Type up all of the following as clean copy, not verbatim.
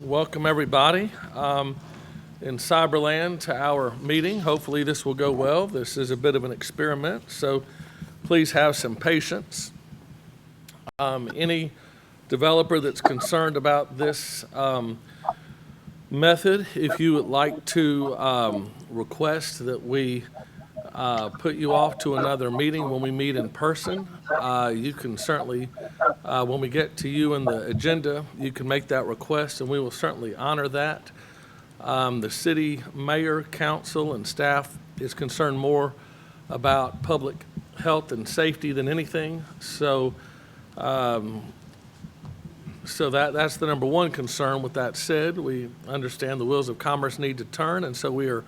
Welcome, everybody, in Cyberland to our meeting. Hopefully this will go well. This is a bit of an experiment, so please have some patience. Any developer that's concerned about this method, if you would like to request that we put you off to another meeting when we meet in person, you can certainly, when we get to you in the agenda, you can make that request and we will certainly honor that. The city mayor, council, and staff is concerned more about public health and safety than anything. So that's the number one concern. With that said, we understand the wheels of commerce need to turn, and so we are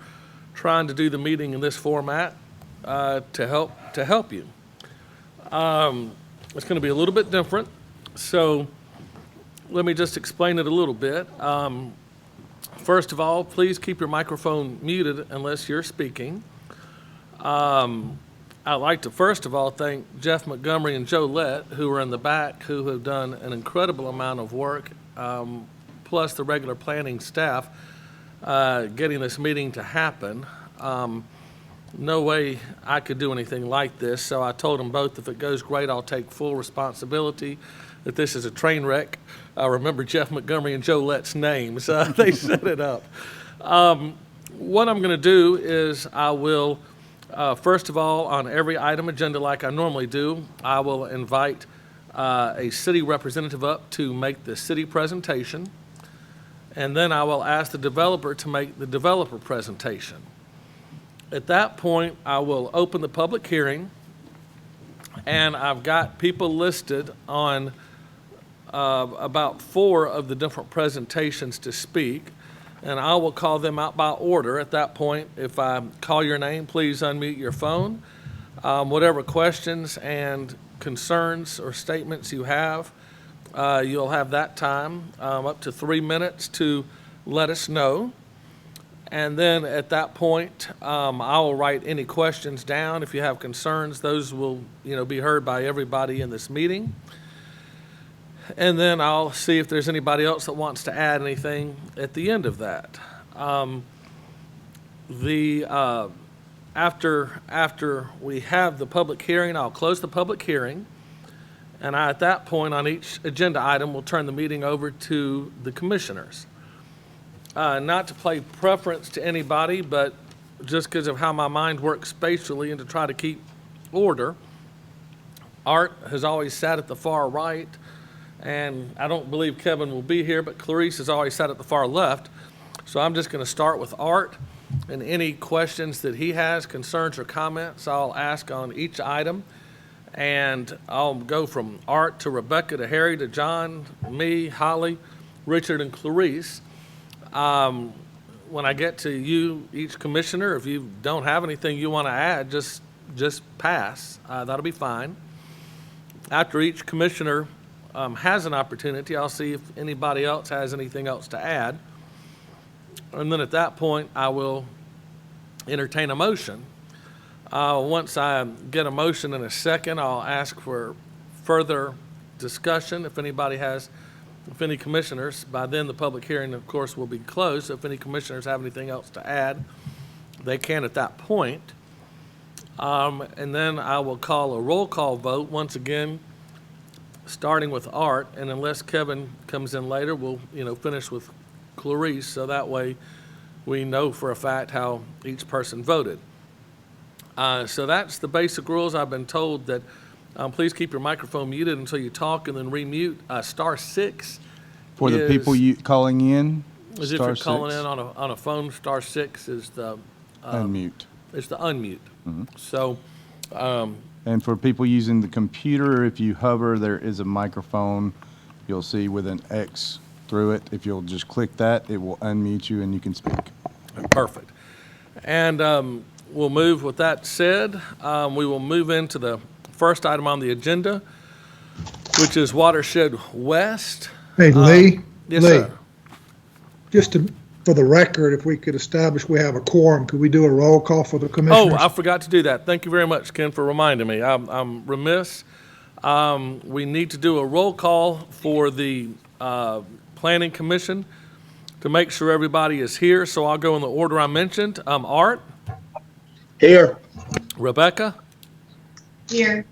trying to do the meeting in this format to help you. It's going to be a little bit different, so let me just explain it a little bit. First of all, please keep your microphone muted unless you're speaking. I'd like to first of all thank Jeff Montgomery and Joe Lett, who are in the back, who have done an incredible amount of work, plus the regular planning staff, getting this meeting to happen. No way I could do anything like this, so I told them both if it goes great, I'll take full responsibility. That this is a train wreck. I remember Jeff Montgomery and Joe Lett's names. They set it up. What I'm going to do is I will, first of all, on every item agenda like I normally do, I will invite a city representative up to make the city presentation, and then I will ask the developer to make the developer presentation. At that point, I will open the public hearing, and I've got people listed on about 4 of the different presentations to speak, and I will call them out by order. At that point, if I call your name, please unmute your phone. Whatever questions and concerns or statements you have, you'll have that time, up to 3 minutes to let us know. And then at that point, I will write any questions down. If you have concerns, those will, be heard by everybody in this meeting. And then I'll see if there's anybody else that wants to add anything at the end of that. After we have the public hearing, I'll close the public hearing. And at that point, on each agenda item, we'll turn the meeting over to the commissioners. Not to play preference to anybody, but just because of how my mind works spatially and to try to keep order, Art has always sat at the far right, and I don't believe Kevin will be here, but Clarice has always sat at the far left. So I'm just going to start with Art, and any questions that he has, concerns or comments, I'll ask on each item. And I'll go from Art to Rebecca to Harry to John, me, Holly, Richard, and Clarice. When I get to you, each commissioner, if you don't have anything you want to add, just pass. That'll be fine. After each commissioner has an opportunity, I'll see if anybody else has anything else to add. And then at that point, I will entertain a motion. Once I get a motion in a second, I'll ask for further discussion if any commissioners, by then the public hearing, of course, will be closed. So if any commissioners have anything else to add, they can at that point. And then I will call a roll call vote, once again, starting with Art. And unless Kevin comes in later, we'll finish with Clarice, so that way we know for a fact how each person voted. So that's the basic rules. I've been told that please keep your microphone muted until you talk, and then remute. *6 for the people calling in. As if you're calling in on a phone. *6 is the unmute. It's the unmute. Mm-hmm. So, and for people using the computer, if you hover, there is a microphone. You'll see with an X through it. If you'll just click that, it will unmute you and you can speak. Perfect. And we'll move. With that said, we will move into the first item on the agenda, which is Watershed West. Hey, Lee. Yes, Lee, sir. Just for the record, if we could establish we have a quorum, could we do a roll call for the commissioners? Oh, I forgot to do that. Thank you very much, Ken, for reminding me. I'm remiss. We need to do a roll call for the Planning Commission. to make sure everybody is here. So I'll go in the order I mentioned. Art, Here. Rebecca, Here.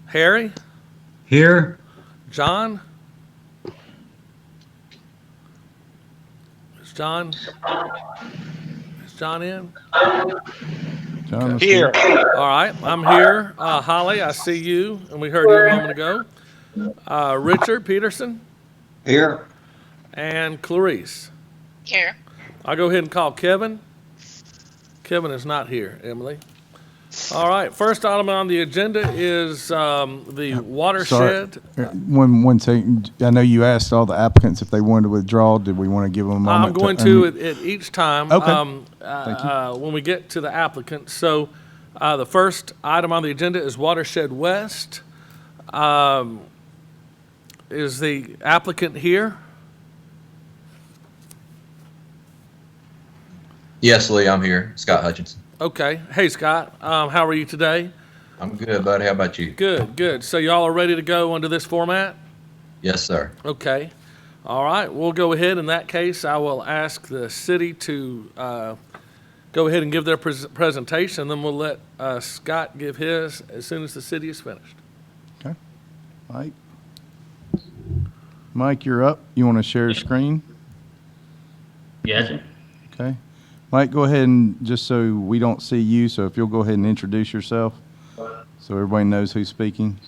Harry, Here. John. Is John in? John, Here. All right, I'm here. Holly, I see you, and we heard you a moment ago. Richard Peterson Here. and Clarice. Here. I'll go ahead and call Kevin. Kevin is not here, Emily. All right, first item on the agenda is the watershed. One second. I know you asked all the applicants if they wanted to withdraw. Did we want to give them a moment? I'm going to at each time Okay. Thank when we get to the applicant. So the first item on the agenda is Watershed West. Is the applicant here? Yes, Lee, I'm here. Scott Hutchinson. Okay. Hey, Scott. How are you today? I'm good, buddy. How about you? Good, good. So y'all are ready to go under this format? Yes, sir. Okay. All right. We'll go ahead. In that case, I will ask the city to go ahead and give their presentation. Then we'll let Scott give his as soon as the city is finished. Okay. Mike. Mike, you're up. You want to share your screen? Gotcha. Okay. Mike, go ahead and just so we don't see you, so if you'll go ahead and introduce yourself so everybody knows who's speaking.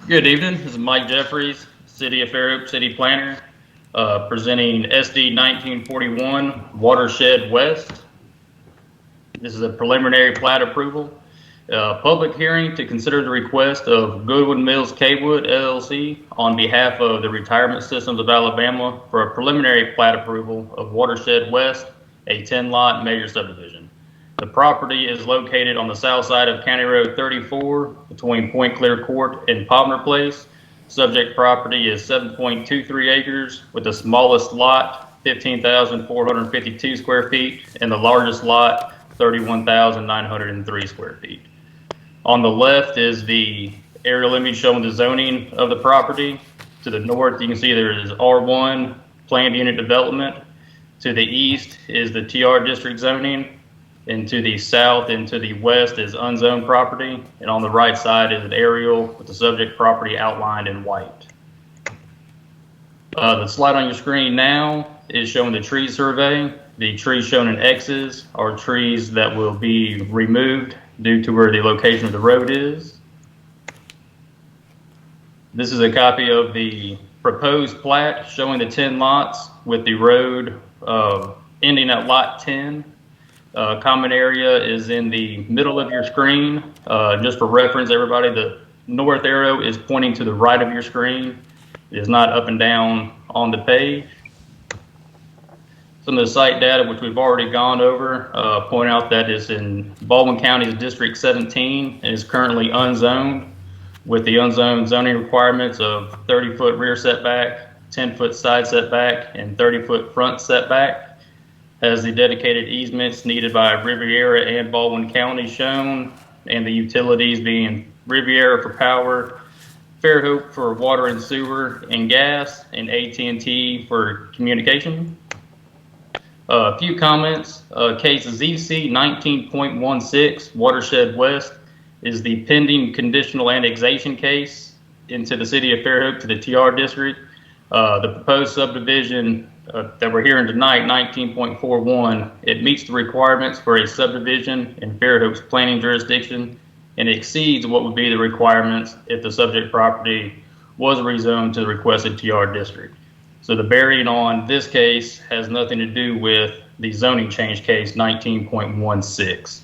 Good evening. This is Mike Jeffries, City of Fairhope City Planner, presenting SD 1941 Watershed West. This is a preliminary plat approval. Public hearing to consider the request of Goodwood Mills Kaywood LLC on behalf of the Retirement Systems of Alabama for a preliminary plat approval of Watershed West, a 10-lot major subdivision. The property is located on the south side of County Road 34 between Point Clear Court and Palmer Place. Subject property is 7.23 acres with the smallest lot 15,452 square feet and the largest lot 31,903 square feet. On the left is the aerial image showing the zoning of the property. To the north, you can see there is R1 planned unit development. To the east is the TR district zoning. And to the south and to the west is unzoned property. And on the right side is an aerial with the subject property outlined in white. The slide on your screen now is showing the tree survey. The trees shown in X's are trees that will be removed due to where the location of the road is. This is a copy of the proposed plat showing the 10 lots with the road ending at lot 10. Common area is in the middle of your screen. Just for reference, everybody, the north arrow is pointing to the right of your screen. It is not up and down on the page. Some of the site data, which we've already gone over, point out that it's in Baldwin County's District 17 and is currently unzoned with the unzoned zoning requirements of 30-foot rear setback, 10-foot side setback, and 30-foot front setback. Has the dedicated easements needed by Riviera and Baldwin County shown, and the utilities being Riviera for power, Fairhope for water and sewer and gas, and AT&T for communication. A few comments. Case ZC 19.16 Watershed West is the pending conditional annexation case into the city of Fairhope to the TR district. The proposed subdivision that we're hearing tonight, 19.41, it meets the requirements for a subdivision in Fairhope's planning jurisdiction and exceeds what would be the requirements if the subject property was rezoned to the requested TR district. So the bearing on this case has nothing to do with the zoning change case 19.16.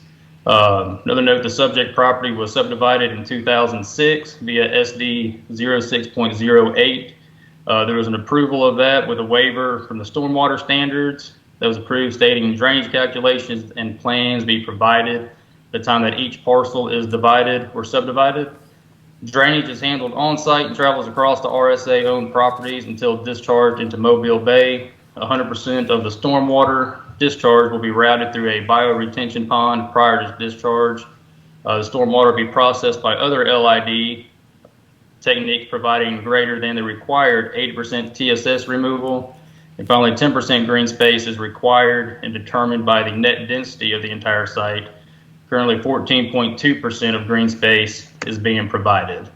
Another note, the subject property was subdivided in 2006 via SD 06.08. There was an approval of that with a waiver from the stormwater standards that was approved stating drainage calculations and plans be provided at the time that each parcel is divided or subdivided. Drainage is handled on-site and travels across the RSA-owned properties until discharged into Mobile Bay. 100% of the stormwater discharge will be routed through a bioretention pond prior to discharge. The stormwater will be processed by other LID techniques providing greater than the required 80% TSS removal. And finally, 10% green space is required and determined by the net density of the entire site. Currently, 14.2% of green space is being provided.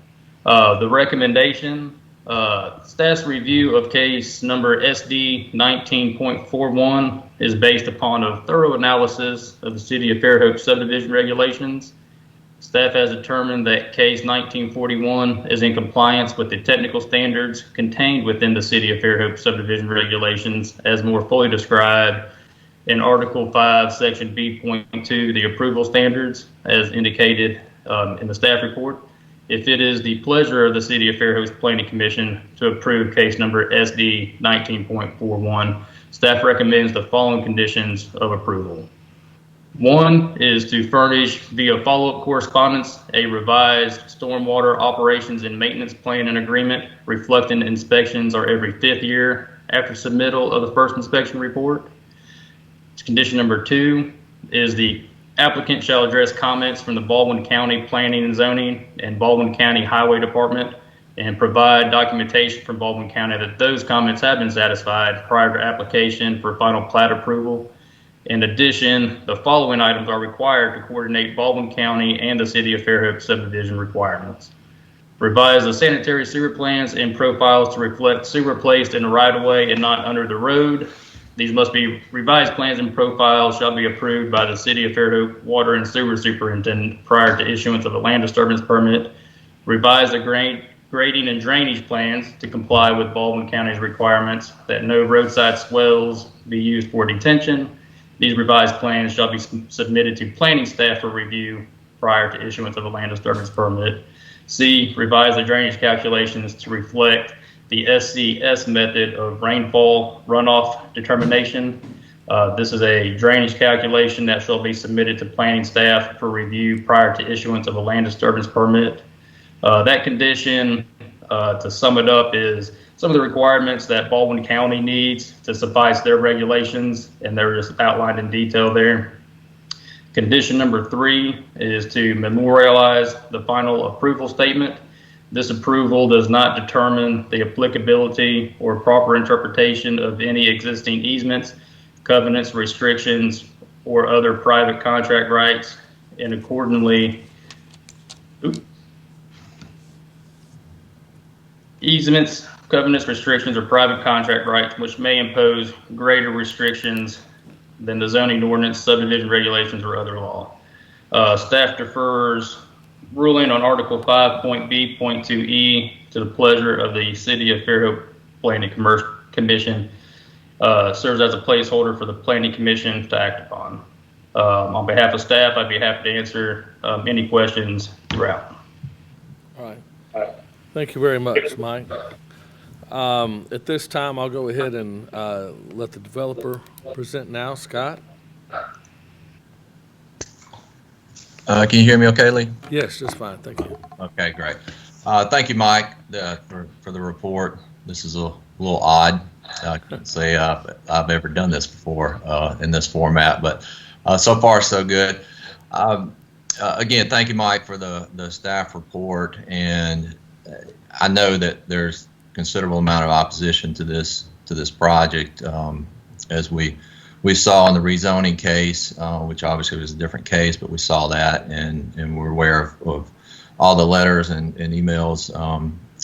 The recommendation, staff's review of case number SD 19.41 is based upon a thorough analysis of the City of Fairhope subdivision regulations. Staff has determined that case 1941 is in compliance with the technical standards contained within the City of Fairhope subdivision regulations as more fully described in Article 5, Section B.2, the approval standards, as indicated in the staff report. If it is the pleasure of the City of Fairhope's Planning Commission to approve case number SD 19.41, staff recommends the following conditions of approval. One is to furnish via follow-up correspondence a revised stormwater operations and maintenance plan and agreement reflecting inspections are every 5th year after submittal of the first inspection report. Condition number 2 is the applicant shall address comments from the Baldwin County Planning and Zoning and Baldwin County Highway Department and provide documentation from Baldwin County that those comments have been satisfied prior to application for final plat approval. In addition, the following items are required to coordinate Baldwin County and the City of Fairhope subdivision requirements. Revise the sanitary sewer plans and profiles to reflect sewer placed in the right-of-way and not under the road. These must be revised plans and profiles shall be approved by the City of Fairhope Water and Sewer Superintendent prior to issuance of a land disturbance permit. Revise the grading and drainage plans to comply with Baldwin County's requirements that no roadside swells be used for detention. These revised plans shall be submitted to planning staff for review prior to issuance of a land disturbance permit. C, revise the drainage calculations to reflect the SCS method of rainfall runoff determination. This is a drainage calculation that shall be submitted to planning staff for review prior to issuance of a land disturbance permit. That condition, to sum it up, is some of the requirements that Baldwin County needs to suffice their regulations, and they're just outlined in detail there. Condition number 3 is to memorialize the final approval statement. This approval does not determine the applicability or proper interpretation of any existing easements, covenants, restrictions, or other private contract rights, and accordingly, easements, covenants, restrictions, or private contract rights which may impose greater restrictions than the zoning ordinance, subdivision regulations, or other law. Staff defers ruling on Article 5.B.2e to the pleasure of the City of Fairhope Planning Commission. Serves as a placeholder for the Planning Commission to act upon. On behalf of staff, I'd be happy to answer any questions throughout. All right. Thank you very much, Mike. At this time, I'll go ahead and let the developer present now. Scott? Can you hear me okay, Lee? Yes, just fine. Thank you. Okay, great. Thank you, Mike, for the report. This is a little odd. I couldn't say I've ever done this before in this format, but so far so good. Again, thank you, Mike, for the staff report. And I know that there's considerable amount of opposition to this project, as we saw in the rezoning case, which obviously was a different case, but we saw that, and we're aware of all the letters and emails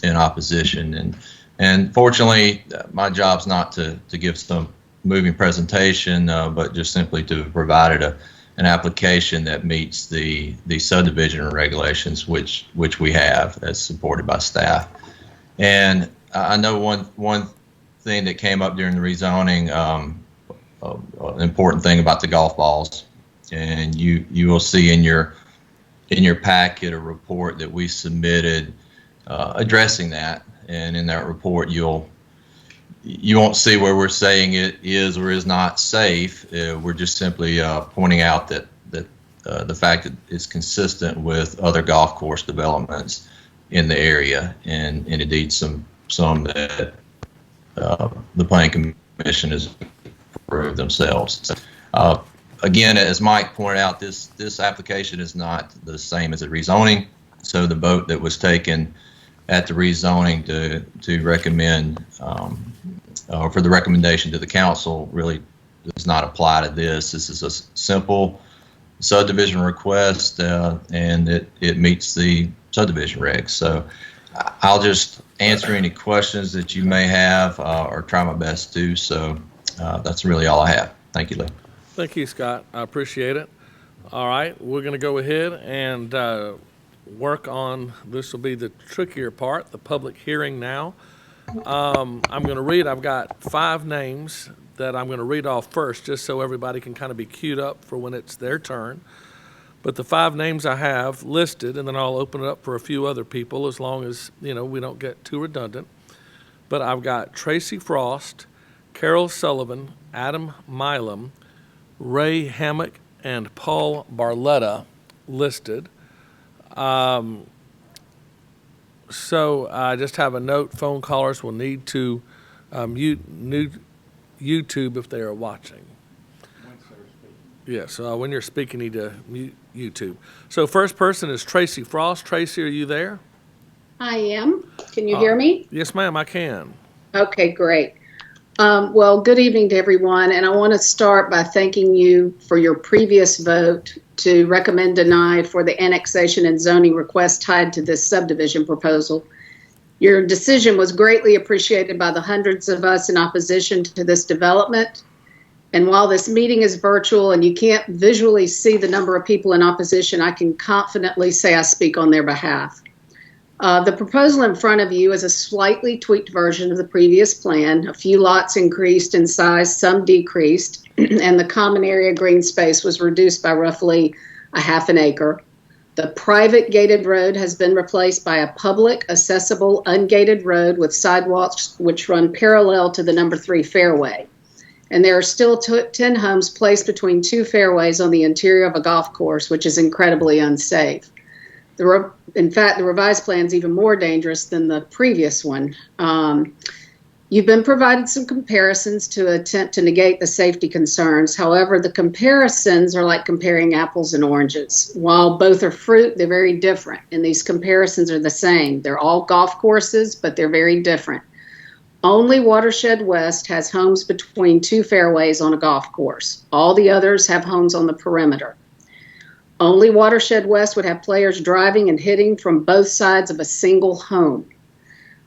in opposition. And fortunately, my job's not to give some moving presentation, but just simply to provide an application that meets the subdivision regulations, which we have, that's supported by staff. And I know one thing that came up during the rezoning, an important thing about the golf balls, and you will see in your packet a report that we submitted addressing that. And in that report, you won't see where we're saying it is or is not safe. We're just simply pointing out that the fact that it's consistent with other golf course developments in the area, and indeed some that the Planning Commission has approved themselves. Again, as Mike pointed out, this application is not the same as a rezoning. So the vote that was taken at the rezoning to recommend or for the recommendation to the council really does not apply to this. This is a simple subdivision request, and it meets the subdivision regs. So I'll just answer any questions that you may have, or try my best to. So that's really all I have. Thank you, Lee. Thank you, Scott. I appreciate it. All right, we're going to go ahead and work on, this will be the trickier part, the public hearing now. I'm going to read, I've got 5 names that I'm going to read off first, just so everybody can kind of be queued up for when it's their turn. But the 5 names I have listed, and then I'll open it up for a few other people as long as, we don't get too redundant. But I've got Tracy Frost, Carol Sullivan, Adam Milam, Ray Hammock, and Paul Barletta listed. So I just have a note, phone callers will need to mute YouTube if they are watching. Yes, when you're speaking, you need to mute YouTube. So first person is Tracy Frost. Tracy, are you there? I am. Can you hear me? Yes, ma'am, I can. Okay, great. Well, good evening to everyone, and I want to start by thanking you for your previous vote to recommend deny for the annexation and zoning request tied to this subdivision proposal. Your decision was greatly appreciated by the hundreds of us in opposition to this development. And while this meeting is virtual and you can't visually see the number of people in opposition, I can confidently say I speak on their behalf. The proposal in front of you is a slightly tweaked version of the previous plan. A few lots increased in size, some decreased, and the common area green space was reduced by roughly a half an acre. The private gated road has been replaced by a public, accessible, ungated road with sidewalks which run parallel to the number 3 fairway. And there are still 10 homes placed between 2 fairways on the interior of a golf course, which is incredibly unsafe. In fact, the revised plan is even more dangerous than the previous one. You've been provided some comparisons to attempt to negate the safety concerns. However, the comparisons are like comparing apples and oranges. While both are fruit, they're very different, and these comparisons are the same. They're all golf courses, but they're very different. Only Watershed West has homes between 2 fairways on a golf course. All the others have homes on the perimeter. Only Watershed West would have players driving and hitting from both sides of a single home.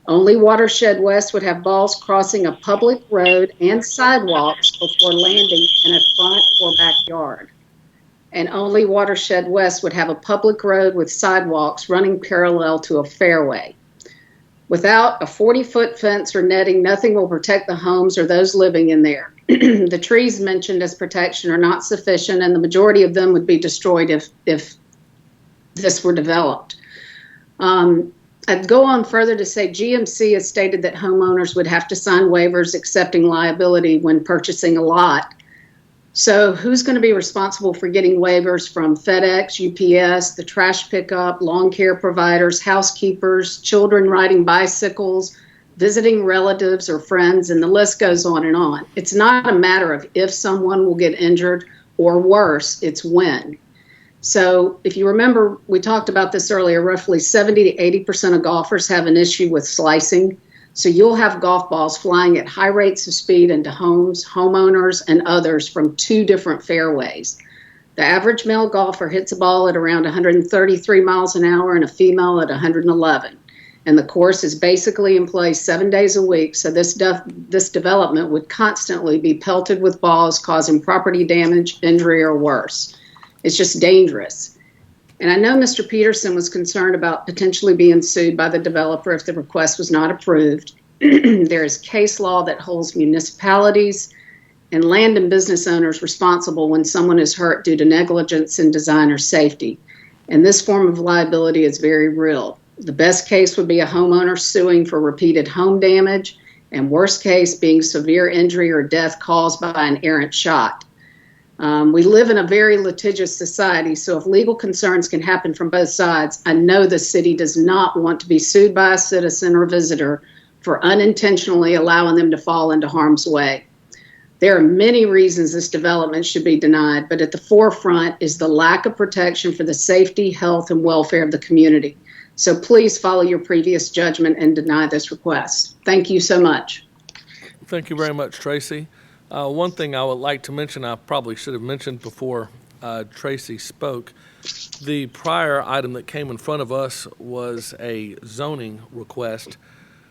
Only Watershed West would have balls crossing a public road and sidewalks before landing in a front or backyard. And only Watershed West would have a public road with sidewalks running parallel to a fairway. Without a 40-foot fence or netting, nothing will protect the homes or those living in there. The trees mentioned as protection are not sufficient, and the majority of them would be destroyed if this were developed. I'd go on further to say GMC has stated that homeowners would have to sign waivers accepting liability when purchasing a lot. So who's going to be responsible for getting waivers from FedEx, UPS, the trash pickup, lawn care providers, housekeepers, children riding bicycles, visiting relatives or friends, and the list goes on and on. It's not a matter of if someone will get injured or worse, it's when. So if you remember, we talked about this earlier, roughly 70 to 80% of golfers have an issue with slicing. So you'll have golf balls flying at high rates of speed into homes, homeowners, and others from 2 different fairways. The average male golfer hits a ball at around 133 miles an hour and a female at 111. And the course is basically in place 7 days a week, so this development would constantly be pelted with balls, causing property damage, injury, or worse. It's just dangerous. And I know Mr. Peterson was concerned about potentially being sued by the developer if the request was not approved. There is case law that holds municipalities and land and business owners responsible when someone is hurt due to negligence in design or safety. And this form of liability is very real. The best case would be a homeowner suing for repeated home damage, and worst case being severe injury or death caused by an errant shot. We live in a very litigious society, so if legal concerns can happen from both sides, I know the city does not want to be sued by a citizen or visitor for unintentionally allowing them to fall into harm's way. There are many reasons this development should be denied, but at the forefront is the lack of protection for the safety, health, and welfare of the community. So please follow your previous judgment and deny this request. Thank you so much. Thank you very much, Tracy. One thing I would like to mention, I probably should have mentioned before Tracy spoke, the prior item that came in front of us was a zoning request,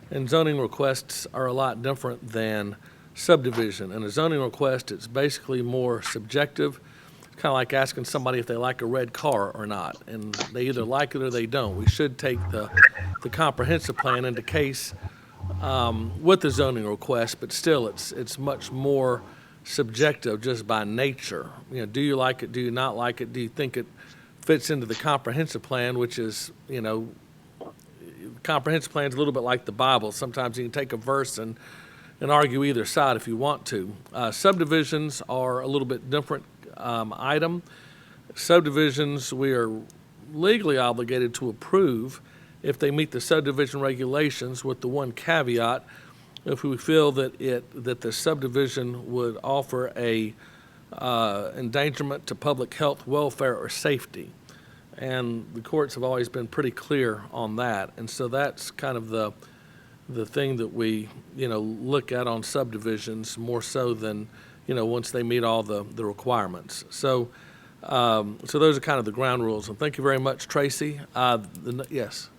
and zoning requests are a lot different than subdivision. And a zoning request, it's basically more subjective. It's kind of like asking somebody if they like a red car or not, and they either like it or they don't. We should take the comprehensive plan into case with the zoning request, but still, it's much more subjective just by nature. You know, do you like it? Do you not like it? Do you think it fits into the comprehensive plan, which is, you know, comprehensive plan is a little bit like the Bible. Sometimes you can take a verse and argue either side if you want to. Subdivisions are a little bit different item. Subdivisions, we are legally obligated to approve if they meet the subdivision regulations, with the one caveat, if we feel that the subdivision would offer a endangerment to public health, welfare, or safety. And the courts have always been pretty clear on that. And so that's kind of the thing that we, you know, look at on subdivisions more so than, you know, once they meet all the requirements. So those are kind of the ground rules. And thank you very much, Tracy. Yes.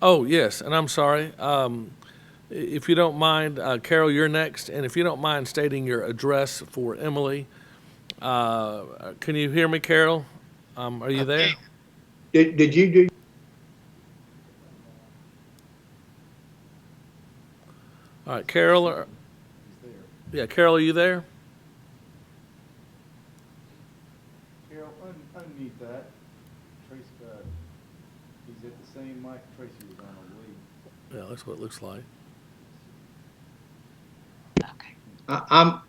Oh, yes, and I'm sorry. If you don't mind, Carol, you're next. And if you don't mind stating your address for Emily. Can you hear me, Carol? Are you there? Did you do? All right, Carol. Yeah, Carol, are you there? Carol, unmute that. Tracy, he's at the same mic Tracy was on, I believe. Yeah, that's what it looks like. I'm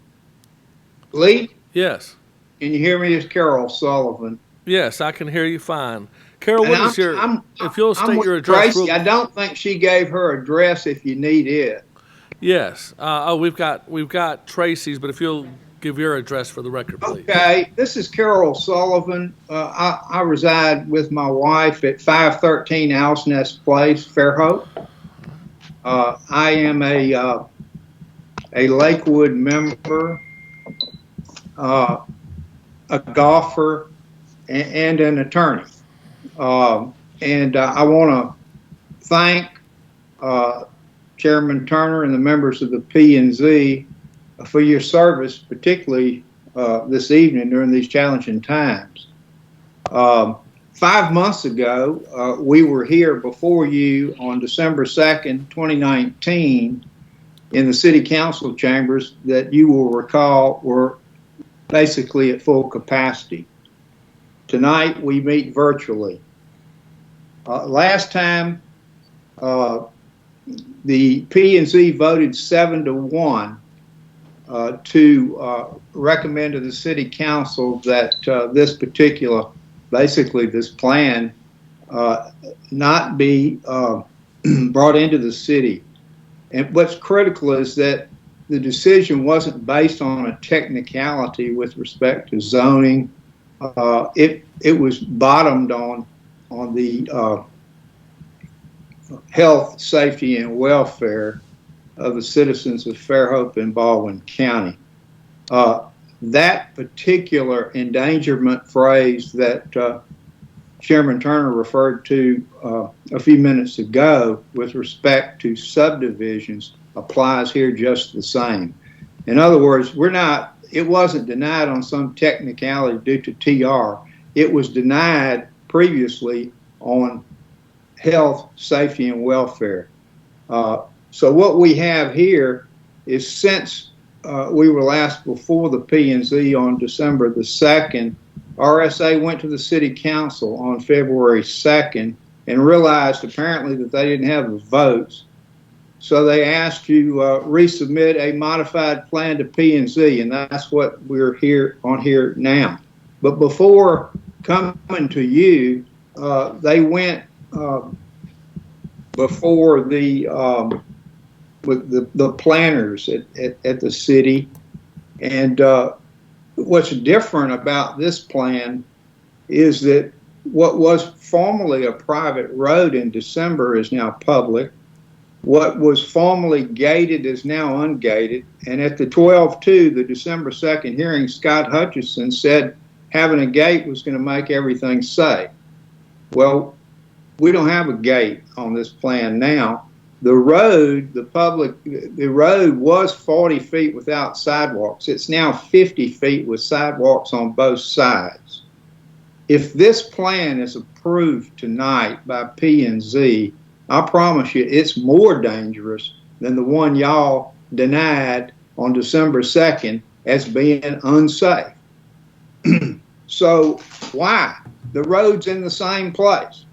Lee. Yes. Can you hear me? It's Carol Sullivan. Yes, I can hear you fine. Carol, what is your? If you'll I'm state with your address. Tracy. I don't think she gave her address. If you need it. Yes. We've got Tracy's, but if you'll give your address for the record, please. Okay. This is Carol Sullivan. I reside with my wife at 513 Owl's Nest Place, Fairhope. I am a Lakewood member, a golfer, and an attorney. And I want to thank Chairman Turner and the members of the P&Z for your service, particularly this evening during these challenging times. 5 months ago, we were here before you on December 2nd, 2019, in the City Council chambers that you will recall were basically at full capacity. Tonight, we meet virtually. Last time, the P&Z voted 7-1 to recommend to the City Council that this particular, basically this plan, not be brought into the city. And what's critical is that the decision wasn't based on a technicality with respect to zoning. It was bottomed on the health, safety, and welfare of the citizens of Fairhope and Baldwin County. That particular endangerment phrase that Chairman Turner referred to a few minutes ago with respect to subdivisions applies here just the same. In other words, it wasn't denied on some technicality due to TR. It was denied previously on health, safety, and welfare. So what we have here is, since we were last before the P&Z on December the 2nd, RSA went to the City Council on February 2nd and realized apparently that they didn't have the votes. So they asked you resubmit a modified plan to P&Z, and that's what we're here now. But before coming to you, they went before with the planners at the city, and what's different about this plan is that what was formerly a private road in December is now public. What was formerly gated is now ungated. And at the 12/2, the December 2nd hearing, Scott Hutchison said having a gate was going to make everything safe. Well, we don't have a gate on this plan now. The road, the road was 40 feet without sidewalks. It's now 50 feet with sidewalks on both sides. If this plan is approved tonight by P&Z, I promise you it's more dangerous than the one y'all denied on December 2nd as being unsafe. So why? The road's in the same place.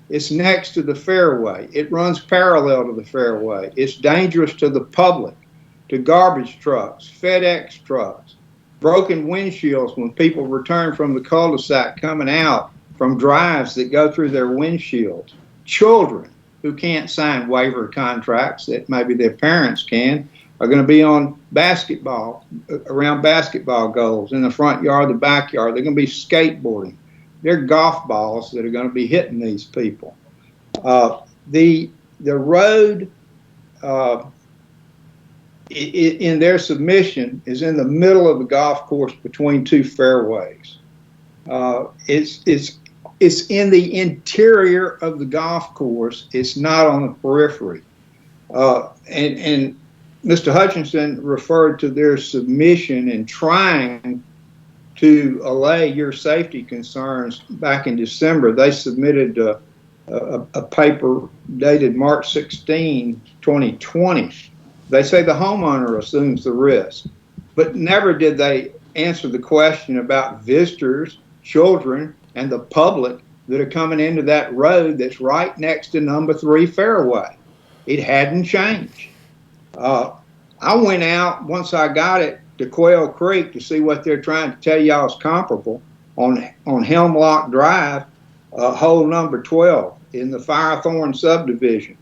It's next to the fairway. It runs parallel to the fairway. It's dangerous to the public, to garbage trucks, FedEx trucks, broken windshields when people return from the cul-de-sac coming out from drives that go through their windshields, children who can't sign waiver contracts that maybe their parents can, are going to be on basketball, around basketball goals in the front yard, the backyard. They're going to be skateboarding. They're golf balls that are going to be hitting these people. The road in their submission is in the middle of the golf course between two fairways. It's in the interior of the golf course. It's not on the periphery. And Mr. Hutchinson referred to their submission and trying to allay your safety concerns back in December. They submitted a paper dated March 16, 2020. They say the homeowner assumes the risk, but never did they answer the question about visitors, children, and the public that are coming into that road that's right next to number 3 fairway. It hadn't changed. I went out once I got it to Quail Creek to see what they're trying to tell y'all is comparable on Hemlock Drive, hole number 12 in the Firethorn subdivision.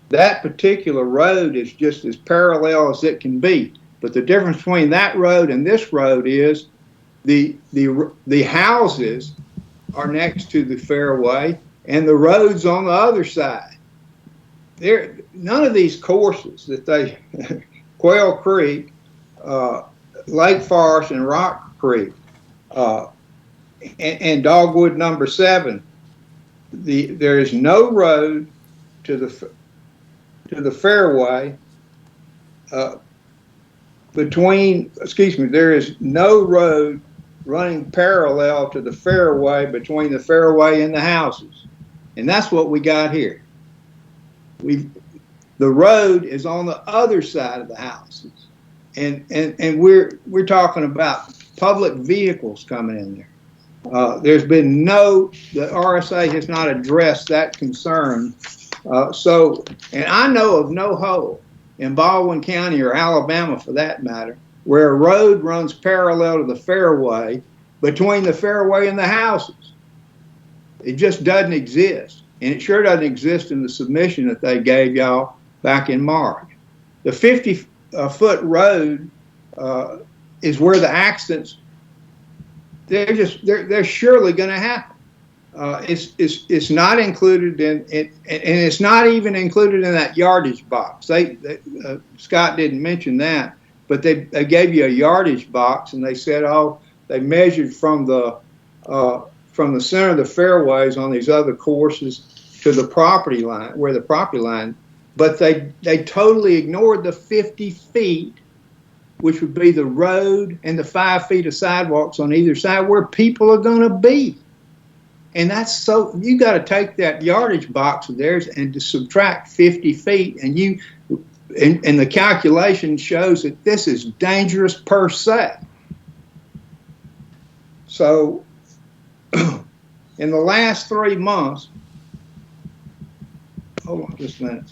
That particular road is just as parallel as it can be. But the difference between that road and this road is the houses are next to the fairway and the road's on the other side. None of these courses that they, Quail Creek, Lake Forest, and Rock Creek, and Dogwood number 7, there is no road to the fairway there is no road running parallel to the fairway between the fairway and the houses. And that's what we got here. The road is on the other side of the houses. And we're talking about public vehicles coming in there. There's been the RSA has not addressed that concern. And I know of no hole in Baldwin County or Alabama for that matter, where a road runs parallel to the fairway between the fairway and the houses. It just doesn't exist. And it sure doesn't exist in the submission that they gave y'all back in March. The 50-foot road is where the accidents, they're surely going to happen. It's not included in it, and it's not even included in that yardage box. Scott didn't mention that, but they gave you a yardage box, and they said, they measured from the center of the fairways on these other courses to the property line, where the property line, but they totally ignored the 50 feet, which would be the road and the 5 feet of sidewalks on either side where people are going to be. And you got to take that yardage box of theirs and to subtract 50 feet, and the calculation shows that this is dangerous per se. So, in the last 3 months, hold on just a minute.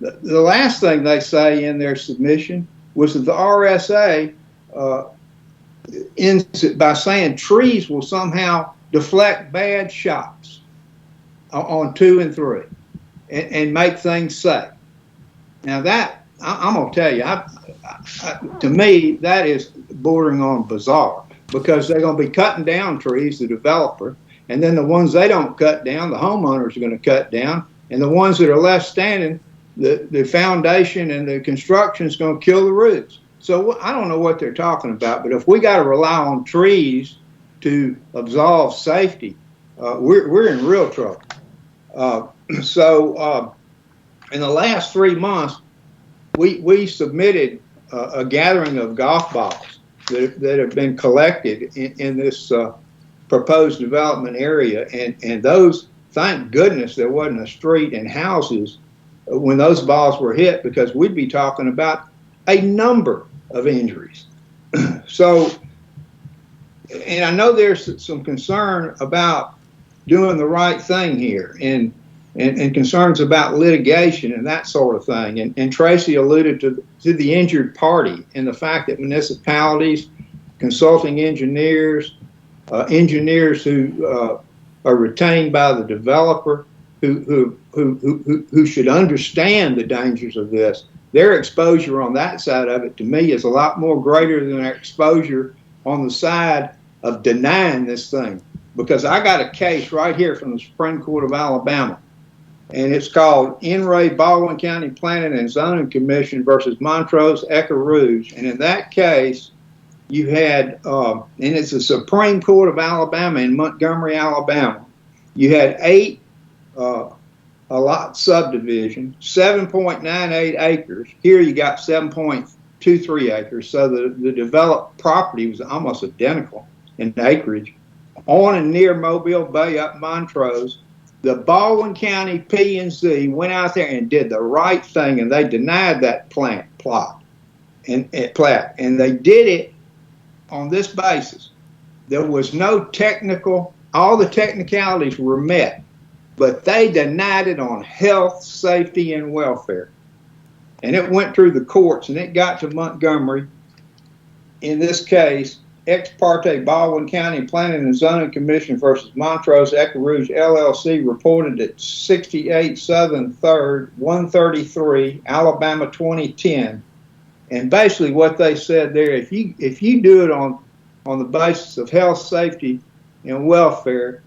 The last thing they say in their submission was that the RSA ends it by saying trees will somehow deflect bad shots on 2 and 3 and make things safe. Now that, I'm going to tell you, to me, that is bordering on bizarre, because they're going to be cutting down trees, the developer, and then the ones they don't cut down, the homeowners are going to cut down, and the ones that are left standing, the foundation and the construction is going to kill the roots. So I don't know what they're talking about, but if we got to rely on trees to absolve safety, we're in real trouble. So in the last 3 months, we submitted a gathering of golf balls that have been collected in this proposed development area, and those, thank goodness there wasn't a street and houses when those balls were hit, because we'd be talking about a number of injuries. So, and I know there's some concern about doing the right thing here, and concerns about litigation and that sort of thing. And Tracy alluded to the injured party and the fact that municipalities, consulting engineers, engineers who are retained by the developer, who should understand the dangers of this, their exposure on that side of it, to me, is a lot more greater than their exposure on the side of denying this thing. Because I got a case right here from the Supreme Court of Alabama, and it's called In re Baldwin County Planning and Zoning Commission versus Montrose Echo Rouge. And in that case, you had, and it's the Supreme Court of Alabama in Montgomery, Alabama. You had 8 a lot subdivision, 7.98 acres. Here you got 7.23 acres. So the developed property was almost identical in acreage. On and near Mobile Bay up Montrose, the Baldwin County P&Z went out there and did the right thing, and they denied that plat. And they did it on this basis. There was no technical, all the technicalities were met, but they denied it on health, safety, and welfare. And it went through the courts, and it got to Montgomery. In this case, ex parte Baldwin County Planning and Zoning Commission versus Montrose Echo Rouge LLC, reported at 68 Southern 3rd, 133, Alabama 2010. And basically what they said there, if you do it on the basis of health, safety, and welfare,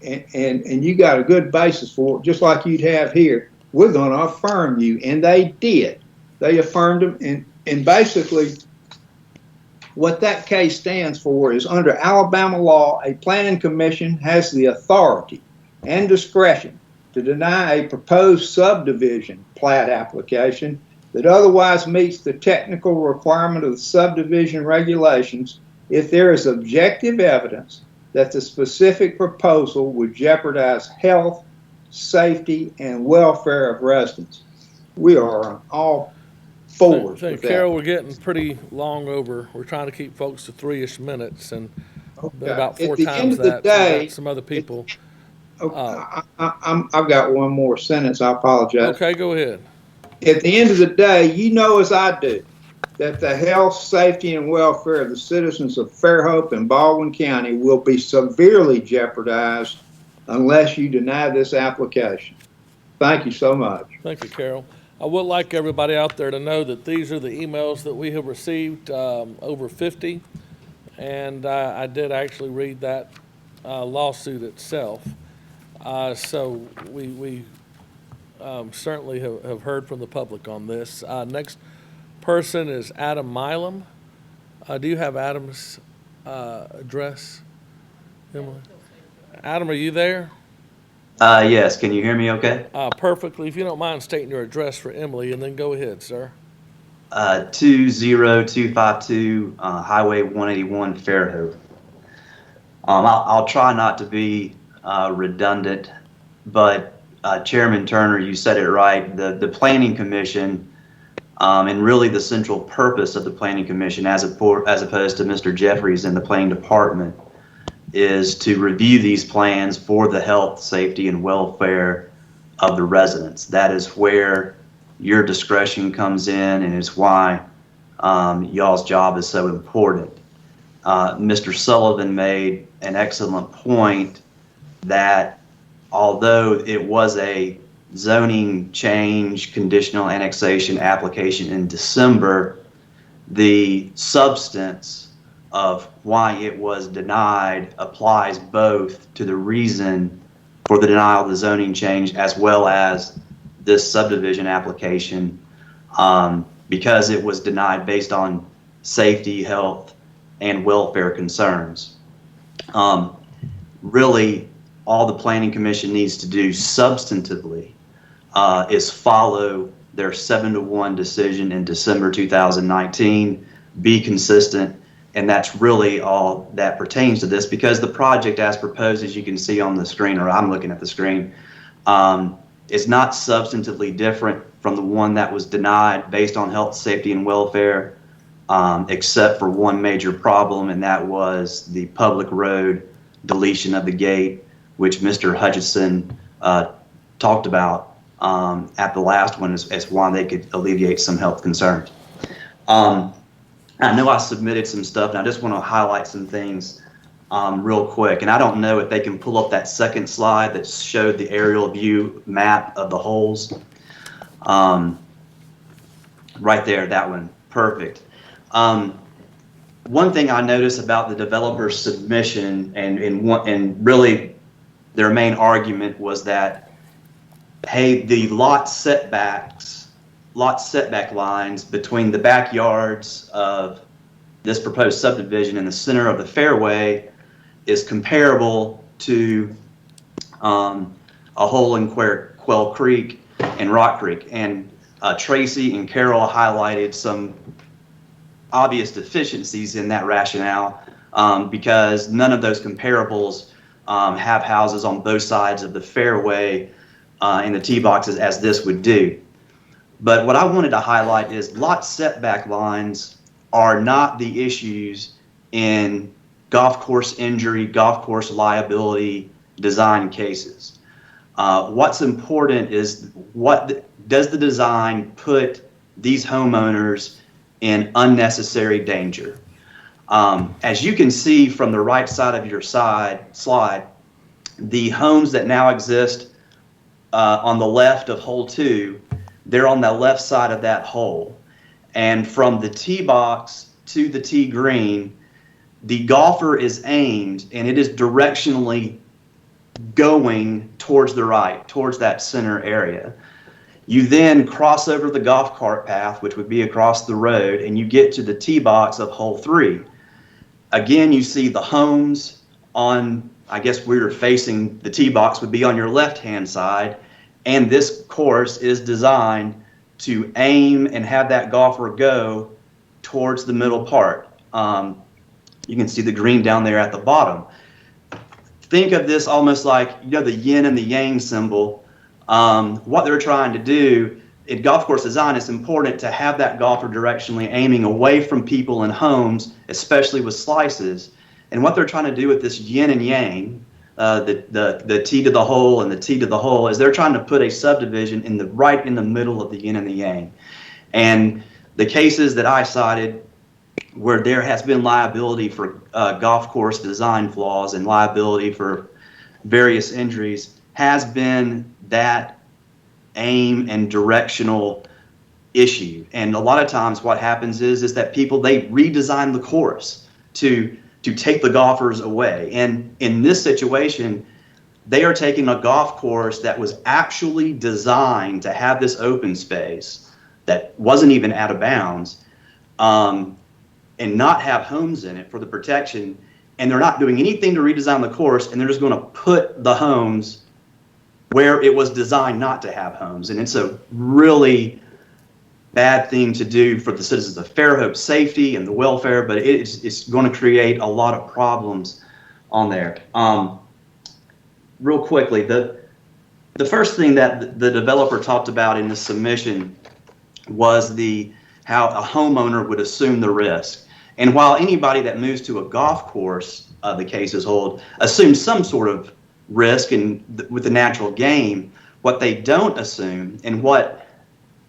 and you got a good basis for it, just like you'd have here, we're going to affirm you. And they did. They affirmed them. And basically what that case stands for is, under Alabama law, a planning commission has the authority and discretion to deny a proposed subdivision plat application that otherwise meets the technical requirement of the subdivision regulations if there is objective evidence that the specific proposal would jeopardize health, safety, and welfare of residents. We are on all fours. So, Carol, we're getting pretty long over. We're trying to keep folks to 3-ish minutes, and Okay. about 4 At the times end of the that. So we day, got some other people. I've got one more sentence. I apologize. Okay, go ahead. At the end of the day, you know as I do that the health, safety, and welfare of the citizens of Fairhope and Baldwin County will be severely jeopardized unless you deny this application. Thank you so much. Thank you, Carol. I would like everybody out there to know that these are the emails that we have received, over 50, and I did actually read that lawsuit itself. So we certainly have heard from the public on this. Next person is Adam Milam. Do you have Adam's address, Emily? Adam, are you there? Yes, can you hear me okay? Perfectly. If you don't mind stating your address for Emily, and then go ahead, sir. 20252 Highway 181, Fairhope. I'll try not to be redundant, but Chairman Turner, you said it right. The Planning Commission, and really the central purpose of the Planning Commission, as opposed to Mr. Jeffries and the Planning Department, is to review these plans for the health, safety, and welfare of the residents. That is where your discretion comes in, and it's why y'all's job is so important. Mr. Sullivan made an excellent point that although it was a zoning change conditional annexation application in December, the substance of why it was denied applies both to the reason for the denial of the zoning change as well as this subdivision application because it was denied based on safety, health, and welfare concerns. Really, all the Planning Commission needs to do substantively is follow their 7-1 decision in December 2019, be consistent, and that's really all that pertains to this, because the project as proposed, as you can see on the screen, or I'm looking at the screen, is not substantively different from the one that was denied based on health, safety, and welfare, except for one major problem, and that was the public road deletion of the gate, which Mr. Hutchison talked about at the last one as why they could alleviate some health concerns. I know I submitted some stuff, and I just want to highlight some things real quick. And I don't know if they can pull up that second slide that showed the aerial view map of the holes. Right there, that one, perfect. One thing I noticed about the developer's submission and really their main argument was that, hey, the lot setback lines between the backyards of this proposed subdivision and the center of the fairway is comparable to a hole in Quail Creek and Rock Creek. And Tracy and Carol highlighted some obvious deficiencies in that rationale because none of those comparables have houses on both sides of the fairway in the tee boxes as this would do. But what I wanted to highlight is lot setback lines are not the issues in golf course injury, golf course liability design cases. What's important is what does the design put these homeowners in unnecessary danger. As you can see from the right side of your slide, the homes that now exist on the left of hole 2, they're on the left side of that hole. And from the tee box to the tee green, the golfer is aimed and it is directionally going towards the right, towards that center area. You then cross over the golf cart path, which would be across the road, and you get to the tee box of hole 3. Again, you see the homes on, I guess where you're facing the tee box would be on your left-hand side, and this course is designed to aim and have that golfer go towards the middle part. You can see the green down there at the bottom. Think of this almost like, you know, the yin and the yang symbol. What they're trying to do in golf course design, it's important to have that golfer directionally aiming away from people and homes, especially with slices. And what they're trying to do with this yin and yang, the tee to the hole and the tee to the hole, is they're trying to put a subdivision right in the middle of the yin and the yang. And the cases that I cited where there has been liability for golf course design flaws and liability for various injuries has been that aim and directional issue. And a lot of times what happens is that people, they redesign the course to take the golfers away. And in this situation, they are taking a golf course that was actually designed to have this open space that wasn't even out of bounds, and not have homes in it for the protection. And they're not doing anything to redesign the course, and they're just going to put the homes where it was designed not to have homes. And it's a really bad thing to do for the citizens of Fairhope safety and the welfare, but it's going to create a lot of problems on there. Real quickly, the first thing that the developer talked about in the submission was how a homeowner would assume the risk. And while anybody that moves to a golf course, the cases hold, assumes some sort of risk with the natural game, what they don't assume, and what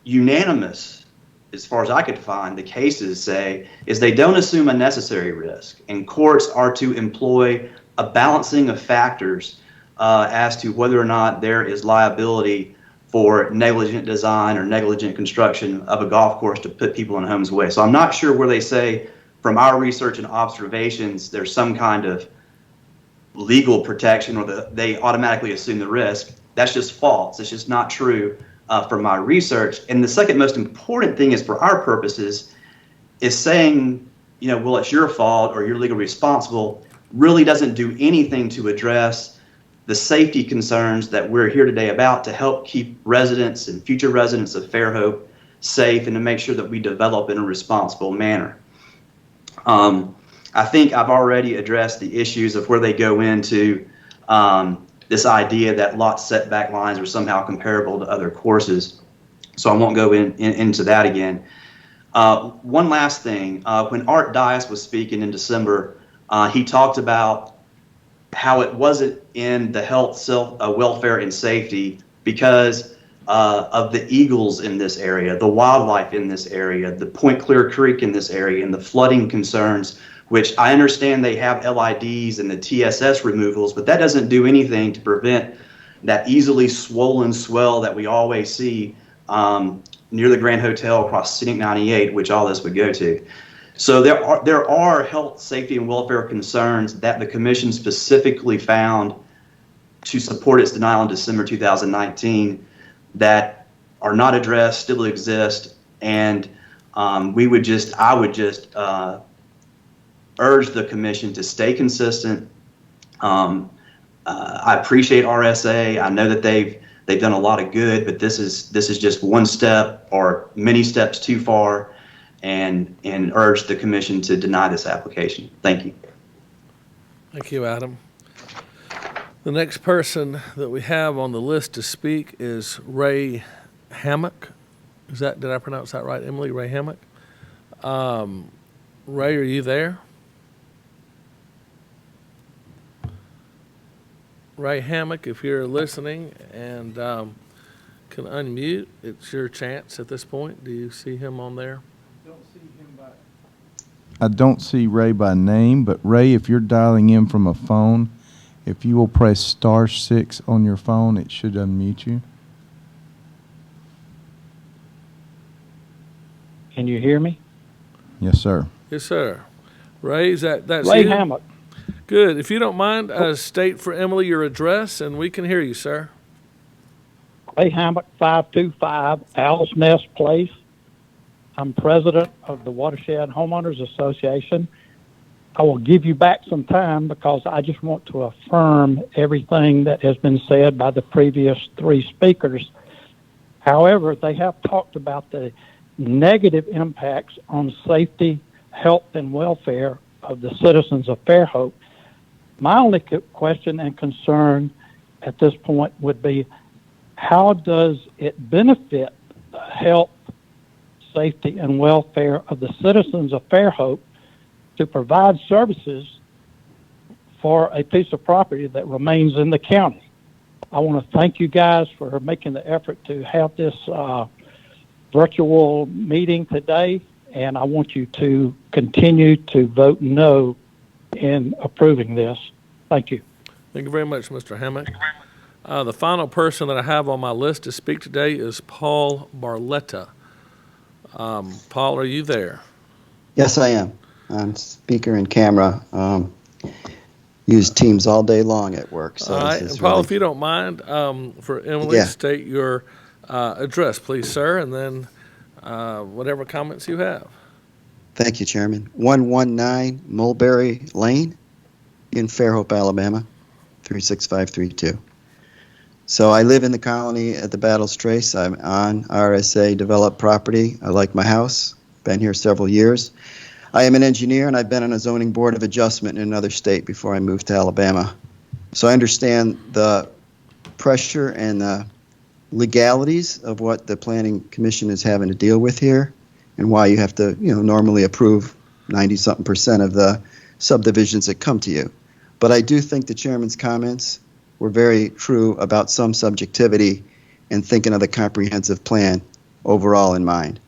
unanimous, as far as I could find, the cases say, is they don't assume a necessary risk. And courts are to employ a balancing of factors as to whether or not there is liability for negligent design or negligent construction of a golf course to put people in homes' way. So I'm not sure where they say, from our research and observations, there's some kind of legal protection or they automatically assume the risk. That's just false. It's just not true. from my research. And the second most important thing is for our purposes is saying, well, it's your fault or you're legally responsible really doesn't do anything to address the safety concerns that we're here today about to help keep residents and future residents of Fairhope safe and to make sure that we develop in a responsible manner. I think I've already addressed the issues of where they go into this idea that lot setback lines are somehow comparable to other courses. So I won't go into that again. One last thing, when Art Dias was speaking in December, he talked about how it wasn't in the health, welfare, and safety because of the eagles in this area, the wildlife in this area, the Point Clear Creek in this area, and the flooding concerns, which I understand they have LIDs and the TSS removals, but that doesn't do anything to prevent that easily swollen swell that we always see near the Grand Hotel across Scenic 98, which all this would go to. So there are health, safety, and welfare concerns that the commission specifically found to support its denial in December 2019 that are not addressed, still exist, and I would just urge the commission to stay consistent. I appreciate RSA. I know that they've done a lot of good, but this is just one step or many steps too far. And urge the commission to deny this application. Thank you. Thank you, Adam. The next person that we have on the list to speak is Ray Hammock. Did I pronounce that right, Emily? Ray Hammock? Ray, are you there? Ray Hammock, if you're listening and can unmute, it's your chance at this point. Do you see him on there? I don't see Ray by name, but Ray, if you're dialing in from a phone, if you will press *6 on your phone, it should unmute you. Can you hear me? Yes, sir. Yes, sir. Ray, that's Ray you? Hammock. Good. If you don't mind, state for Emily your address, and we can hear you, sir. Ray Hammock, 525 Owl's Nest Place. I'm president of the Watershed Homeowners Association. I will give you back some time because I just want to affirm everything that has been said by the previous three speakers. However, they have talked about the negative impacts on safety, health, and welfare of the citizens of Fairhope. My only question and concern at this point would be, how does it benefit the health, safety, and welfare of the citizens of Fairhope to provide services for a piece of property that remains in the county? I want to thank you guys for making the effort to have this virtual meeting today, and I want you to continue to vote no in approving this. Thank you. Thank you very much, Mr. Hammock. The final person that I have on my list to speak today is Paul Barletta. Paul, are you there? Yes, I am. I'm speaker and camera. Use Teams all day long at work. So all right, and Paul, really... if you don't mind, for Emily, Yeah. state your address, please, sir, and then whatever comments you have. Thank you, Chairman. 119 Mulberry Lane in Fairhope, Alabama, 36532. So I live in the colony at the Battles Trace. I'm on RSA developed property. I like my house. Been here several years. I am an engineer, and I've been on a zoning board of adjustment in another state before I moved to Alabama. So I understand the pressure and the legalities of what the Planning Commission is having to deal with here, and why you have to, normally approve 90-something% of the subdivisions that come to you. But I do think the chairman's comments were very true about some subjectivity and thinking of the comprehensive plan overall in mind.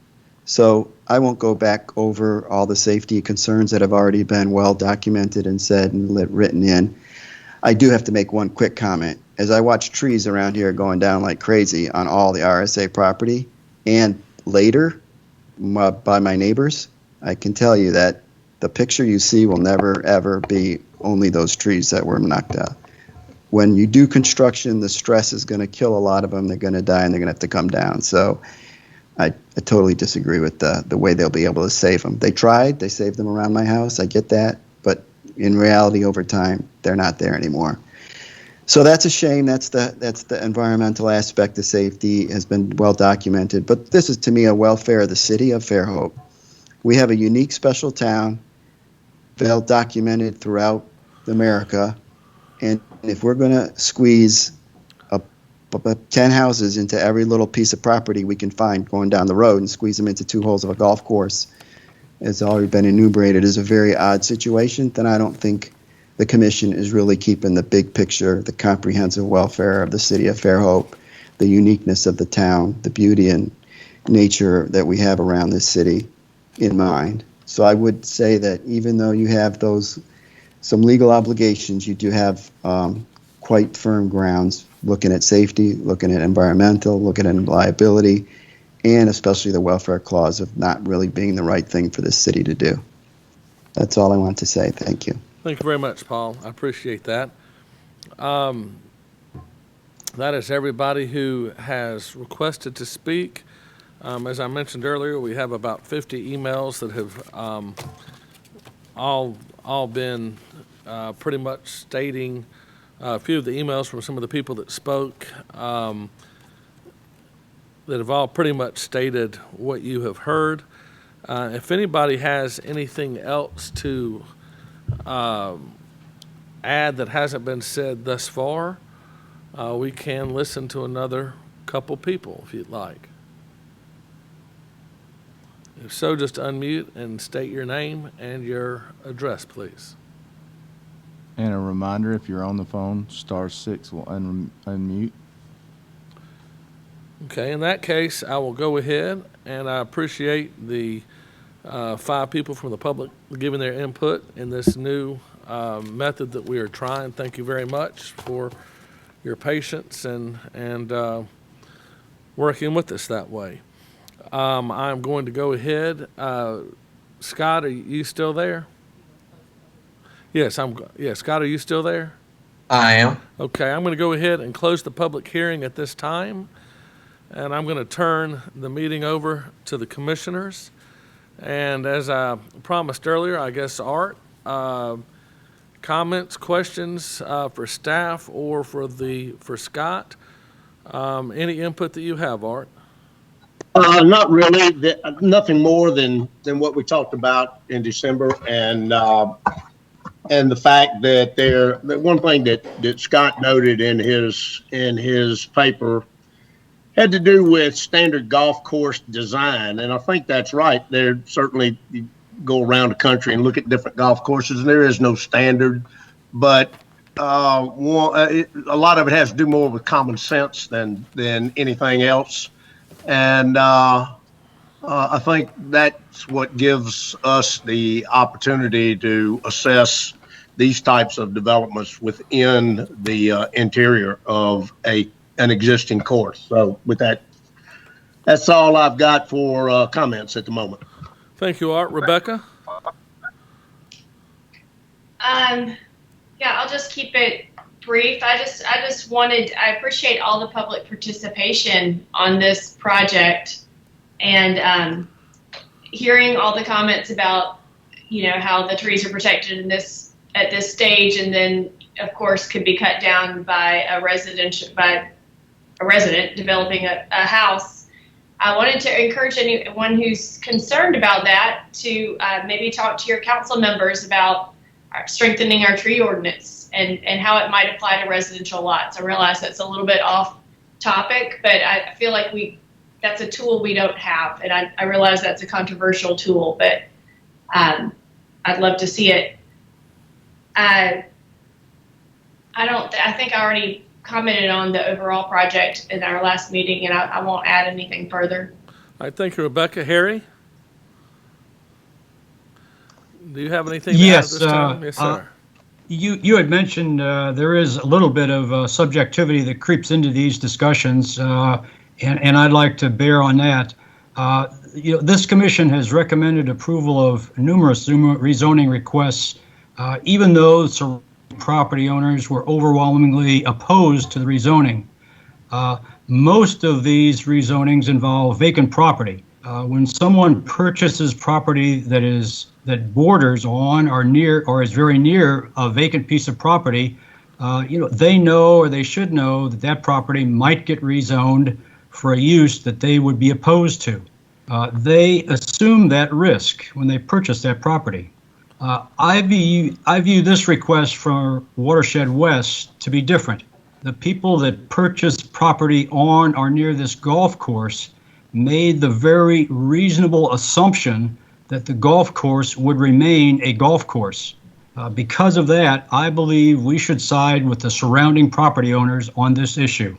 So I won't go back over all the safety concerns that have already been well documented and said and written in. I do have to make one quick comment. As I watch trees around here going down like crazy on all the RSA property and later by my neighbors, I can tell you that the picture you see will never, ever be only those trees that were knocked out. when you do construction, the stress is going to kill a lot of them. They're going to die, and they're going to have to come down. So I totally disagree with the way they'll be able to save them. They tried. They saved them around my house. I get that. But in reality, over time, they're not there anymore. So that's a shame. That's the environmental aspect of safety has been well documented. But this is, to me, a welfare of the city of Fairhope. We have a unique special town, well documented throughout America. And if we're going to squeeze 10 houses into every little piece of property we can find going down the road and squeeze them into 2 holes of a golf course, as already been enumerated, is a very odd situation, then I don't think the commission is really keeping the big picture, the comprehensive welfare of the city of Fairhope, the uniqueness of the town, the beauty and nature that we have around this city in mind. So I would say that even though you have some legal obligations, you do have quite firm grounds looking at safety, looking at environmental, looking at liability, and especially the welfare clause of not really being the right thing for this city to do. That's all I want to say. Thank you. Thank you very much, Paul. I appreciate that. That is everybody who has requested to speak. As I mentioned earlier, we have about 50 emails that have all been pretty much stating a few of the emails from some of the people that spoke that have all pretty much stated what you have heard. If anybody has anything else to add that hasn't been said thus far, we can listen to another couple people if you'd like. If so, just unmute and state your name and your address, please. And a reminder, if you're on the phone, *6 will unmute. Okay, in that case, I will go ahead, and I appreciate the 5 people from the public giving their input in this new method that we are trying. Thank you very much for your patience and working with us that way. I'm going to go ahead. Scott, are you still there? Yes, Scott, are you still there? I am. Okay, I'm going to go ahead and close the public hearing at this time, and I'm going to turn the meeting over to the commissioners. And as I promised earlier, I guess, Art, comments, questions for staff or for Scott? Any input that you have, Art? Not really. Nothing more than what we talked about in December, and the fact that the one thing that Scott noted in his paper had to do with standard golf course design, and I think that's right. There certainly, you go around the country and look at different golf courses, and there is no standard, but a lot of it has to do more with common sense than anything else. And I think that's what gives us the opportunity to assess these types of developments within the interior of an existing course. So with that, that's all I've got for comments at the moment. Thank you, Art. Rebecca? Yeah, I'll just keep it brief. I appreciate all the public participation on this project, and hearing all the comments about, how the trees are protected at this stage, and then of course could be cut down by a resident developing a house. I wanted to encourage anyone who's concerned about that to maybe talk to your council members about strengthening our tree ordinance and how it might apply to residential lots. I realize that's a little bit off topic, but I feel like that's a tool we don't have, and I realize that's a controversial tool, but I'd love to see it. I think I already commented on the overall project in our last meeting, and I won't add anything further. All right, thank you, Rebecca. Harry? Do you have anything to add this time? Yes, sir. You had mentioned there is a little bit of subjectivity that creeps into these discussions, and I'd like to bear on that. This commission has recommended approval of numerous rezoning requests, even those property owners were overwhelmingly opposed to the rezoning. Most of these rezonings involve vacant property. When someone purchases property that borders on or near or is very near a vacant piece of property, they know or they should know that that property might get rezoned for a use that they would be opposed to. They assume that risk when they purchase that property. I view this request from Watershed West to be different. The people that purchased property on or near this golf course made the very reasonable assumption that the golf course would remain a golf course. Because of that, I believe we should side with the surrounding property owners on this issue.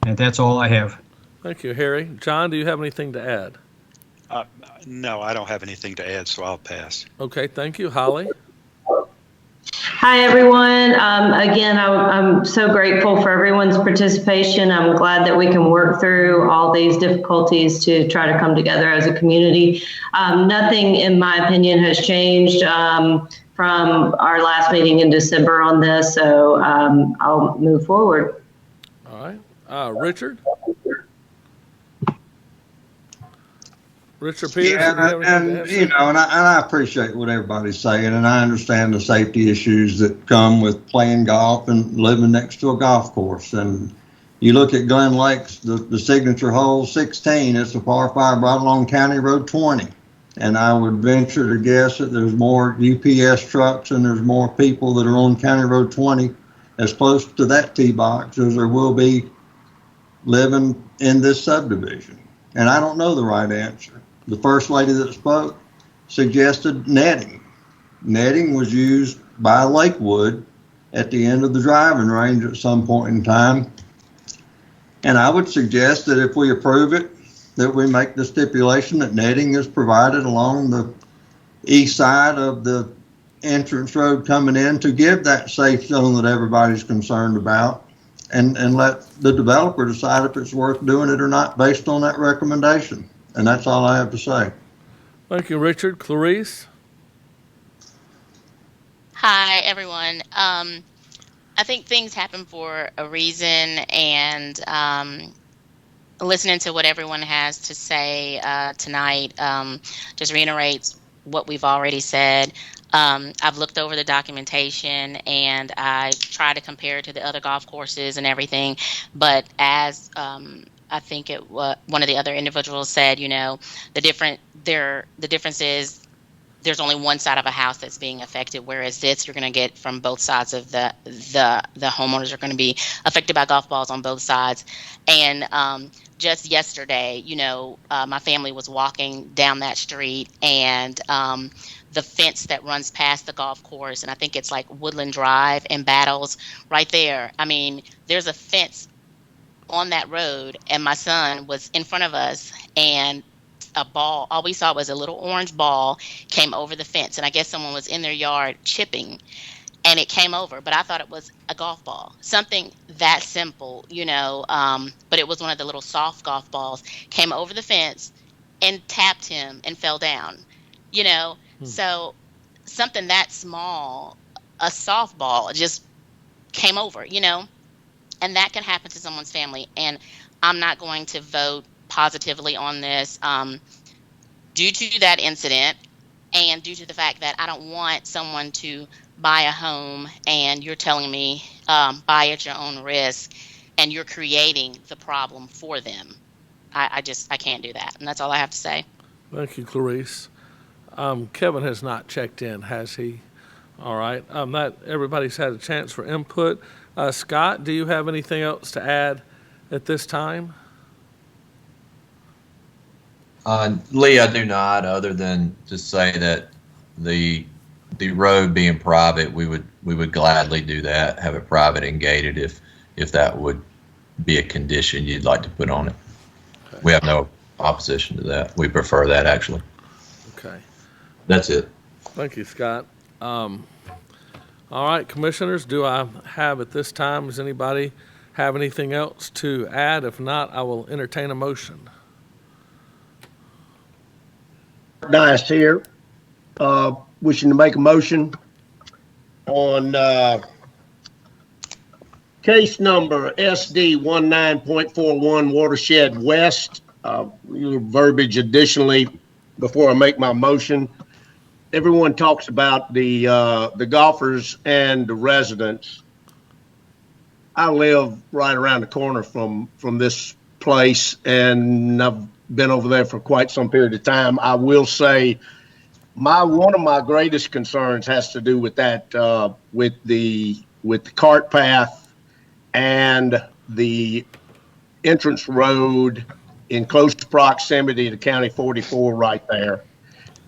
And that's all I have. Thank you, Harry. John, do you have anything to add? No, I don't have anything to add, so I'll pass. Okay, thank you. Holly? Hi, everyone. Again, I'm so grateful for everyone's participation. I'm glad that we can work through all these difficulties to try to come together as a community. Nothing, in my opinion, has changed from our last meeting in December on this, so I'll move forward. All right. Richard? Richard Peters? Yeah, and I appreciate what everybody's saying, and I understand the safety issues that come with playing golf and living next to a golf course. And you look at Glen Lakes, the signature hole 16, it's a par 5 right along County Road 20. And I would venture to guess that there's more UPS trucks and there's more people that are on County Road 20 as close to that tee box as there will be living in this subdivision. And I don't know the right answer. The first lady that spoke suggested netting. Netting was used by Lakewood at the end of the driving range at some point in time. And I would suggest that if we approve it, that we make the stipulation that netting is provided along the east side of the entrance road coming in to give that safe zone that everybody's concerned about, and let the developer decide if it's worth doing it or not based on that recommendation. And that's all I have to say. Thank you, Richard. Clarice? Hi, everyone. I think things happen for a reason, and listening to what everyone has to say tonight just reiterates what we've already said. I've looked over the documentation and I try to compare it to the other golf courses and everything. But as I think one of the other individuals said, the difference is there's only one side of a house that's being affected, whereas this you're going to get from both sides of the homeowners are going to be affected by golf balls on both sides. And just yesterday, my family was walking down that street, and the fence that runs past the golf course, and I think it's like Woodland Drive and Battles right there. I mean, there's a fence on that road, and my son was in front of us, and a ball, all we saw was a little orange ball came over the fence, and I guess someone was in their yard chipping, and it came over, but I thought it was a golf ball, something that simple, but it was one of the little soft golf balls, came over the fence and tapped him and fell down, So something that small, a softball, just came over, and that can happen to someone's family. And I'm not going to vote positively on this due to that incident and due to the fact that I don't want someone to buy a home and you're telling me buy at your own risk and you're creating the problem for them. I can't do that. And that's all I have to say. Thank you, Clarice. Kevin has not checked in, has he? All right. Everybody's had a chance for input. Scott, do you have anything else to add at this time? Lee, I do not, other than to say that the road being private, we would gladly do that, have it private and gated if that would be a condition you'd like to put on it. Okay. We have no opposition to that. We prefer that, actually. Okay. That's it. Thank you, Scott. All right, commissioners, do I have at this time, does anybody have anything else to add? If not, I will entertain a motion. Nice here. Wishing to make a motion on case number SD 19.41 Watershed West. Your verbiage additionally, before I make my motion, everyone talks about the golfers and the residents. I live right around the corner from this place, and I've been over there for quite some period of time. I will say one of my greatest concerns has to do with that, with the cart path and the entrance road in close proximity to County 44 right there,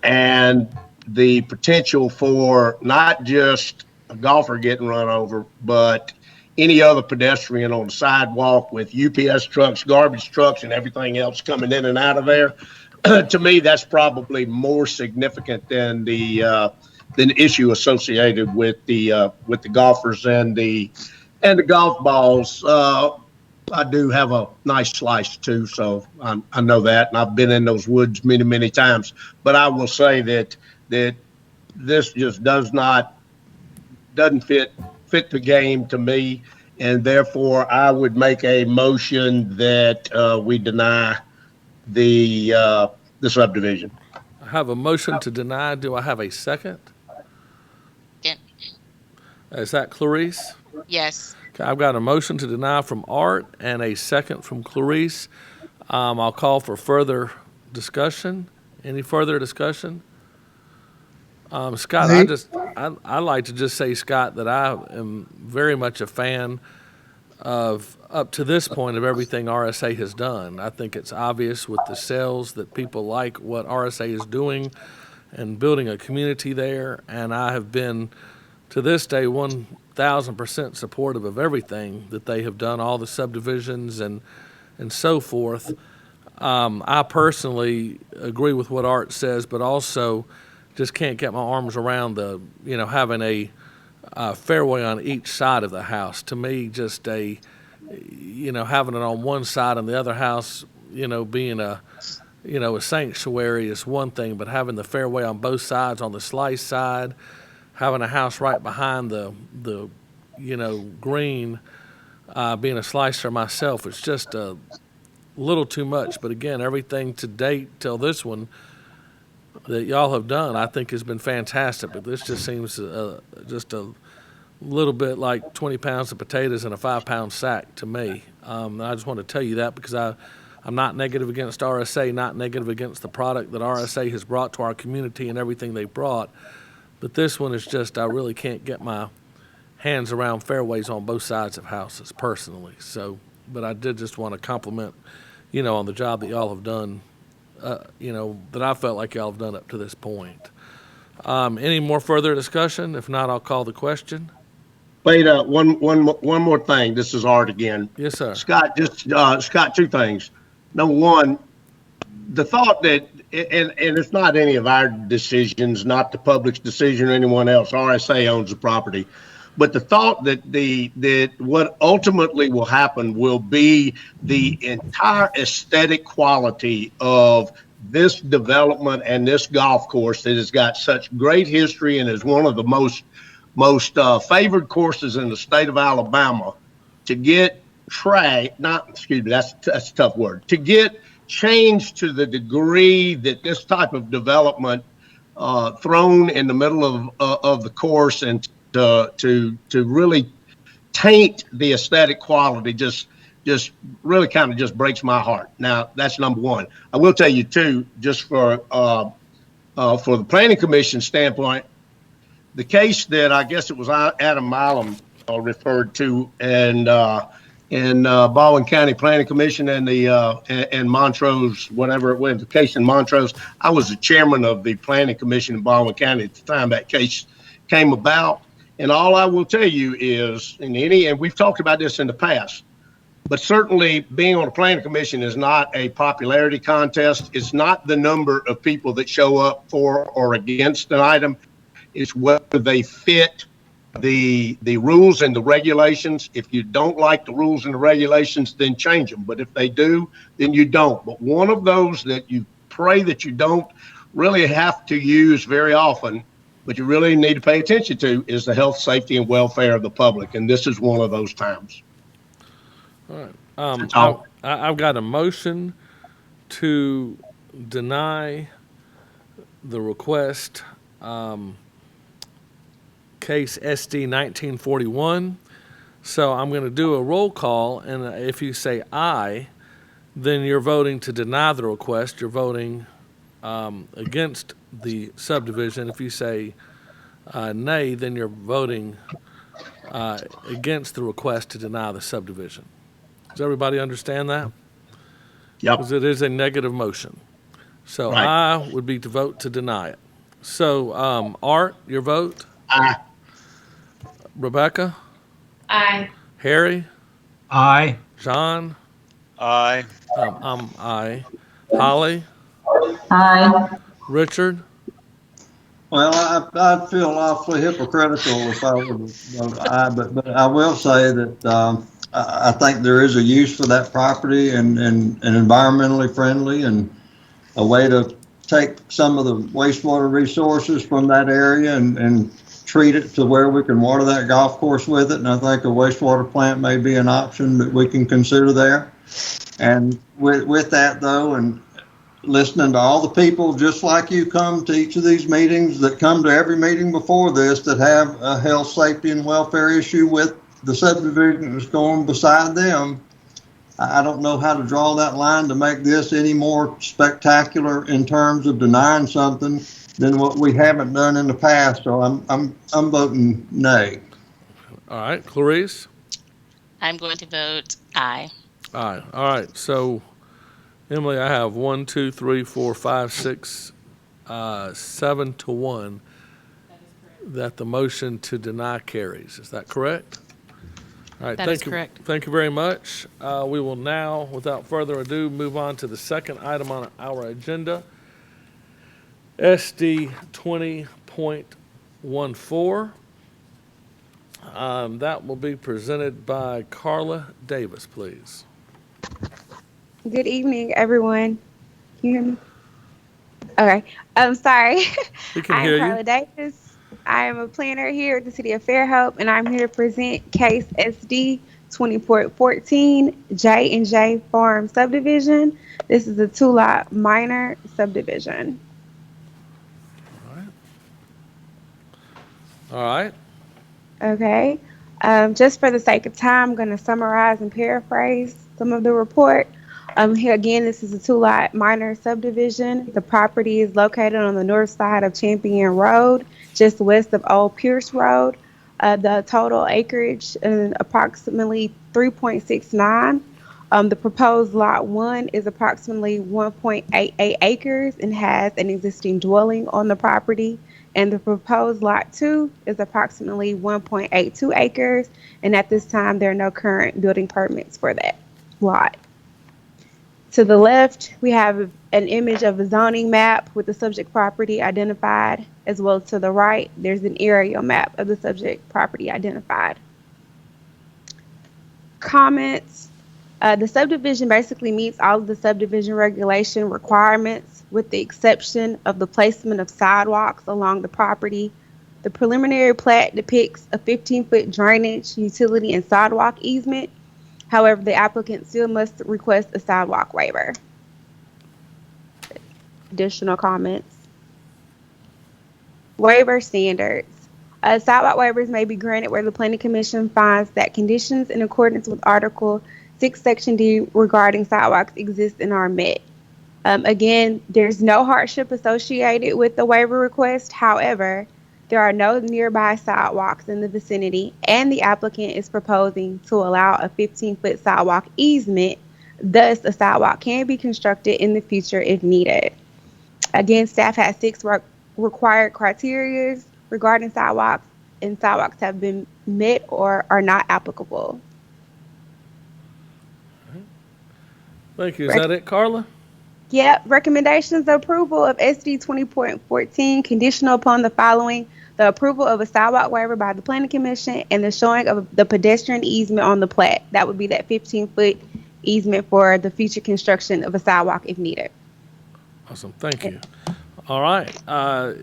and the potential for not just a golfer getting run over, but any other pedestrian on the sidewalk with UPS trucks, garbage trucks, and everything else coming in and out of there. To me, that's probably more significant than the issue associated with the golfers and the golf balls. I do have a nice slice too, so I know that, and I've been in those woods many, many times. But I will say that this just doesn't fit the game to me, and therefore I would make a motion that we deny the subdivision. I have a motion to deny. Do I have a second? Yeah. Is that Clarice? Yes. Okay, I've got a motion to deny from Art and a second from Clarice. I'll call for further discussion. Any further discussion? Scott, I like to just say, Scott, that I am very much a fan of, up to this point, of everything RSA has done. I think it's obvious with the sales that people like what RSA is doing and building a community there. And I have been, to this day, 1,000% supportive of everything that they have done, all the subdivisions and so forth. I personally agree with what Art says, but also just can't get my arms around having a fairway on each side of the house. To me, just having it on one side and the other house, being a sanctuary is one thing, but having the fairway on both sides, on the slice side, having a house right behind the green, being a slicer myself, it's just a little too much. But again, everything to date till this one that y'all have done, I think has been fantastic. But this just seems just a little bit like 20 pounds of potatoes in a 5-pound sack to me. And I just want to tell you that because I'm not negative against RSA, not negative against the product that RSA has brought to our community and everything they brought. But this one is just, I really can't get my hands around fairways on both sides of houses personally. So, but I did just want to compliment, on the job that y'all have done, that I felt like y'all have done up to this point. Any more further discussion? If not, I'll call the question. Wait, one more thing. This is Art again. Yes, sir. Scott, Scott, two things. Number one, the thought that, and it's not any of our decisions, not the public's decision or anyone else. RSA owns the property. But the thought that what ultimately will happen will be the entire aesthetic quality of this development and this golf course that has got such great history and is one of the most favored courses in the state of Alabama, to get that's a tough word, to get changed to the degree that this type of development thrown in the middle of the course and to really taint the aesthetic quality just really kind of just breaks my heart. Now, that's number one. I will tell you too, just for the Planning Commission standpoint, the case that I guess it was Adam Milam referred to in Baldwin County Planning Commission and Montrose, whatever it was, the case in Montrose. I was the chairman of the Planning Commission in Baldwin County at the time that case came about. And all I will tell you is, and we've talked about this in the past, but certainly being on a planning commission is not a popularity contest. It's not the number of people that show up for or against an item. It's whether they fit the rules and the regulations. If you don't like the rules and the regulations, then change them. But if they do, then you don't. But one of those that you pray that you don't really have to use very often but you really need to pay attention to is the health, safety, and welfare of the public, and this is one of those times. All right. I've got a motion to deny the request, case SD 1941. So I'm going to do a roll call, and if you say aye, then you're voting to deny the request. You're voting against the subdivision. If you say nay, then you're voting against the request to deny the subdivision. Does everybody understand that? Yep. Because it is a negative motion. So Right. aye would be to vote to deny it. So Art, your vote? Aye. Rebecca? Aye. Harry? Aye. John? Aye. I'm aye. Holly? Aye. Richard? Well, I'd feel awfully hypocritical if I were to vote aye, but I will say that I think there is a use for that property and environmentally friendly and a way to take some of the wastewater resources from that area and treat it to where we can water that golf course with it. And I think a wastewater plant may be an option that we can consider there. And with that, though, and listening to all the people just like you come to each of these meetings, that come to every meeting before this, that have a health, safety, and welfare issue with the subdivision that's going beside them, I don't know how to draw that line to make this any more spectacular in terms of denying something than what we haven't done in the past. So I'm voting nay. All right. Clarice? I'm going to vote aye. Aye. All right. So, Emily, I have 1, 2, 3, 4, 5, 6, 7 to 1 that the motion to deny carries. Is that correct? All right. That is correct. Thank you very much. We will now, without further ado, move on to the second item on our agenda, SD 20.14. That will be presented by Carla Davis, please. Good evening, everyone. Can you hear me? Okay. I'm sorry. We can I'm hear Carla you. Davis. I am a planner here at the City of Fairhope, and I'm here to present case SD 20.14 J&J Farm Subdivision. This is a 2-lot minor subdivision. All right. Okay. Just for the sake of time, I'm going to summarize and paraphrase some of the report. Here again, this is a 2-lot minor subdivision. The property is located on the north side of Champion Road, just west of Old Pierce Road. The total acreage is approximately 3.69. The proposed lot 1 is approximately 1.88 acres and has an existing dwelling on the property. And the proposed lot 2 is approximately 1.82 acres. And at this time, there are no current building permits for that lot. To the left, we have an image of a zoning map with the subject property identified, as well as to the right, there's an aerial map of the subject property identified. Comments. The subdivision basically meets all of the subdivision regulation requirements with the exception of the placement of sidewalks along the property. The preliminary plat depicts a 15-foot drainage, utility, and sidewalk easement. However, the applicant still must request a sidewalk waiver. Additional comments. Waiver standards. Sidewalk waivers may be granted where the Planning Commission finds that conditions in accordance with Article 6, Section D regarding sidewalks exist and are met. Again, there's no hardship associated with the waiver request. However, there are no nearby sidewalks in the vicinity, and the applicant is proposing to allow a 15-foot sidewalk easement. Thus, a sidewalk can be constructed in the future if needed. Again, staff has 6 required criteria regarding sidewalks, and sidewalks have been met or are not applicable. Thank you. Is that it, Carla? Yep. Recommendations of approval of SD 20.14 conditional upon the following: the approval of a sidewalk waiver by the Planning Commission and the showing of the pedestrian easement on the plat. That would be that 15-foot easement for the future construction of a sidewalk if needed. Awesome. Thank you. All right.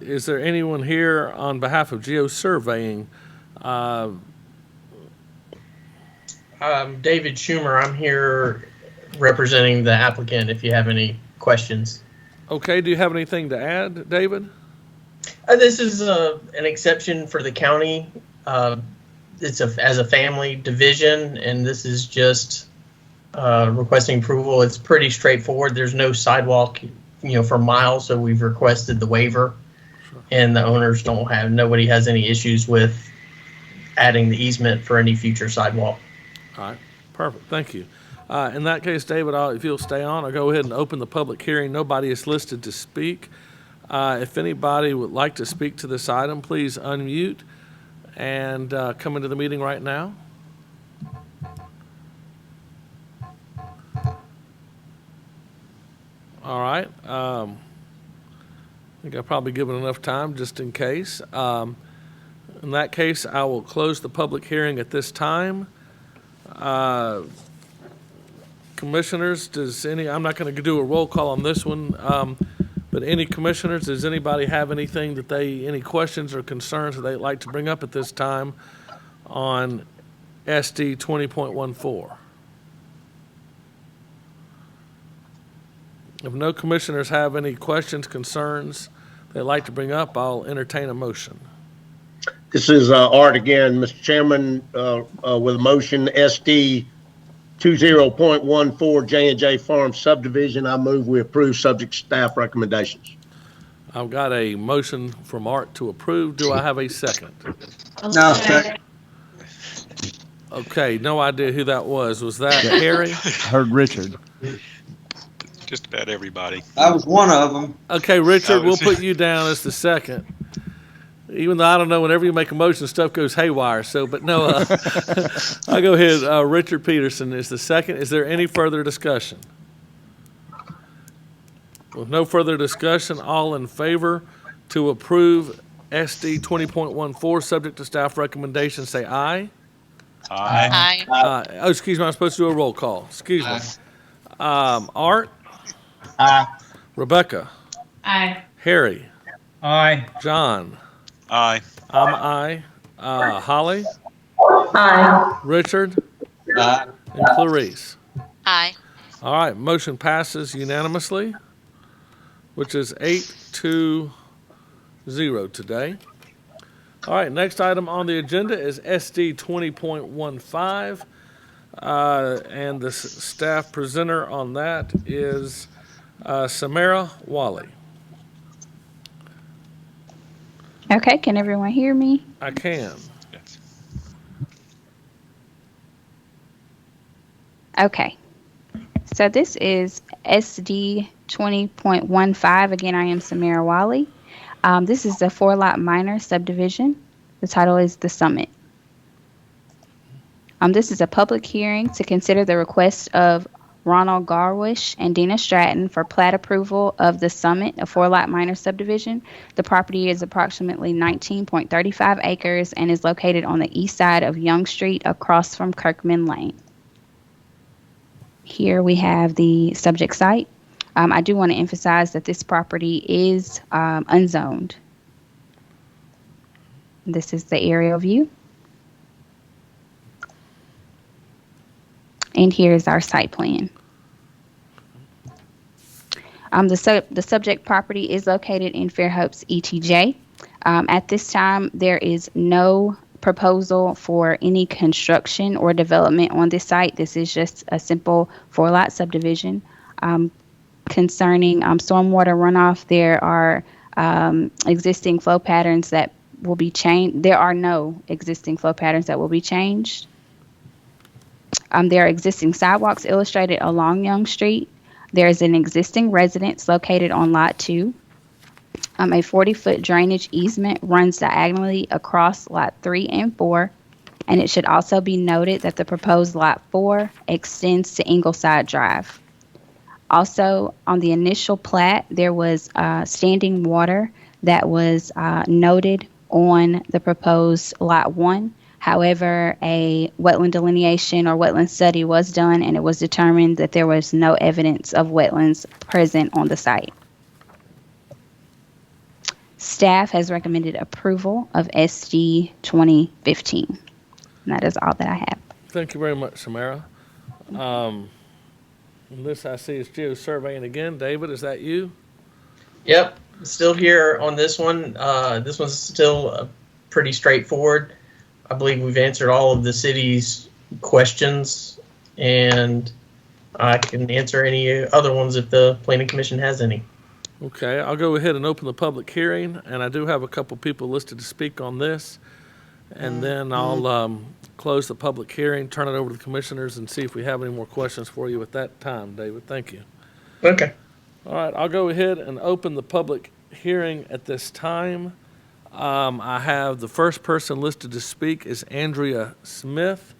Is there anyone here on behalf of Geosurveying? David Schumer. I'm here representing the applicant if you have any questions. Okay. Do you have anything to add, David? This is an exception for the county. It's as a family division, and this is just requesting approval. It's pretty straightforward. There's no sidewalk, for miles, so we've requested the waiver, and the owners nobody has any issues with adding the easement for any future sidewalk. All right, perfect. Thank you. In that case, David, if you'll stay on, I'll go ahead and open the public hearing. Nobody is listed to speak. If anybody would like to speak to this item, please unmute and come into the meeting right now. All right. I think I've probably given enough time just in case. In that case, I will close the public hearing at this time. Commissioners, I'm not going to do a roll call on this one, but any commissioners, does anybody have anything any questions or concerns that they'd like to bring up at this time on SD 20.14? If no commissioners have any questions, concerns they'd like to bring up, I'll entertain a motion. This is Art again, Mr. Chairman, with a motion SD 20.14 J&J Farm subdivision. I move we approve subject staff recommendations. I've got a motion from Art to approve. Do I have a second? No, second. Okay, no idea who that was. Was that Harry? Heard Richard. Just about everybody. I was one of them. Okay, Richard, we'll put you down as the second. Even though I don't know, whenever you make a motion, stuff goes haywire. So, but no, I'll go ahead. Richard Peterson is the second. Is there any further discussion? With no further discussion, all in favor to approve SD 20.14, subject to staff recommendation, say aye. Aye. Aye. Excuse me, I'm supposed to do a roll call. Excuse me. Art? Aye. Rebecca? Aye. Harry? Aye. John? Aye. I'm aye. Holly? Aye. Richard? Aye. And Clarice? Aye. All right, motion passes unanimously, which is 8-0 today. All right, next item on the agenda is SD 20.15, and the staff presenter on that is Samara Wally. Okay, can everyone hear me? I can. Okay. So this is SD 20.15. Again, I am Samara Wally. This is a 4-lot minor subdivision. The title is The Summit. This is a public hearing to consider the request of Ronald Garwish and Dina Stratton for plat approval of The Summit, a 4-lot minor subdivision. The property is approximately 19.35 acres and is located on the east side of Young Street across from Kirkman Lane. Here we have the subject site. I do want to emphasize that this property is unzoned. This is the aerial view. And here's our site plan. The subject property is located in Fairhope's ETJ. At this time, there is no proposal for any construction or development on this site. This is just a simple 4-lot subdivision. Concerning stormwater runoff, there are existing flow patterns that will be changed. There are no existing flow patterns that will be changed. There are existing sidewalks illustrated along Young Street. There is an existing residence located on Lot 2. A 40-foot drainage easement runs diagonally across Lot 3 and 4, and it should also be noted that the proposed Lot 4 extends to Ingleside Drive. Also, on the initial plat, there was standing water that was noted on the proposed Lot 1. However, a wetland delineation or wetland study was done, and it was determined that there was no evidence of wetlands present on the site. Staff has recommended approval of SG 2015. And that is all that I have. Thank you very much, Samara. This I see is Geo surveying again. David, is that you? Yep, still here on this one. This one's still pretty straightforward. I believe we've answered all of the city's questions, and I can answer any other ones if the Planning Commission has any. Okay, I'll go ahead and open the public hearing, and I do have a couple people listed to speak on this, and then I'll close the public hearing, turn it over to the commissioners, and see if we have any more questions for you at that time, David. Thank you. Okay. All right, I'll go ahead and open the public hearing at this time. I have the first person listed to speak is Andrea Smith.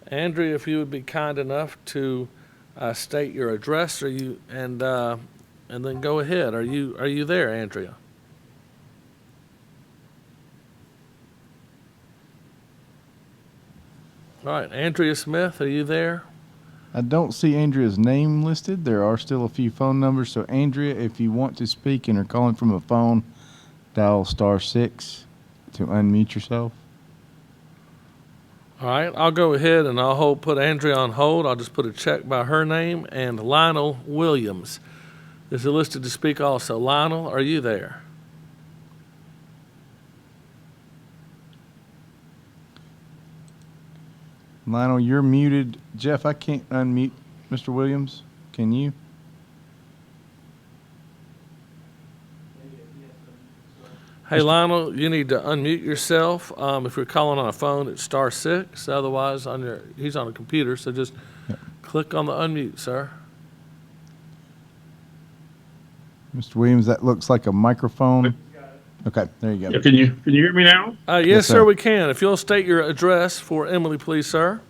Andrea, if you would be kind enough to state your address, and then go ahead. Are you there, Andrea? All right, Andrea Smith, are you there? I don't see Andrea's name listed. There are still a few phone numbers. So, Andrea, if you want to speak and are calling from a phone, dial *6 to unmute yourself. All right, I'll go ahead and I'll put Andrea on hold. I'll just put a check by her name. And Lionel Williams is listed to speak also. Lionel, are you there? Lionel, you're muted. Jeff, I can't unmute Mr. Williams. Can you? Hey, Lionel, you need to unmute yourself. If you're calling on a phone, it's *6. Otherwise, he's on a computer, so just click on the unmute, sir. Mr. Williams, that looks like a microphone. Okay, there you go. Yeah, can you hear me now? Yes, sir, we can. If you'll state your address for Emily, please, sir.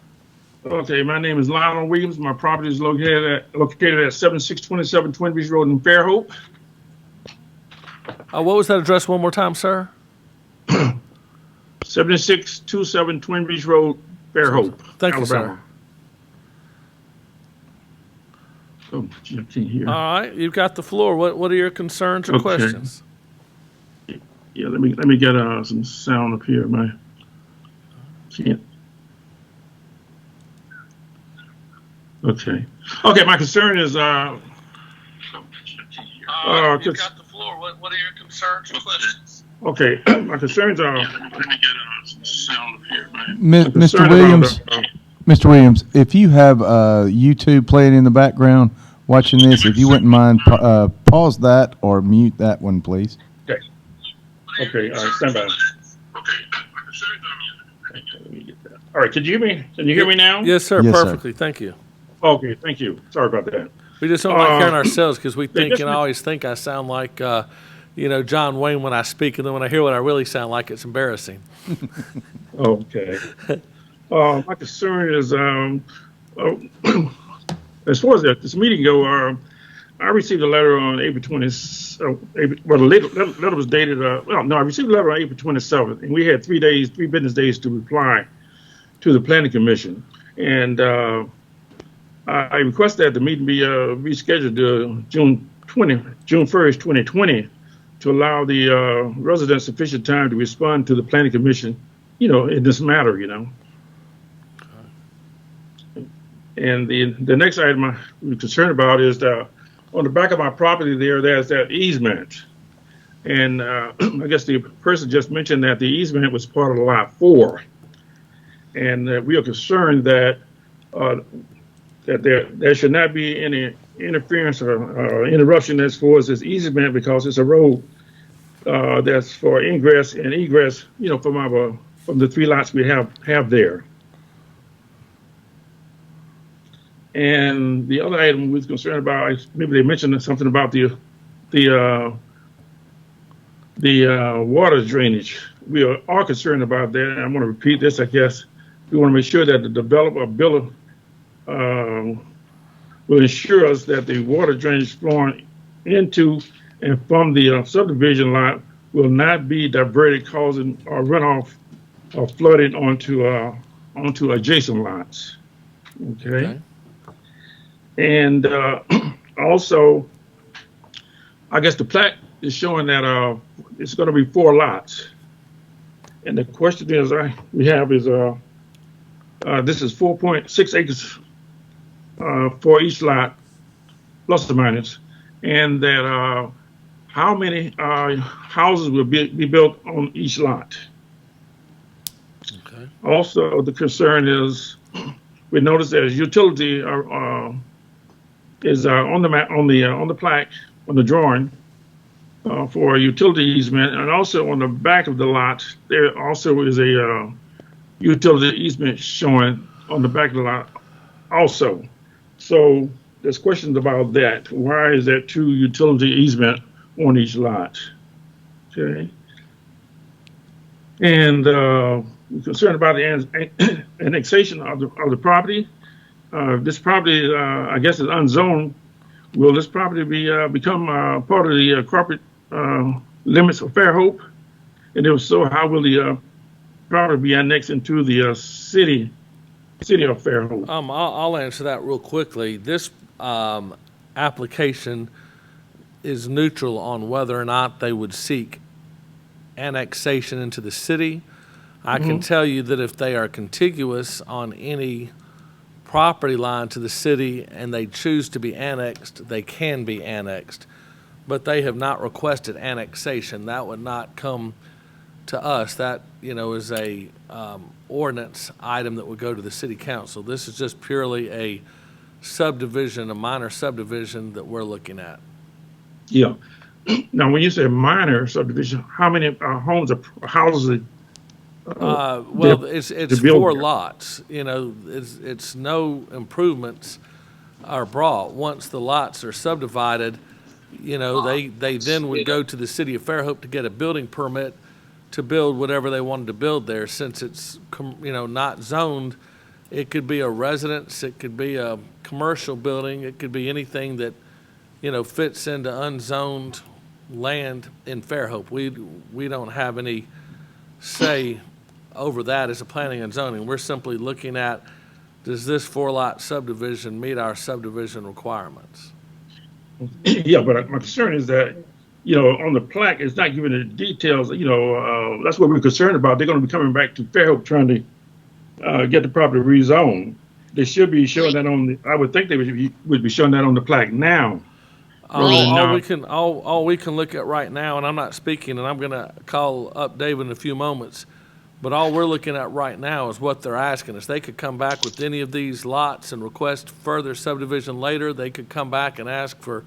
Okay, my name is Lionel Williams. My property is located at 7627 Twin Beach Road in Fairhope. What was that address one more time, sir? 7627 Twin Beach Road, Fairhope, Thank you, Alabama. sir. Oh, gee, I can't hear. All right, you've got the floor. What are your concerns or questions? Yeah, let me get some sound up here. Can't. Okay. Okay, my concern is you've got the floor. What are your concerns or questions? Okay, my concerns are. Let me get some sound up here, man. Mr. Williams, Mr. Williams, if you have YouTube playing in the background watching this, if you wouldn't mind, pause that or mute that one, please. Okay, all right, stand by. Okay, let me get that. All right, can you hear me? Can you hear me now? Yes, sir, Yes, sir. perfectly. Thank you. Okay, thank you. Sorry about that. We just don't like hearing ourselves because we think, and I always think I sound like, John Wayne when I speak, and then when I hear what I really sound like, it's embarrassing. Okay. My concern is, as far as this meeting go, I received a letter on April 20th. Well, the letter was dated. I received a letter on April 27th, and we had 3 business days to reply to the Planning Commission. And I requested that the meeting be rescheduled to June 1st, 2020, to allow the residents sufficient time to respond to the Planning Commission, in this matter, And the next item I'm concerned about is on the back of my property there's that easement. And I guess the person just mentioned that the easement was part of Lot 4. And we are concerned that there should not be any interference or interruption as far as this easement, because it's a road that's for ingress and egress, from the 3 lots we have there. And the other item we was concerned about, maybe they mentioned something about the water drainage. We are concerned about that. And I'm going to repeat this, I guess. We want to make sure that the developer builder will ensure us that the water drainage flowing into and from the subdivision lot will not be diverted, causing runoff or flooding onto adjacent lots. Okay. And also, I guess the is showing that it's going to be 4 lots. And the question is, we have is, this is 4.6 acres for each lot, plus or minus, and that how many houses will be built on each lot. Okay. Also, the concern is we noticed that utility is on the plaque on the drawing for a utility easement, and also on the back of the lot there also is a utility easement showing on the back of the lot also. So there's questions about that. Why is there 2 utility easement on each lot? Okay. And we're concerned about the annexation of the property. This property, I guess, is unzoned. Will this property become part of the corporate limits of Fairhope? And if so, how will the property be annexed into the city of Fairhope? I'll answer that real quickly. This application is neutral on whether or not they would seek annexation into the city. I can tell you that if they are contiguous on any property line to the city and they choose to be annexed, they can be annexed. But they have not requested annexation. That would not come to us. That, is a ordinance item that would go to the city council. This is just purely a subdivision, a minor subdivision that we're looking at. Yeah. Now, when you say minor subdivision, how many homes or houses? Well, it's 4 lots. It's no improvements are brought. Once the lots are subdivided, they then would go to the city of Fairhope to get a building permit to build whatever they wanted to build there. Since it's not zoned, it could be a residence, it could be a commercial building, it could be anything that fits into unzoned land in Fairhope. We don't have any say over that as a planning and zoning. We're simply looking at, does this 4-lot subdivision meet our subdivision requirements? Yeah, but my concern is that, on the plaque, it's not giving the details. That's what we're concerned about. They're going to be coming back to Fairhope trying to get the property rezoned. They should be showing that I would think they would be showing that on the plaque now. All we can look at right now, and I'm not speaking, and I'm going to call up David in a few moments, but all we're looking at right now is what they're asking us. They could come back with any of these lots and request further subdivision later. They could come back and ask for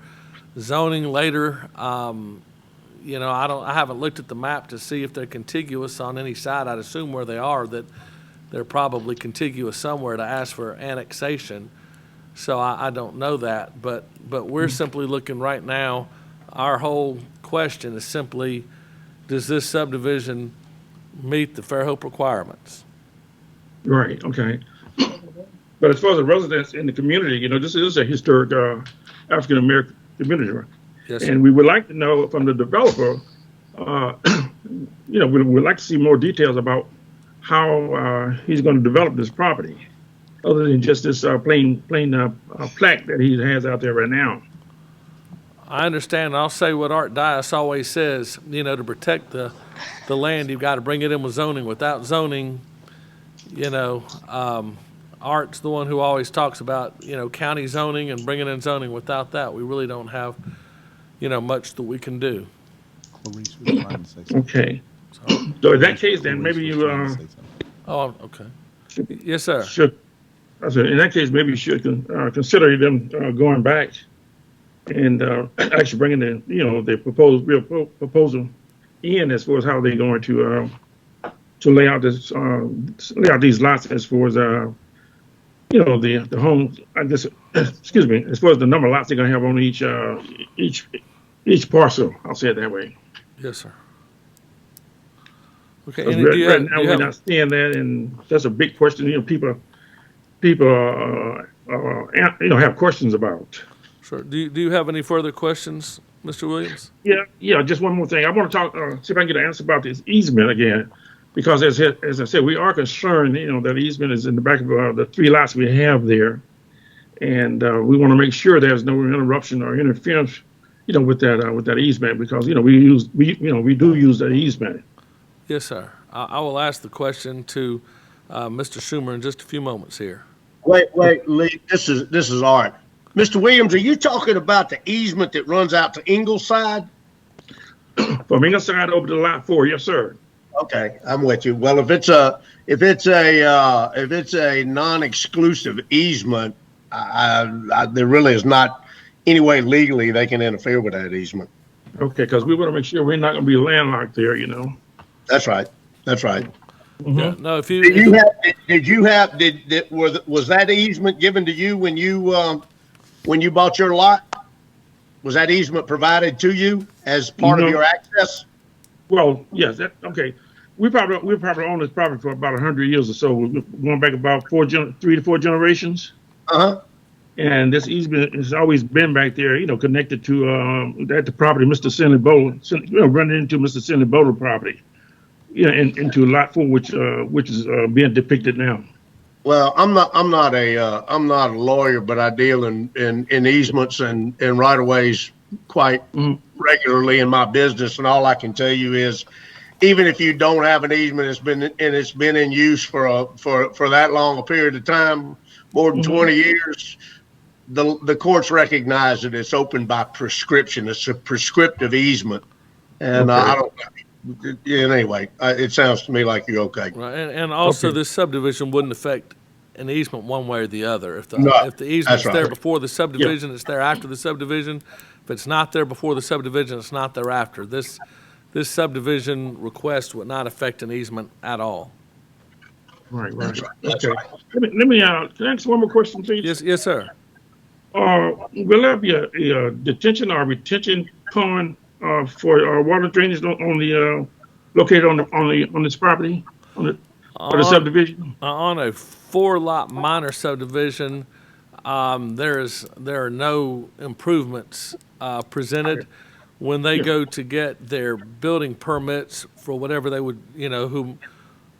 zoning later. I haven't looked at the map to see if they're contiguous on any side. I'd assume where they are that they're probably contiguous somewhere to ask for annexation. So I don't know that, but we're simply looking right now. Our whole question is simply, does this subdivision meet the Fairhope requirements? Right. Okay. But as far as the residents in the community, this is a historic African American community, right? Yes, and we would like to know from the developer. We would like to see more details about how he's going to develop this property, other than just this plain plaque that he has out there right now. I understand. I'll say what Art Dias always says, to protect the land, you've got to bring it in with zoning. Without zoning, Art's the one who always talks about, county zoning and bringing in zoning. Without that, we really don't have, much that we can do. Okay. So in that case, then maybe you... Oh, okay. Yes, sir. In that case, maybe you should consider them going back and actually bringing the proposal in as far as how they're going to lay out these lots as far as the homes. I guess excuse me, as far as the number of lots they're going to have on each parcel. I'll say it that way. Yes, sir. Okay. Right now we're not seeing that, and that's a big question. People have questions about. Sure. Do you have any further questions, Mr. Williams? Yeah. Just one more thing. I want to talk. See if I can get an answer about this easement again, because as I said, we are concerned. That easement is in the back of the 3 lots we have there, and we want to make sure there's no interruption or interference with that easement, because, we do use that easement. Yes, sir. I will ask the question to Mr. Schumer in just a few moments here. Wait, Lee, this is Art. Mr. Williams, are you talking about the easement that runs out to Ingleside? From Ingleside over to Lot 4, yes, sir. Okay, I'm with you. Well, if it's a non-exclusive easement, there really is not any way legally they can interfere with that easement. Okay, because we want to make sure we're not going to be landlocked there, That's right. That's right. Mm-hmm. Yeah, no, if you was that easement given to you when you bought your lot? Was that easement provided to you as part of your access? Well, yes. Okay. We probably owned this property for about 100 years or so. We're going back about 3 to 4 generations. And this easement has always been back there, connected to the property, Mr. Cindy Bowler, running into Mr. Cindy Bowler property, into Lot 4, which is being depicted now. Well, I'm not a lawyer, but I deal in easements and right of ways quite regularly in my business, and all I can tell you is, even if you don't have an easement, it's been in use for that long a period of time, more than 20 years. The courts recognize that it's open by prescription. It's a prescriptive easement, and I don't. Anyway, it sounds to me like you're okay. Right, and also this subdivision wouldn't affect an easement one way or the other. If the easement's there before the subdivision, it's there after the subdivision. If it's not there before the subdivision, it's not there after. This subdivision request would not affect an easement at all. Right. Okay. Let me can I ask one more question, please? Yes, sir. Will there be a detention or retention pond for water drainage located on this property for the subdivision? On a 4-lot minor subdivision, there are no improvements presented. When they go to get their building permits for whatever they would,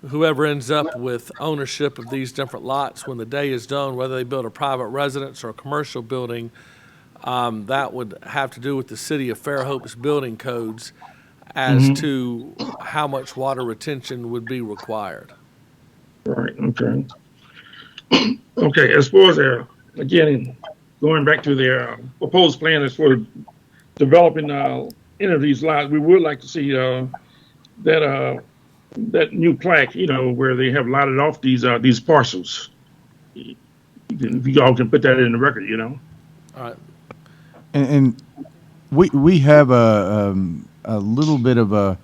whoever ends up with ownership of these different lots, when the day is done, whether they build a private residence or a commercial building, that would have to do with the city of Fairhope's building codes as to how much water retention would be required. Right. Okay. Okay. As far as again, going back to their proposed plan as for developing any of these lots, we would like to see that new plaque, where they have lotted off these parcels. If you all can put that in the record, All right. And we have a little bit of a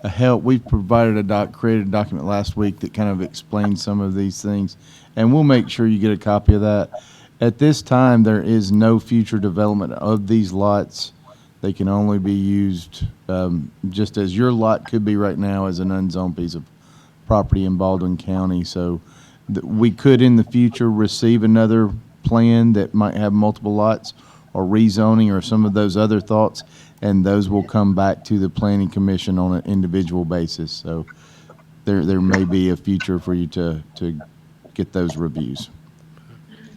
help. We created a document last week that kind of explains some of these things, and we'll make sure you get a copy of that. At this time, there is no future development of these lots. They can only be used just as your lot could be right now as an unzoned piece of property in Baldwin County. So we could in the future receive another plan that might have multiple lots or rezoning or some of those other thoughts, and those will come back to the Planning Commission on an individual basis. So there may be a future for you to get those reviews.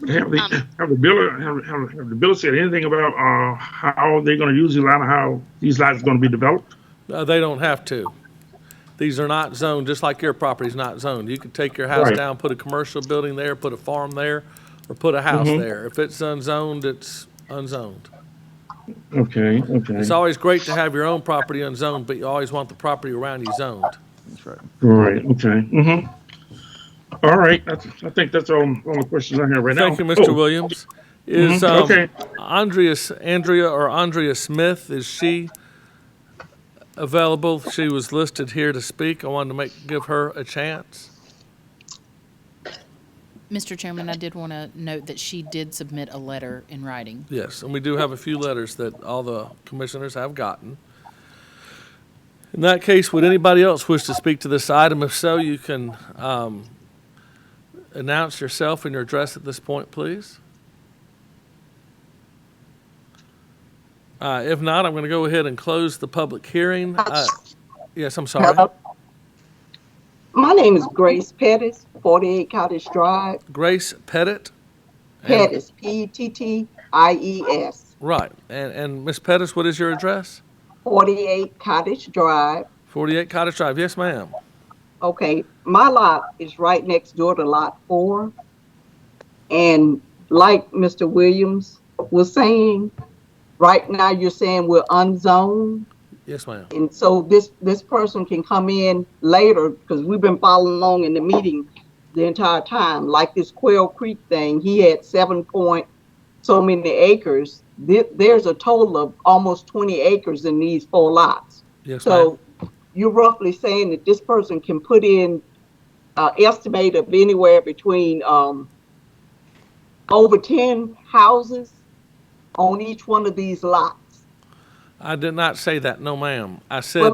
Have the bill said anything about how they're going to use these lots, how these lots are going to be developed? They don't have to. These are not zoned, just like your property's not zoned. You could take your house down, put a commercial building there, put a farm there, or put a house there. If it's unzoned, it's unzoned. Okay. It's always great to have your own property unzoned, but you always want the property around you zoned. That's right. Right. Okay. All right. I think that's all the questions I have right now. Thank you, Mr. Williams. Is Andrea Smith, is she available? She was listed here to speak. I wanted to give her a chance. Mr. Chairman, I did want to note that she did submit a letter in writing. Yes, and we do have a few letters that all the commissioners have gotten. In that case, would anybody else wish to speak to this item? If so, you can announce yourself and your address at this point, please. If not, I'm going to go ahead and close the public hearing. Yes, I'm sorry. Hello? My name is Grace Pettis, 48 Cottage Drive. Grace Pettit? Pettis, Petties. Right. And Ms. Pettis, what is your address? 48 Cottage Drive. 48 Cottage Drive. Yes, ma'am. Okay, my lot is right next door to lot 4. And like Mr. Williams was saying, right now you're saying we're unzoned. Yes, ma'am. And so this person can come in later, because we've been following along in the meeting the entire time. Like this Quail Creek thing, he had 7 point so many acres. There's a total of almost 20 acres in these 4 lots. Yes, so you're roughly saying that this person can put in estimate of anywhere between over 10 houses on each one of these lots. I did not say that. No, ma'am. I said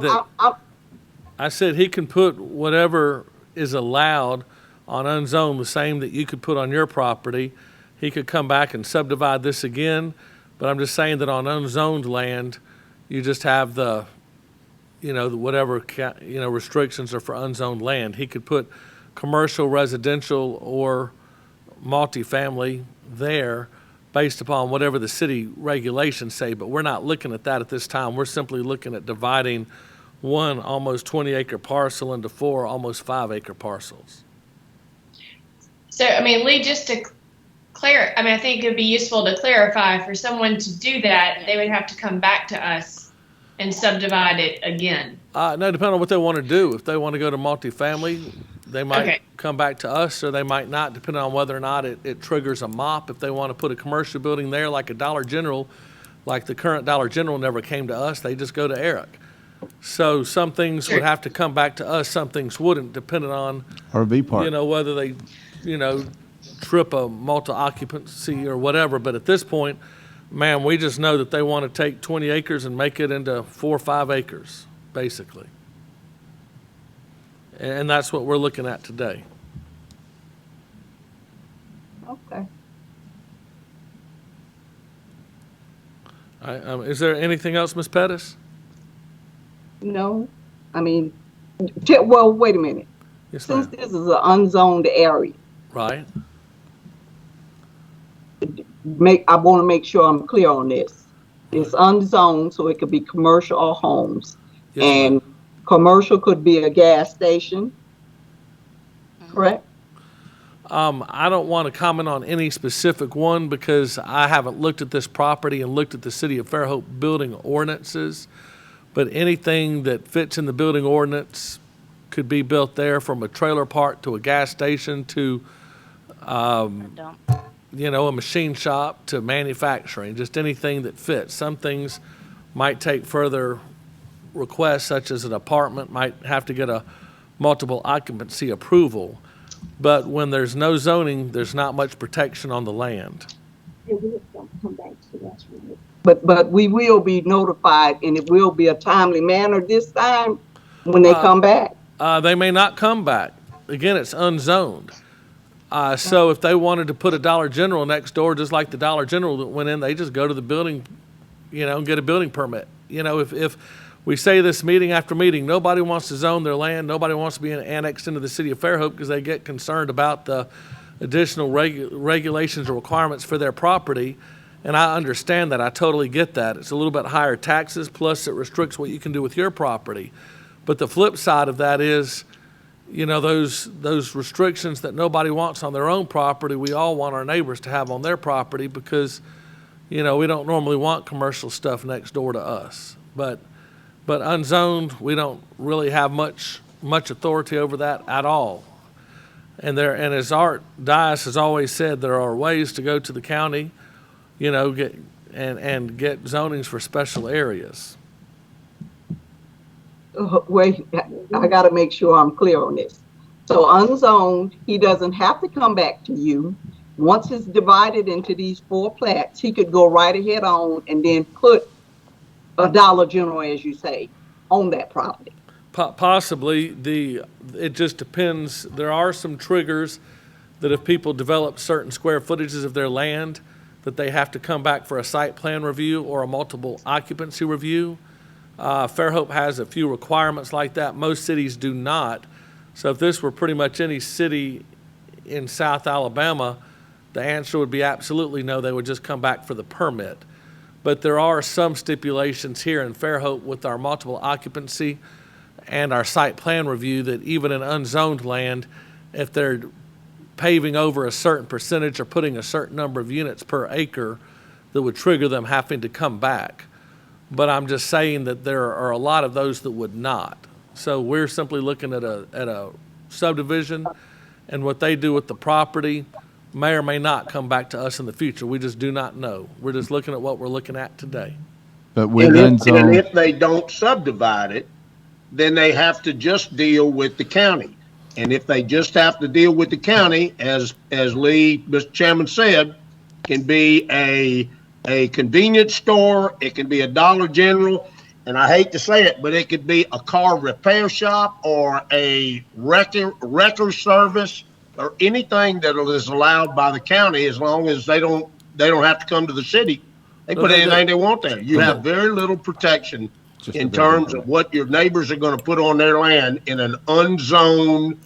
I said he can put whatever is allowed on unzoned, the same that you could put on your property. He could come back and subdivide this again, but I'm just saying that on unzoned land, you just have the, whatever, restrictions are for unzoned land. He could put commercial, residential, or multifamily there based upon whatever the city regulations say, but we're not looking at that at this time. We're simply looking at dividing one almost 20-acre parcel into 4 almost 5-acre parcels. So, Lee, just to I think it would be useful to clarify, for someone to do that, they would have to come back to us and subdivide it again. No, depending on what they want to do. If they want to go to multifamily, they might come back to us, or they might not, depending on whether or not it triggers a MOP. If they want to put a commercial building there, like a Dollar General, like the current Dollar General never came to us, they just go to Eric. So some things would have to come back to us, some things wouldn't, depending on RV park. Whether they, trip a multi-occupancy or whatever. But at this point, ma'am, we just know that they want to take 20 acres and make it into 4 or 5 acres, basically. And that's what we're looking at today. Okay. Is there anything else, Ms. Pettis? No. Well, wait a minute. Yes, Since this is an unzoned area. Right. I want to make sure I'm clear on this. It's unzoned, so it could be commercial or homes. Yes, and commercial could be a gas station, correct? I don't want to comment on any specific one because I haven't looked at this property and looked at the City of Fairhope building ordinances. But anything that fits in the building ordinance could be built there, from a trailer park to a gas station to a machine shop to manufacturing, just anything that fits. Some things might take further requests, such as an apartment might have to get a multiple occupancy approval. But when there's no zoning, there's not much protection on the land. But we will be notified, and it will be a timely manner this time when they come back. They may not come back. Again, it's unzoned. So if they wanted to put a Dollar General next door, just like the Dollar General that went in, they just go to the building, and get a building permit. If we say this meeting after meeting, nobody wants to zone their land, nobody wants to be annexed into the City of Fairhope because they get concerned about the additional regulations or requirements for their property. And I understand that. I totally get that. It's a little bit higher taxes, plus it restricts what you can do with your property. But the flip side of that is, those restrictions that nobody wants on their own property, we all want our neighbors to have on their property because, we don't normally want commercial stuff next door to us. But unzoned, we don't really have much authority over that at all. And as Art Dias has always said, there are ways to go to the county, get zonings for special areas. Wait, I got to make sure I'm clear on this. So unzoned, he doesn't have to come back to you. Once it's divided into these 4 plats, he could go right ahead on and then put a Dollar General, as you say, on that property. Possibly. It just depends. There are some triggers that if people develop certain square footages of their land, that they have to come back for a site plan review or a multiple occupancy review. Fairhope has a few requirements like that. Most cities do not. So if this were pretty much any city in South Alabama, the answer would be absolutely no. They would just come back for the permit. But there are some stipulations here in Fairhope with our multiple occupancy and our site plan review that even in unzoned land, if they're paving over a certain percentage or putting a certain number of units per acre, that would trigger them having to come back. But I'm just saying that there are a lot of those that would not. So we're simply looking at a subdivision, and what they do with the property may or may not come back to us in the future. We just do not know. We're just looking at what we're looking at today. But with And unzoned, if they don't subdivide it, then they have to just deal with the county. And if they just have to deal with the county, as Lee, Mr. Chairman said, can be a convenience store, it can be a Dollar General, and I hate to say it, but it could be a car repair shop or a wrecker service or anything that is allowed by the county, as long as they don't have to come to the city. They put anything they want there. You have very little protection in terms of what your neighbors are going to put on their land in an unzoned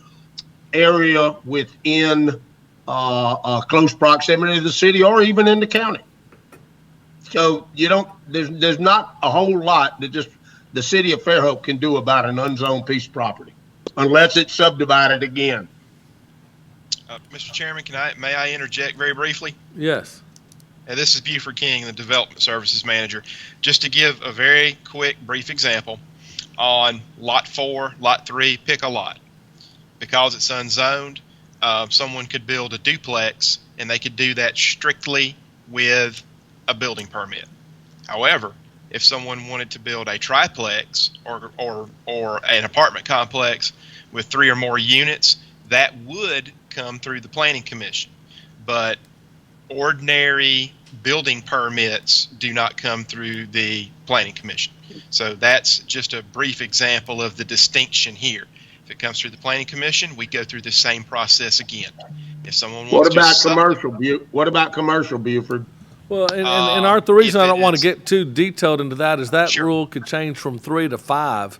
area within close proximity to the city or even in the county. So there's not a whole lot that just the city of Fairhope can do about an unzoned piece of property unless it's subdivided again. Mr. Chairman, may I interject very briefly? Yes. And this is Buford King, the Development Services Manager. Just to give a very quick, brief example, on Lot 4, Lot 3, pick a lot. Because it's unzoned, someone could build a duplex, and they could do that strictly with a building permit. However, if someone wanted to build a triplex or an apartment complex with 3 or more units, that would come through the Planning Commission. But ordinary building permits do not come through the Planning Commission. So that's just a brief example of the distinction here. If it comes through the Planning Commission, we go through the same process again. If someone wants What about commercial, Buford? Well, and Art, the reason I don't want to get too detailed into that is that rule could change from 3 to 5,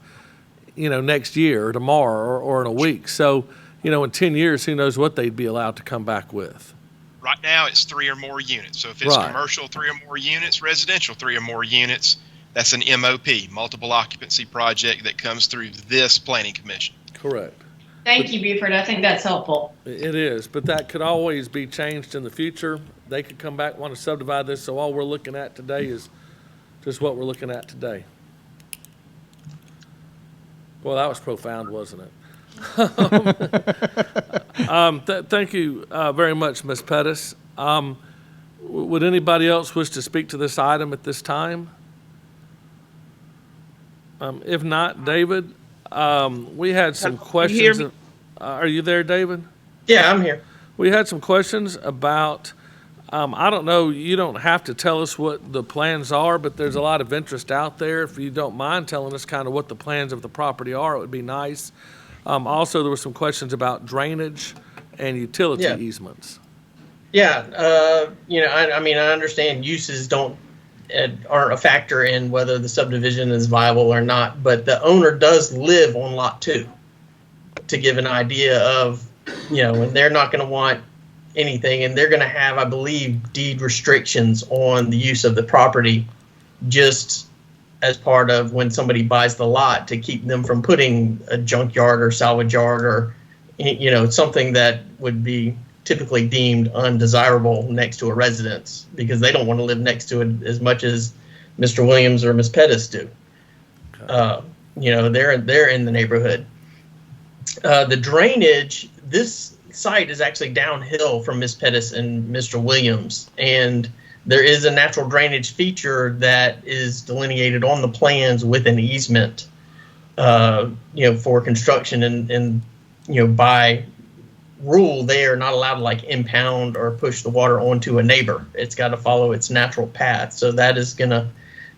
next year or tomorrow or in a week. So, in 10 years, who knows what they'd be allowed to come back with. Right now, it's 3 or more units. So if it's commercial, 3 or more units, residential, 3 or more units, that's an MOP, multiple occupancy project, that comes through this Planning Commission. Correct. Thank you, Buford. I think that's helpful. It is, but that could always be changed in the future. They could come back and want to subdivide this, so all we're looking at today is just what we're looking at today. Well, that was profound, wasn't it? Thank you very much, Ms. Pettis. Would anybody else wish to speak to this item at this time? If not, David, we had some questions. Are you there, David? Yeah, I'm here. We had some questions about, I don't know, you don't have to tell us what the plans are, but there's a lot of interest out there. If you don't mind telling us kind of what the plans of the property are, it would be nice. Also, there were some questions about drainage and utility easements. Yeah, I understand uses aren't a factor in whether the subdivision is viable or not, but the owner does live on Lot 2, to give an idea of, and they're not going to want anything, and they're going to have, I believe, deed restrictions on the use of the property, just as part of when somebody buys the lot, to keep them from putting a junkyard or salvage yard or, something that would be typically deemed undesirable next to a residence, because they don't want to live next to it as much as Mr. Williams or Ms. Pettis do. They're in the neighborhood. The drainage, this site is actually downhill from Ms. Pettis and Mr. Williams, and there is a natural drainage feature that is delineated on the plans with an easement, for construction, and by rule, they are not allowed to impound or push the water onto a neighbor. It's got to follow its natural path. So that is going to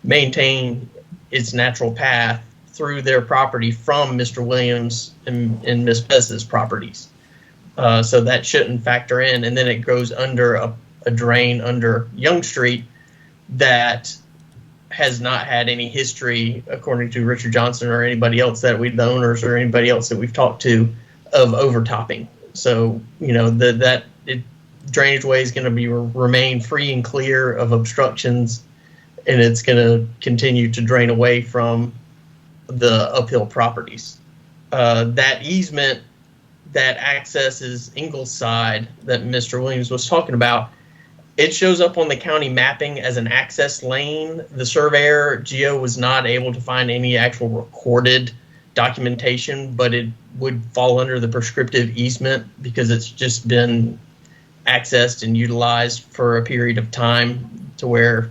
maintain its natural path through their property from Mr. Williams and Ms. Pettis' properties. So that shouldn't factor in. And then it goes under a drain under Young Street that has not had any history, according to Richard Johnson or anybody else the owners or anybody else that we've talked to, of overtopping. So, that drainage way is going to remain free and clear of obstructions and it's going to continue to drain away from the uphill properties. That easement that accesses Ingleside that Mr. Williams was talking about, it shows up on the county mapping as an access lane. The surveyor, Geo, was not able to find any actual recorded documentation, but it would fall under the prescriptive easement because it's just been accessed and utilized for a period of time to where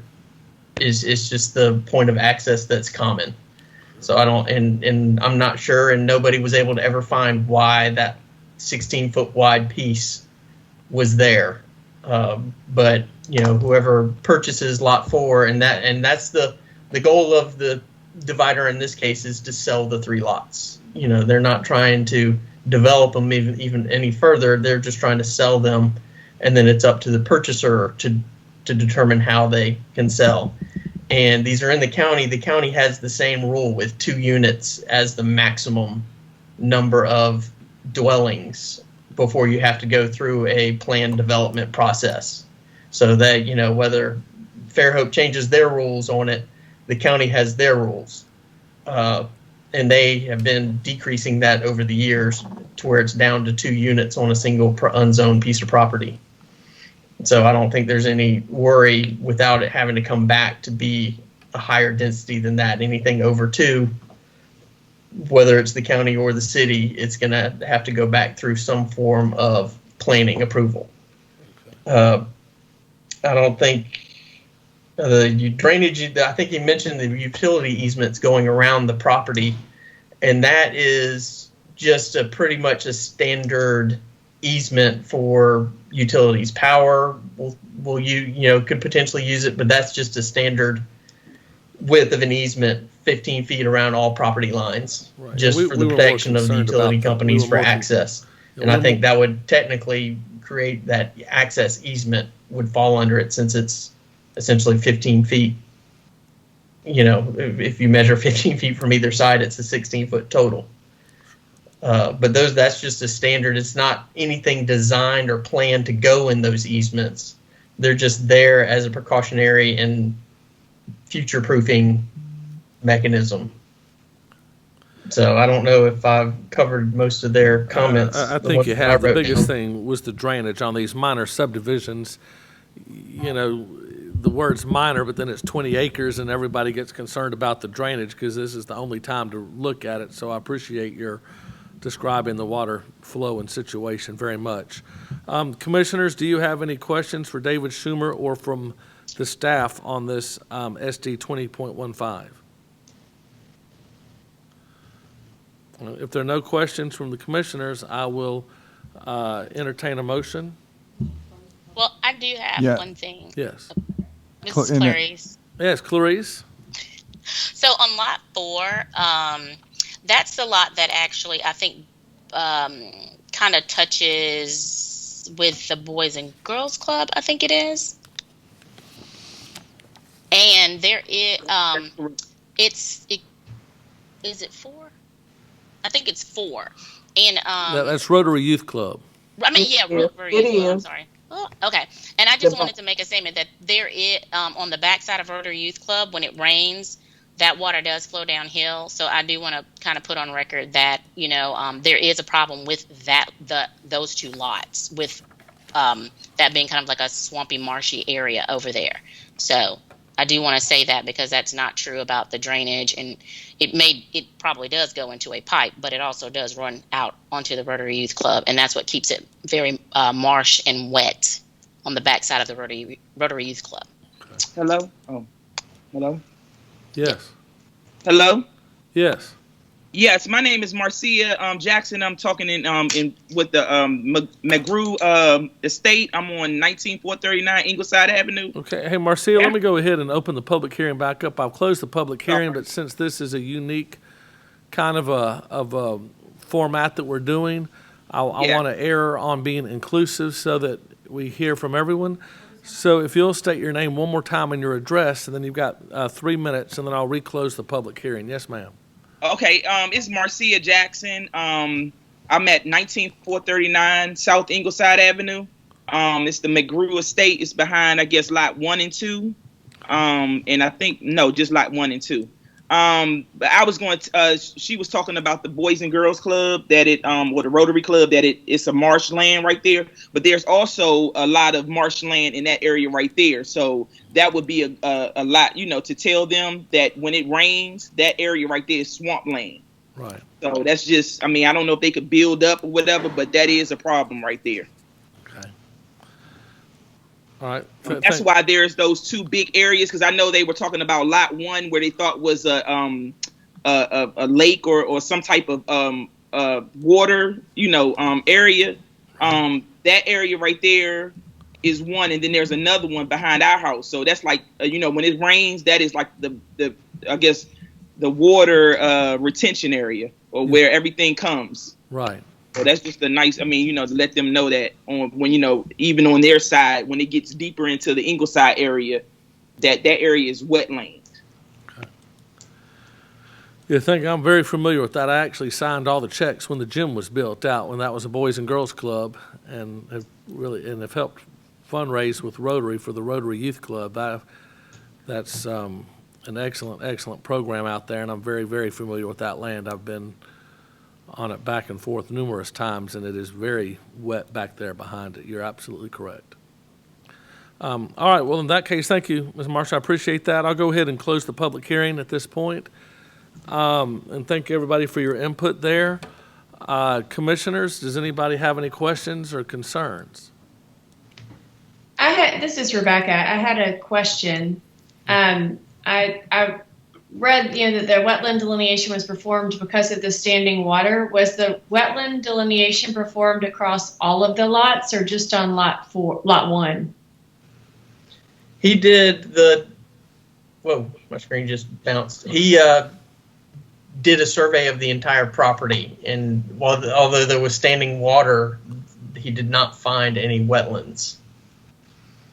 it's just the point of access that's common. So I don't, and I'm not sure, and nobody was able to ever find why that 16-foot wide piece was there. But you know, whoever purchases lot 4, and that's the goal of the divider in this case is to sell the 3 lots. You know, they're not trying to develop them even any further. They're just trying to sell them, and then it's up to the purchaser to determine how they can sell. And these are in the county. The county has the same rule with 2 units as the maximum number of dwellings before you have to go through a planned development process. So that, you know, whether Fairhope changes their rules on it, the county has their rules. And they have been decreasing that over the years to where it's down to 2 units on a single unzoned piece of property. So I don't think there's any worry without it having to come back to be a higher density than that. Anything over 2, whether it's the county or the city, it's going to have to go back through some form of planning approval. I don't think the drainage, I think you mentioned the utility easements going around the property, and that is just pretty much a standard easement for utilities. Power will you could potentially use it, but that's just a standard width of an easement, 15 feet around all property lines, right, just for the protection of the utility companies for access. And I think that would technically create that access easement would fall under it, since it's essentially 15 feet. You know, if you measure 15 feet from either side, it's a 16-foot total. But that's just a standard. It's not anything designed or planned to go in those easements. They're just there as a precautionary and future-proofing mechanism. So I don't know if I've covered most of their comments. I think you have. The biggest thing was the drainage on these minor subdivisions. You know, the word's minor, but then it's 20 acres, and everybody gets concerned about the drainage because this is the only time to look at it. So I appreciate your describing the water flow and situation very much. Commissioners, do you have any questions for David Schumer or from the staff on this SD 20.15? If there are no questions from the commissioners, I will entertain a motion. Well, I do have one thing. Yes. Mrs. Clarice. Yes, Clarice. So on lot 4, that's the lot that actually I think kind of touches with the Boys and Girls Club, I think it is. And there is, is it 4? I think it's 4. And that's Rotary Youth Club. I mean, yeah, Rotary Youth Club. I'm sorry. Oh, okay. And I just wanted to make a statement that there is on the backside of Rotary Youth Club, when it rains, that water does flow downhill. So I do want to kind of put on record that, you know, there is a problem with those 2 lots, with that being kind of like a swampy, marshy area over there. So I do want to say that, because that's not true about the drainage, and it probably does go into a pipe, but it also does run out onto the Rotary Youth Club, and that's what keeps it very marsh and wet on the backside of the Rotary Youth Club. Hello? Oh, hello? Yes. Hello? Yes. Yes, my name is Marcia Jackson. I'm talking in with the McGrew estate. I'm on 19439 Ingleside Avenue. Okay. Hey, Marcia, let me go ahead and open the public hearing back up. I'll close the public hearing, but since this is a unique kind of a format that we're doing, I want to err on being inclusive so that we hear from everyone. So if you'll state your name one more time and your address, and then you've got 3 minutes, and then I'll reclose the public hearing. Yes, ma'am. Okay, it's Marcia Jackson. I'm at 19439 South Ingleside Avenue. It's the McGrew estate. It's behind, I guess, lot 1 and 2. And I think no, just lot 1 and 2. But I was going to, she was talking about the Boys and Girls Club or the Rotary Club, that it's a marshland right there. But there's also a lot of marshland in that area right there. So that would be a lot, to tell them that when it rains, that area right there is swampland. Right. So that's just, I don't know if they could build up or whatever, but that is a problem right there. Okay. All right. That's why there's those 2 big areas, because I know they were talking about lot 1 where they thought was a lake or some type of water, area. That area right there is one, and then there's another one behind our house. So that's like when it rains, that is like the I guess the water retention area, or where everything comes. Right. So that's just a nice, to let them know that even on their side, when it gets deeper into the Ingleside area, that area is wetland. Okay. Yeah, I'm very familiar with that. I actually signed all the checks when the gym was built out, when that was a Boys and Girls Club, and have helped fundraise with Rotary for the Rotary Youth Club. That's an excellent program out there, and I'm very, very familiar with that land. I've been on it back and forth numerous times, and it is very wet back there behind it. You're absolutely correct. All right, well, in that case, thank you, Ms. Marshall. I appreciate that. I'll go ahead and close the public hearing at this point. And thank everybody for your input there. Commissioners, does anybody have any questions or concerns? This is Rebecca. I had a question. I read that the wetland delineation was performed because of the standing water. Was the wetland delineation performed across all of the lots, or just on lot 1? He did whoa, my screen just bounced. He did a survey of the entire property, and although there was standing water, he did not find any wetlands.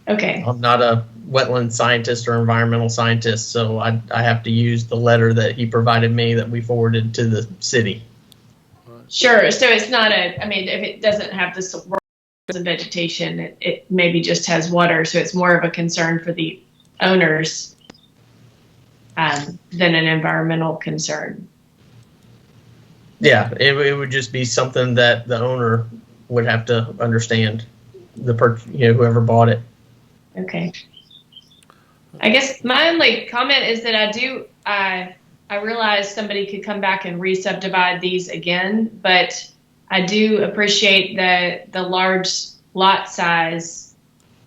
Okay. I'm not a wetland scientist or environmental scientist, so I have to use the letter that he provided me that we forwarded to the city. Sure. So it's not if it doesn't have this vegetation, it maybe just has water. So it's more of a concern for the owners than an environmental concern. Yeah, it would just be something that the owner would have to understand, whoever bought it. Okay. I guess my only comment is that I realize somebody could come back and re-subdivide these again, but I do appreciate the large lot size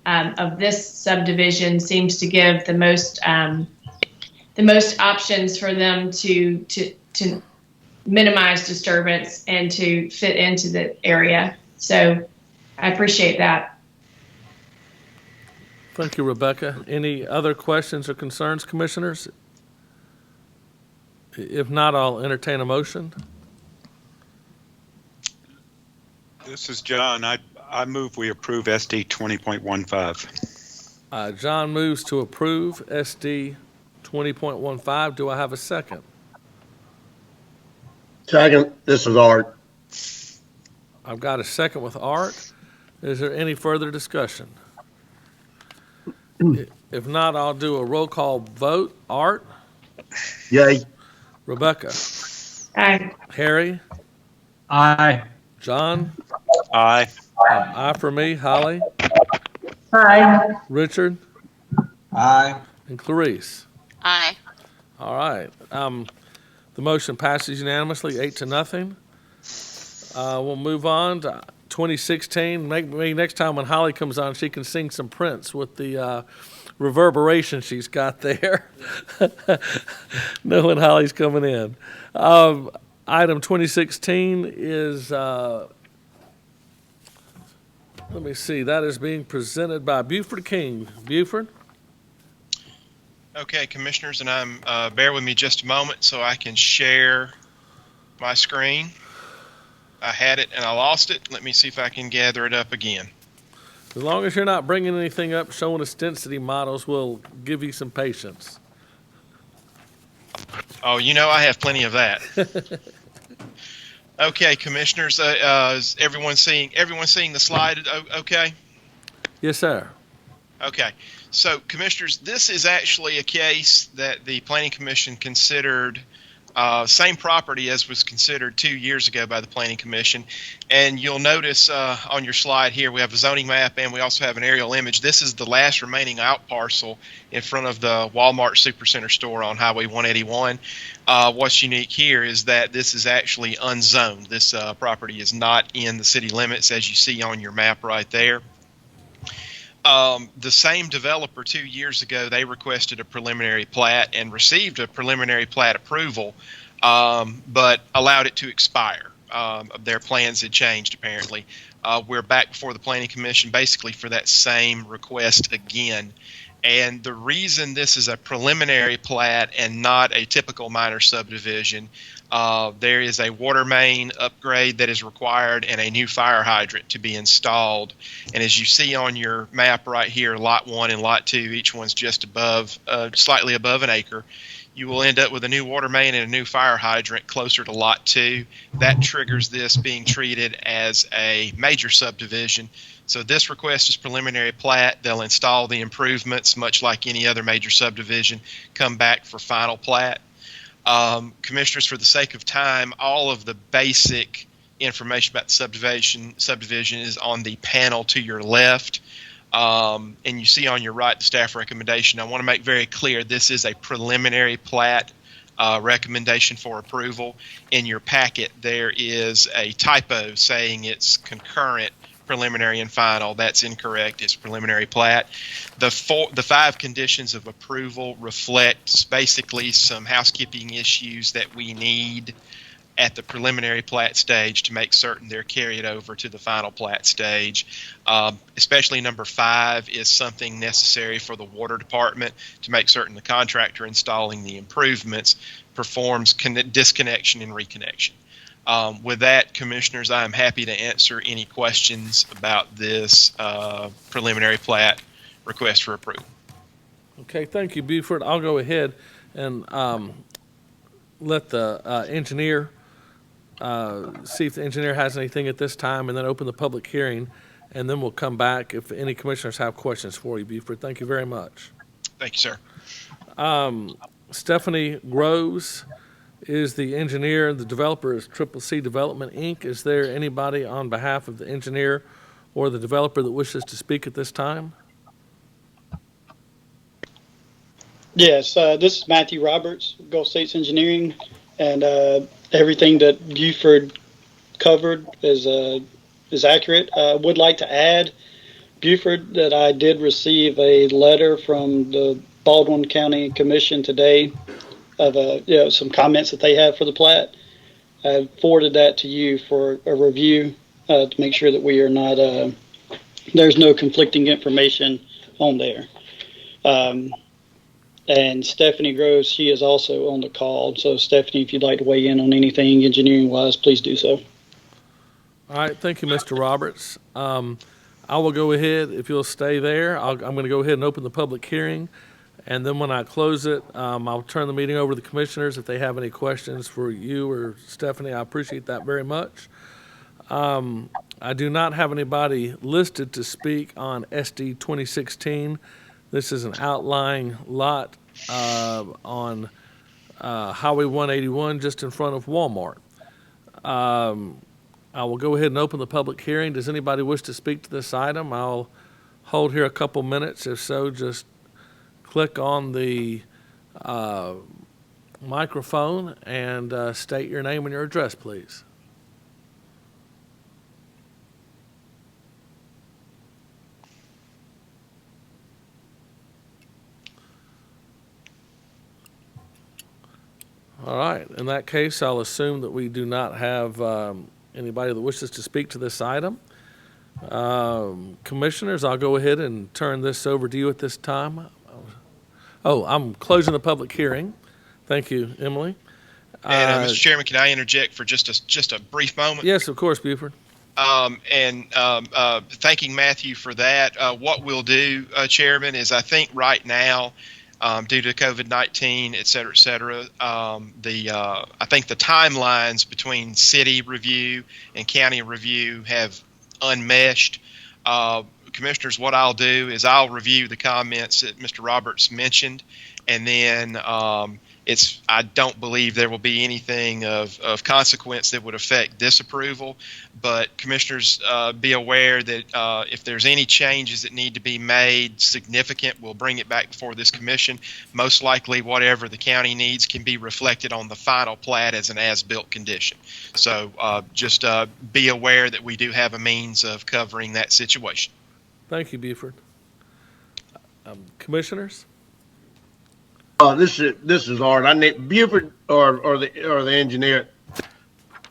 of this subdivision seems to give the most options for them to minimize disturbance and to fit into the area. So I appreciate that. Thank you, Rebecca. Any other questions or concerns, commissioners? If not, I'll entertain a motion. This is John. I move we approve SD 20.15. John moves to approve SD 20.15. Do I have a second? Second. This is Art. I've got a second with Art. Is there any further discussion? If not, I'll do a roll call vote. Art? Yay. Rebecca? Aye. Harry? Aye. John? Aye. Aye for me. Holly? Aye. Richard? Aye. And Clarice? Aye. All right. The motion passes unanimously, 8-0. We'll move on to 2016. Maybe next time when Holly comes on, she can sing some Prince with the reverberation she's got there. Knowing Holly's coming in. Item 2016 is, let me see, that is being presented by Buford King. Buford? Okay, commissioners, and bear with me just a moment so I can share my screen. I had it and I lost it. Let me see if I can gather it up again. As long as you're not bringing anything up showing us density models, we'll give you some patience. Oh, I have plenty of that. Okay, commissioners, is everyone seeing the slide okay? Yes, sir. Okay, So, Commissioners, this is actually a case that the Planning Commission considered, same property as was considered 2 years ago by the Planning Commission. And you'll notice on your slide here, we have a zoning map and we also have an aerial image. This is the last remaining out parcel in front of the Walmart Supercenter store on Highway 181. What's unique here is that this is actually unzoned. This property is not in the city limits, as you see on your map right there. The same developer 2 years ago, they requested a preliminary plat and received a preliminary plat approval, but allowed it to expire. Their plans had changed, apparently. We're back before the Planning Commission basically for that same request again. And the reason this is a preliminary plat and not a typical minor subdivision, there is a water main upgrade that is required and a new fire hydrant to be installed. And as you see on your map right here, Lot 1 and Lot 2, each one's just above, slightly above an acre. You will end up with a new water main and a new fire hydrant closer to Lot 2. That triggers this being treated as a major subdivision. So this request is preliminary plat. They'll install the improvements, much like any other major subdivision, come back for final plat. Commissioners, for the sake of time, all of the basic information about the subdivision is on the panel to your left. And you see on your right the staff recommendation. I want to make very clear this is a preliminary plat recommendation for approval. In your packet, there is a typo saying it's concurrent preliminary and final. That's incorrect. It's preliminary plat. The 5 conditions of approval reflects basically some housekeeping issues that we need at the preliminary plat stage to make certain they're carried over to the final plat stage. Especially number 5 is something necessary for the water department to make certain the contractor installing the improvements performs disconnection and reconnection. With that, Commissioners, I am happy to answer any questions about this preliminary plat request for approval. Okay, thank you, Buford. I'll go ahead and let the engineer see if the engineer has anything at this time, and then open the public hearing, and then we'll come back if any commissioners have questions for you, Buford. Thank you very much. Thank you, sir. Stephanie Groves is the engineer. The developer is Triple C Development, Inc. Is there anybody on behalf of the engineer or the developer that wishes to speak at this time? Yes, this is Matthew Roberts, Gulf States Engineering, and everything that Buford covered is accurate. I would like to add, Buford, that I did receive a letter from the Baldwin County Commission today of some comments that they have for the plat. I forwarded that to you for a review to make sure that we are not there's no conflicting information on there. And Stephanie Groves, she is also on the call. So Stephanie, if you'd like to weigh in on anything engineering wise, please do so. All right, thank you, Mr. Roberts. I will go ahead, if you'll stay there. I'm going to go ahead and open the public hearing. And then when I close it, I'll turn the meeting over to the commissioners if they have any questions for you or Stephanie. I appreciate that very much. I do not have anybody listed to speak on SD 2016. This is an outlying lot on Highway 181 just in front of Walmart. I will go ahead and open the public hearing. Does anybody wish to speak to this item? I'll hold here a couple minutes. If so, just click on the microphone and state your name and your address, please. All right. In that case, I'll assume that we do not have anybody that wishes to speak to this item. Commissioners, I'll go ahead and turn this over to you at this time. Oh, I'm closing the public hearing. Thank you, Emily. And Mr. Chairman, can I interject for just a brief moment? Yes, of course, Buford. Thanking Matthew for that. What we'll do, Chairman, is I think right now, due to COVID-19, et cetera, I think the timelines between city review and county review have unmeshed. Commissioners, what I'll do is I'll review the comments that Mr. Roberts mentioned, and then I don't believe there will be anything of consequence that would affect this approval. But Commissioners, be aware that if there's any changes that need to be made significant, we'll bring it back before this commission. Most likely, whatever the county needs can be reflected on the final plat as an as-built condition. So just be aware that we do have a means of covering that situation. Thank you, Buford. Commissioners? This is Art. I need Buford or the engineer.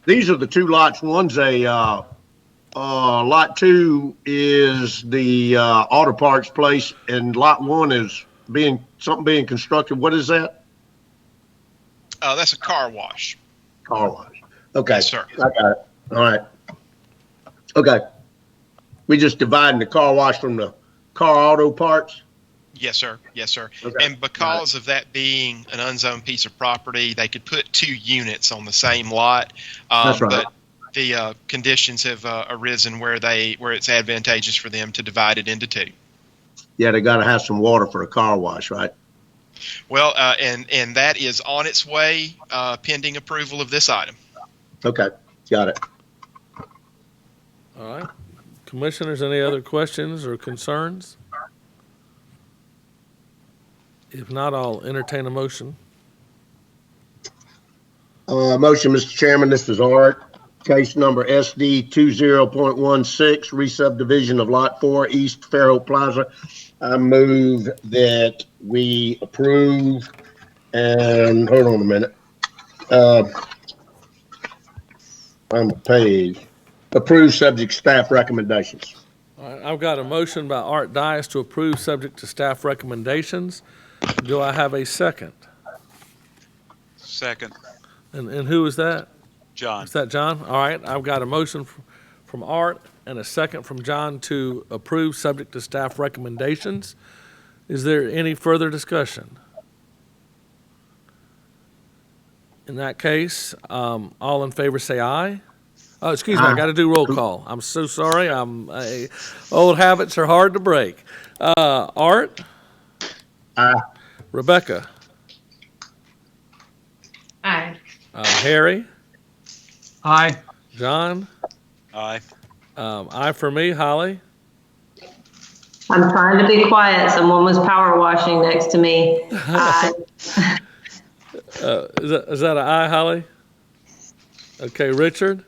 These are the two lots. One's a lot 2 is the auto parts place, and lot 1 is being constructed. What is that? That's a car wash. Car wash. Okay. Yes, sir. I got it. All right. Okay. We just dividing the car wash from the car auto parts. Yes, sir. Yes, sir. Okay. And because of that being an unzoned piece of property, they could put 2 units on the same lot. That's right. But the conditions have arisen where it's advantageous for them to divide it into 2. Yeah, they got to have some water for a car wash, right? Well, and that is on its way, pending approval of this item. Okay, got it. All right. Commissioners, any other questions or concerns? If not, I'll entertain a motion. Motion, Mr. Chairman. This is Art. Case number SD 20.16, re-subdivision of Lot 4, East Fairhope Plaza. I move that we approve, and hold on a minute. On the page, approve subject staff recommendations. All right, I've got a motion by Art Dias to approve subject to staff recommendations. Do I have a second? Second. And who is that? John. Is that John? All right, I've got a motion from Art and a second from John to approve subject to staff recommendations. Is there any further discussion? In that case, all in favor say aye. Oh, excuse me, I got to do roll call. I'm so sorry. Old habits are hard to break. Art? Aye. Rebecca? Aye. Harry? Aye. John? Aye. Aye for me. Holly? I'm trying to be quiet. Someone was power washing next to me. Aye. Is that an aye, Holly? Okay, Richard?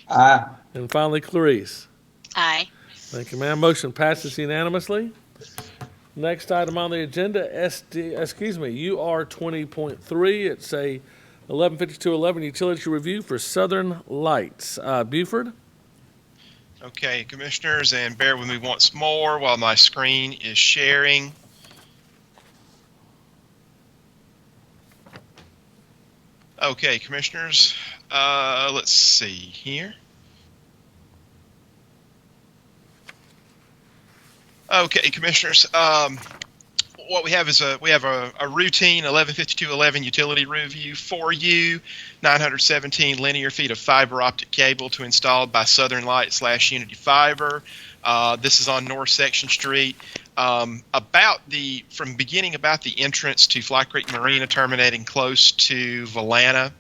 Aye. And finally, Clarice? Aye. Thank you, ma'am. Motion passes unanimously. Next item on the agenda, UR 20.3. It's a 115211 utility review for Southern Lights. Buford? Okay, Commissioners, and bear with me once more while my screen is sharing. Okay, Commissioners, let's see here. Okay, Commissioners, what we have is a routine 115211 utility review for you. 917 linear feet of fiber optic cable to installed by Southern Light / Unity Fiber. This is on North Section Street. About the entrance to Fly Creek Marina terminating close to Valana,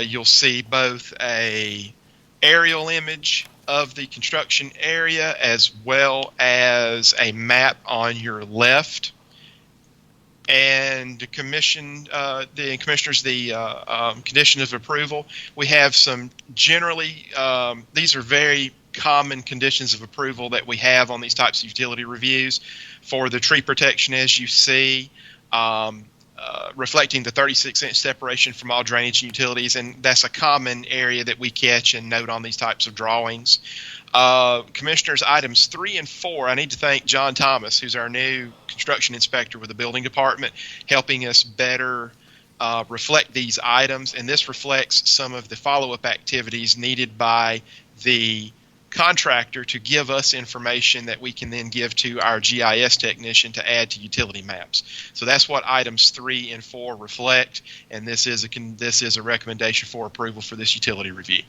you'll see both a aerial image of the construction area as well as a map on your left. And the commissioners, condition of approval, we have some generally, these are very common conditions of approval that we have on these types of utility reviews. For the tree protection, as you see, reflecting the 36-inch separation from all drainage and utilities, and that's a common area that we catch and note on these types of drawings. Commissioners, items 3 and 4, I need to thank John Thomas, who's our new construction inspector with the building department, helping us better reflect these items, and this reflects some of the follow-up activities needed by the contractor to give us information that we can then give to our GIS technician to add to utility maps. So that's what items 3 and 4 reflect, and this is a recommendation for approval for this utility review.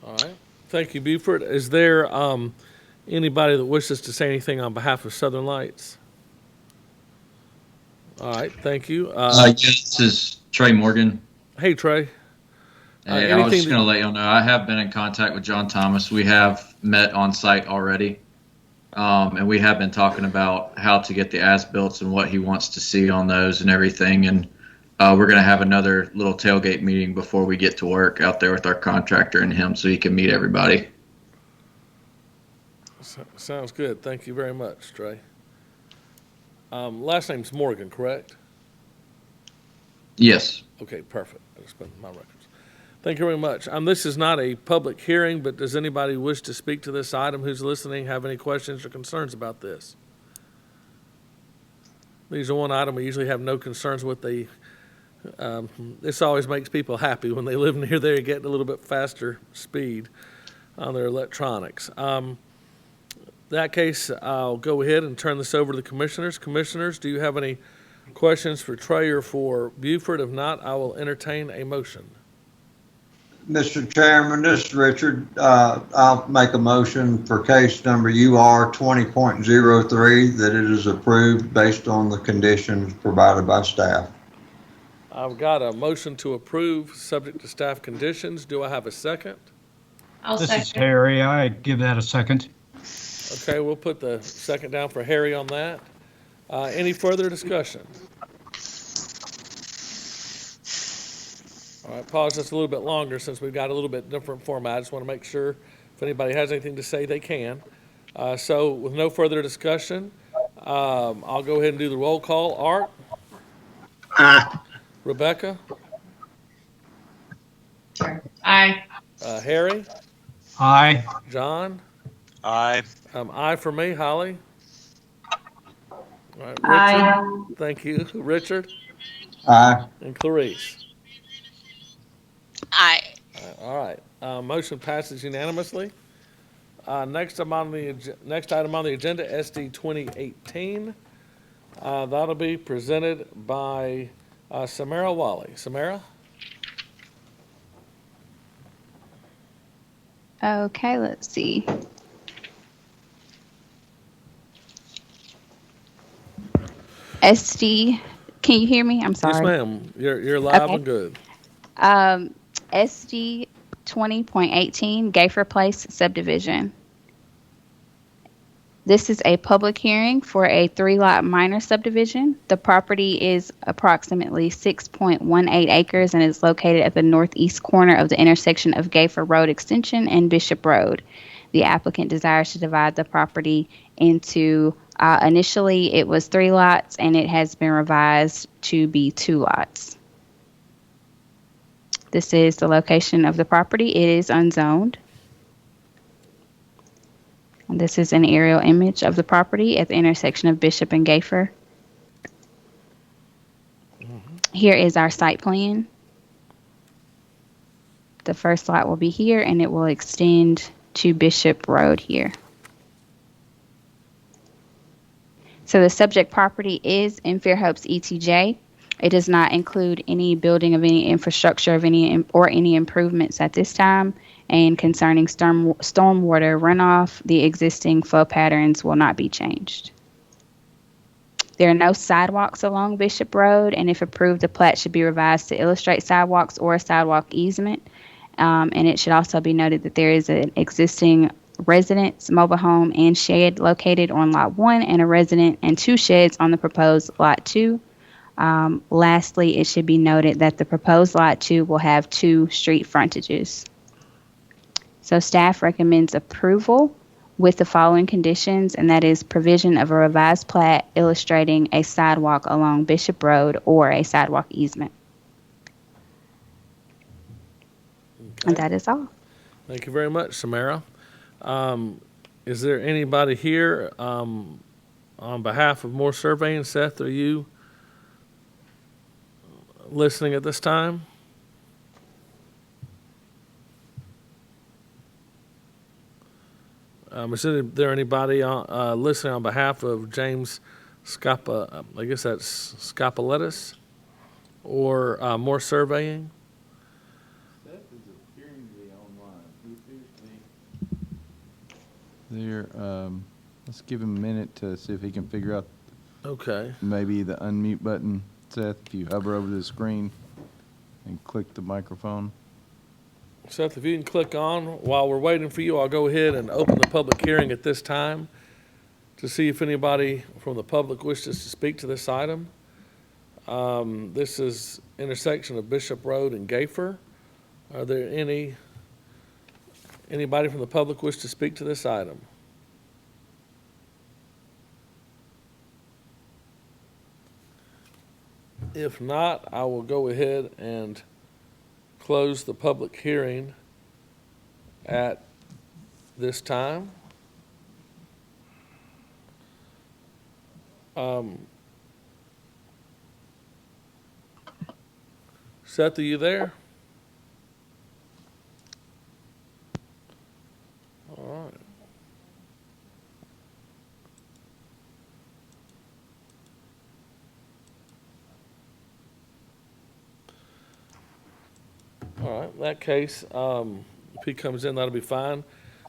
All right. Thank you, Buford. Is there Anybody that wishes to say anything on behalf of Southern Lights? All right, thank you. Yes, this is Trey Morgan. Hey, Trey. Hey, I was just going to let y'all know I have been in contact with John Thomas. We have met on site already, and we have been talking about how to get the as-built and what he wants to see on those and everything. And we're going to have another little tailgate meeting before we get to work out there with our contractor and him, so he can meet everybody. Sounds good. Thank you very much, Trey. Last name's Morgan, correct? Yes. Okay, perfect. I just put my records. Thank you very much. This is not a public hearing, but does anybody wish to speak to this item who's listening, have any questions or concerns about this? These are one item we usually have no concerns with. This always makes people happy when they live near there, getting a little bit faster speed on their electronics. In that case, I'll go ahead and turn this over to the commissioners. Commissioners, do you have any questions for Trey or for Buford? If not, I will entertain a motion. Mr. Chairman, this is Richard. I'll make a motion for case number UR 20.03 that it is approved based on the conditions provided by staff. I've got a motion to approve subject to staff conditions. Do I have a second? This is Harry. I'd give that a second. Okay, we'll put the second down for Harry on that. Any further discussion? All right, pause just a little bit longer since we've got a little bit different format. I just want to make sure if anybody has anything to say, they can. So with no further discussion, I'll go ahead and do the roll call. Art? Aye. Rebecca? Aye. Harry? Aye. John? Aye. Aye for me. Holly? All right, Richard? Aye. Thank you. Richard? Aye. And Clarice? Aye. All right. Motion passes unanimously. Next item on the agenda, SD 2018. That'll be presented by Samara Wally. Samara? Okay, let's see. SD, can you hear me? I'm sorry. Yes, ma'am. You're live Okay. and good. SD 20.18 Gayfer Place subdivision. This is a public hearing for a 3-lot minor subdivision. The property is approximately 6.18 acres and is located at the northeast corner of the intersection of Gayfer Road Extension and Bishop Road. The applicant desires to divide the property into, initially it was 3 lots and it has been revised to be 2 lots. This is the location of the property. It is unzoned. And this is an aerial image of the property at the intersection of Bishop and Gayfer. Here is our site plan. The first lot will be here and it will extend to Bishop Road here. So the subject property is in Fairhope's ETJ. It does not include any building of any infrastructure of any improvements at this time. And concerning stormwater runoff, the existing flow patterns will not be changed. There are no sidewalks along Bishop Road, and if approved, the plat should be revised to illustrate sidewalks or a sidewalk easement. And it should also be noted that there is an existing residence, mobile home, and shed located on Lot 1, and a resident and 2 sheds on the proposed Lot 2. Lastly, it should be noted that the proposed Lot 2 will have 2 street frontages. So staff recommends approval with the following conditions, and that is provision of a revised plat illustrating a sidewalk along Bishop Road or a sidewalk easement. Okay. And that is all. Thank you very much, Samara. Is there anybody here on behalf of More Surveying? Seth, are you listening at this time? Is there anybody listening on behalf of James Scapa, I guess that's Scapoletis, or More Surveying? Seth is appearing to be online. He appears to be. There, let's give him a minute to see if he can figure out Okay. maybe the unmute button. Seth, if you hover over the screen and click the microphone. Seth, if you can click on, while we're waiting for you, I'll go ahead and open the public hearing at this time to see if anybody from the public wishes to speak to this item. This is intersection of Bishop Road and Gayfer. Are there anybody from the public wish to speak to this item? If not, I will go ahead and close the public hearing at this time. Seth, are you there? All right. All right, in that case, if he comes in, that'll be fine.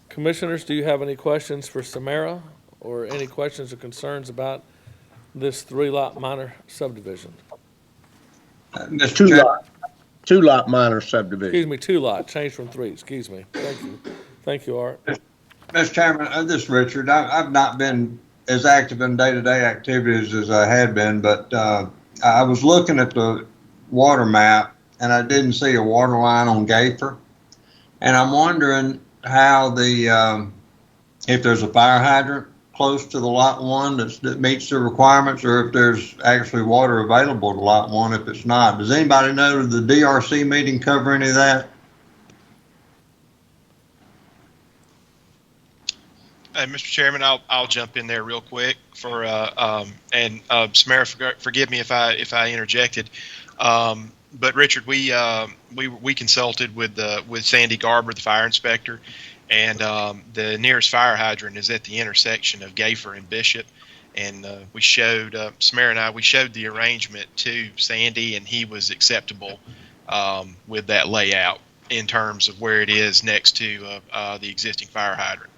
Commissioners, do you have any questions for Samara or any questions or concerns about this 3-lot minor subdivision? Two lot minor subdivision. Excuse me, 2-lot, changed from 3, excuse me. Thank you. Thank you, Art. Mr. Chairman, this is Richard. I've not been as active in day-to-day activities as I had been, but I was looking at the water map and I didn't see a water line on Gayfer. And I'm wondering how if there's a fire hydrant close to the lot 1 that meets the requirements, or if there's actually water available to lot 1 if it's not. Does anybody know, did the DRC meeting cover any of that? Mr. Chairman, I'll jump in there real quick Samara, forgive me if I interjected. But Richard, we consulted with Sandy Garber, the fire inspector, and the nearest fire hydrant is at the intersection of Gayfer and Bishop. And we showed Samara and we showed the arrangement to Sandy, and he was acceptable with that layout in terms of where it is next to the existing fire hydrant.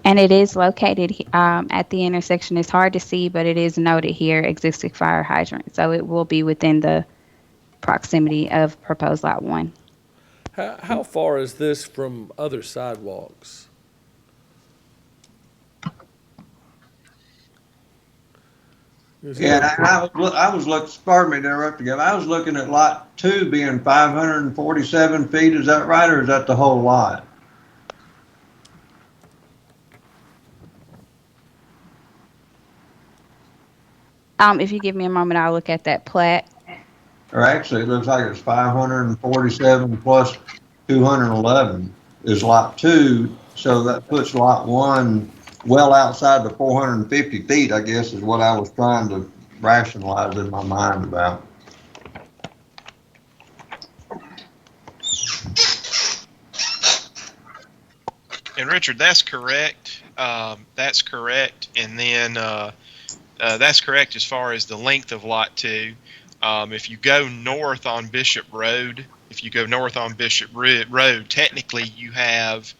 And it is located at the intersection. It's hard to see, but it is noted here, existing fire hydrant. So it will be within the proximity of proposed lot 1. How far is this from other sidewalks? Yeah, I was looking, pardon me to interrupt again. I was looking at lot 2 being 547 feet. Is that right, or is that the whole lot? If you give me a moment, I'll look at that plat. Or actually, it looks like it's 547 plus 211 is lot 2. So that puts lot 1 well outside the 450 feet, I guess, is what I was trying to rationalize in my mind about. And Richard, that's correct. That's correct. And then that's correct as far as the length of lot 2. If you go north on Bishop Road, technically you have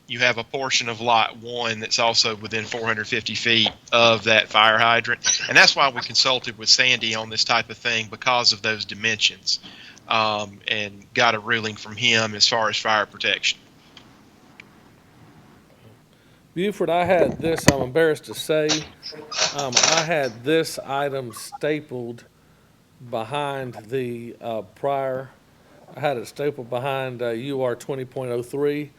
a portion of lot 1 that's also within 450 feet of that fire hydrant. And that's why we consulted with Sandy on this type of thing, because of those dimensions, and got a ruling from him as far as fire protection. Buford, I had this, I'm embarrassed to say, I had this item stapled behind the prior, I had it stapled behind UR 20.03,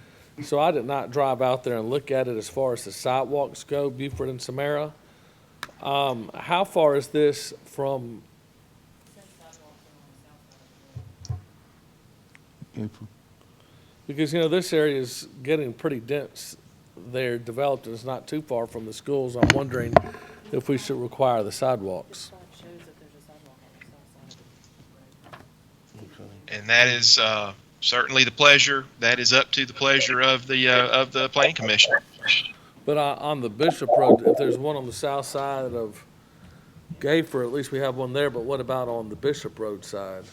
so I did not drive out there and look at it as far as the sidewalks go, Buford and Samara. How far is this from? Because, this area is getting pretty dense. They're developed, and it's not too far from the schools. I'm wondering if we should require the sidewalks. And that is certainly the pleasure. That is up to the pleasure of the Planning Commission. But on the Bishop Road, if there's one on the south side of Gayfer, at least we have one there. But what about on the Bishop Road side?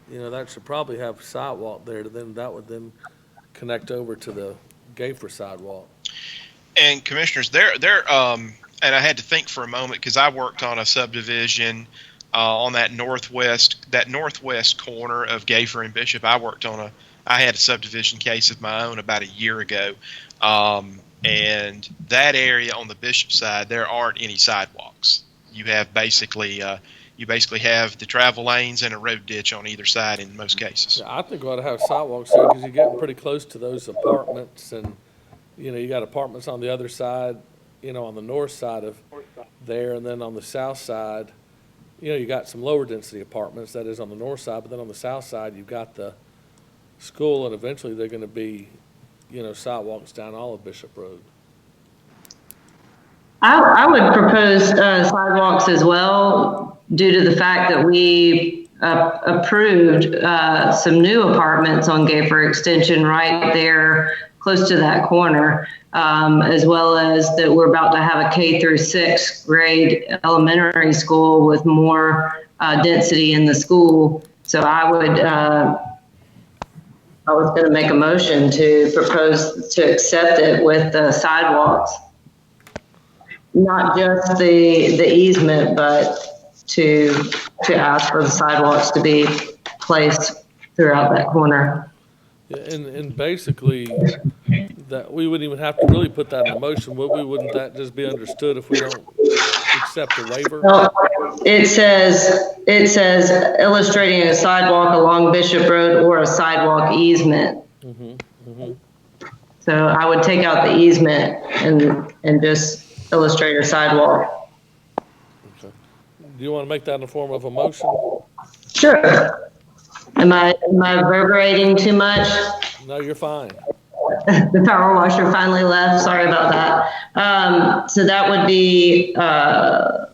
that should probably have sidewalk there, that would then connect over to the Gayfer sidewalk. And commissioners, and I had to think for a moment because I worked on a subdivision on that northwest corner of Gayfer and Bishop. I had a subdivision case of my own about a year ago, and that area on the Bishop side, there aren't any sidewalks. You have basically have the travel lanes and a road ditch on either side in most cases. Yeah, I think we ought to have sidewalks there because you're getting pretty close to those apartments, and you got apartments on the other side, on the north side of there, and then on the south side, you got some lower density apartments, that is on the north side, but then on the south side, you've got the school, and eventually they're going to be, sidewalks down all of Bishop Road. I would propose sidewalks as well, due to the fact that we approved some new apartments on Gayfer Extension right there, close to that corner, as well as that we're about to have a K through 6th grade elementary school with more density in the school. So I was going to make a motion to propose to accept it with the sidewalks. Not just the easement, but to ask for the sidewalks to be placed throughout that corner. Yeah, and basically, that we wouldn't even have to really put that in a motion, wouldn't that just be understood if we don't accept the waiver? Well, it says illustrating a sidewalk along Bishop Road or a sidewalk easement. So I would take out the easement and just illustrate a sidewalk. Okay. Do you want to make that in the form of a motion? Sure. Am I reverberating too much? No, you're fine. The power washer finally left. Sorry about that. So that would be, I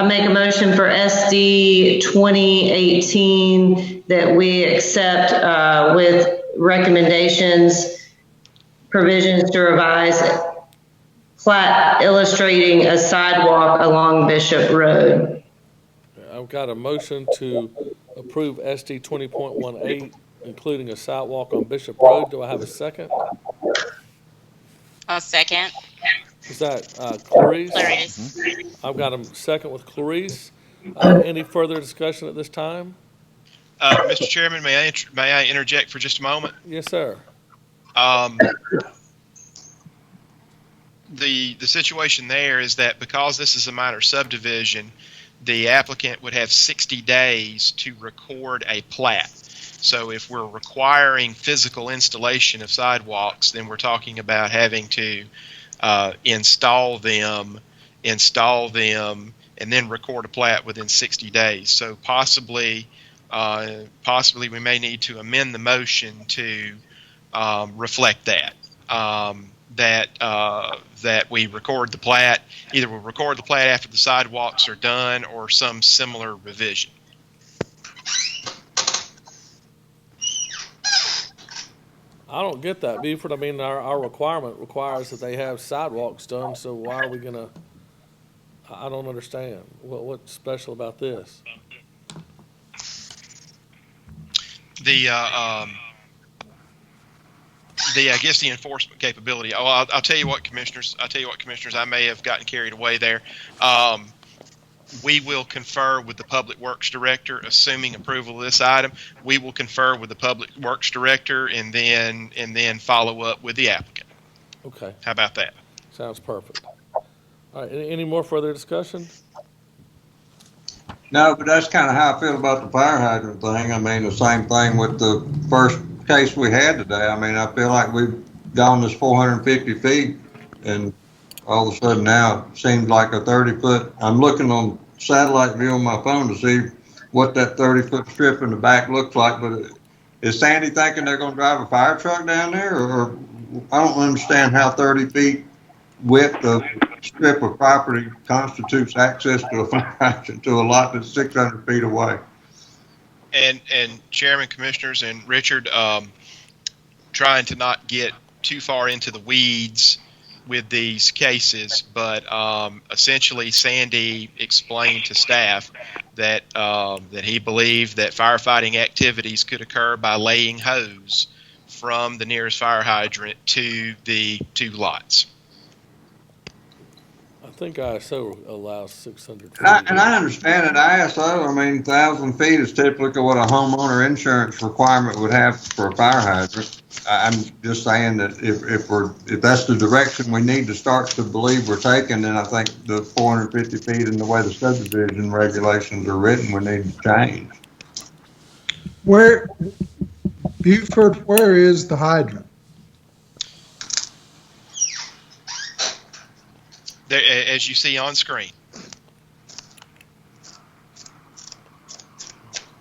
make a motion for SD 2018 that we accept with recommendations, provisions to revise plat illustrating a sidewalk along Bishop Road. I've got a motion to approve SD 20.18, including a sidewalk on Bishop Road. Do I have a second? I'll second. Is that Clarice? Clarice. I've got a second with Clarice. Any further discussion at this time? Mr. Chairman, may I interject for just a moment? Yes, sir. The situation there is that because this is a minor subdivision, the applicant would have 60 days to record a plat. So if we're requiring physical installation of sidewalks, then we're talking about having to install them, and then record a plat within 60 days. So possibly we may need to amend the motion to reflect that. That we record the plat. Either we'll record the plat after the sidewalks are done, or some similar revision. I don't get that, Beaufort. I mean, our requirement requires that they have sidewalks done, so why are we gonna, I don't understand. What's special about this? I guess the enforcement capability. I'll tell you what, commissioners. I may have gotten carried away there. We will confer with the Public Works Director, assuming approval of this item. We will confer with the Public Works Director and then follow up with the applicant. Okay. How about that? Sounds perfect. All right. Any more further discussion? No, but that's kind of how I feel about the fire hydrant thing. I mean, the same thing with the first case we had today. I mean, I feel like we've gone this 450 feet, and all of a sudden now it seems like a 30-foot. I'm looking on satellite view on my phone to see what that 30-foot strip in the back looks like. But is Sandy thinking they're going to drive a fire truck down there? Or I don't understand how 30 feet width of strip of property constitutes access to a fire hydrant to a lot that's 600 feet away. And Chairman, Commissioners, and Richard, trying to not get too far into the weeds with these cases, but essentially Sandy explained to staff that that he believed that firefighting activities could occur by laying hose from the nearest fire hydrant to the two lots. I think ISO allows 600 feet. And I understand that ISO, I mean, 1,000 feet is typically what a homeowner insurance requirement would have for a fire hydrant. I'm just saying that if that's the direction we need to start to believe we're taking, then I think the 450 feet and the way the subdivision regulations are written, we need to change. Where, Buford, where is the hydrant? There, as you see on screen.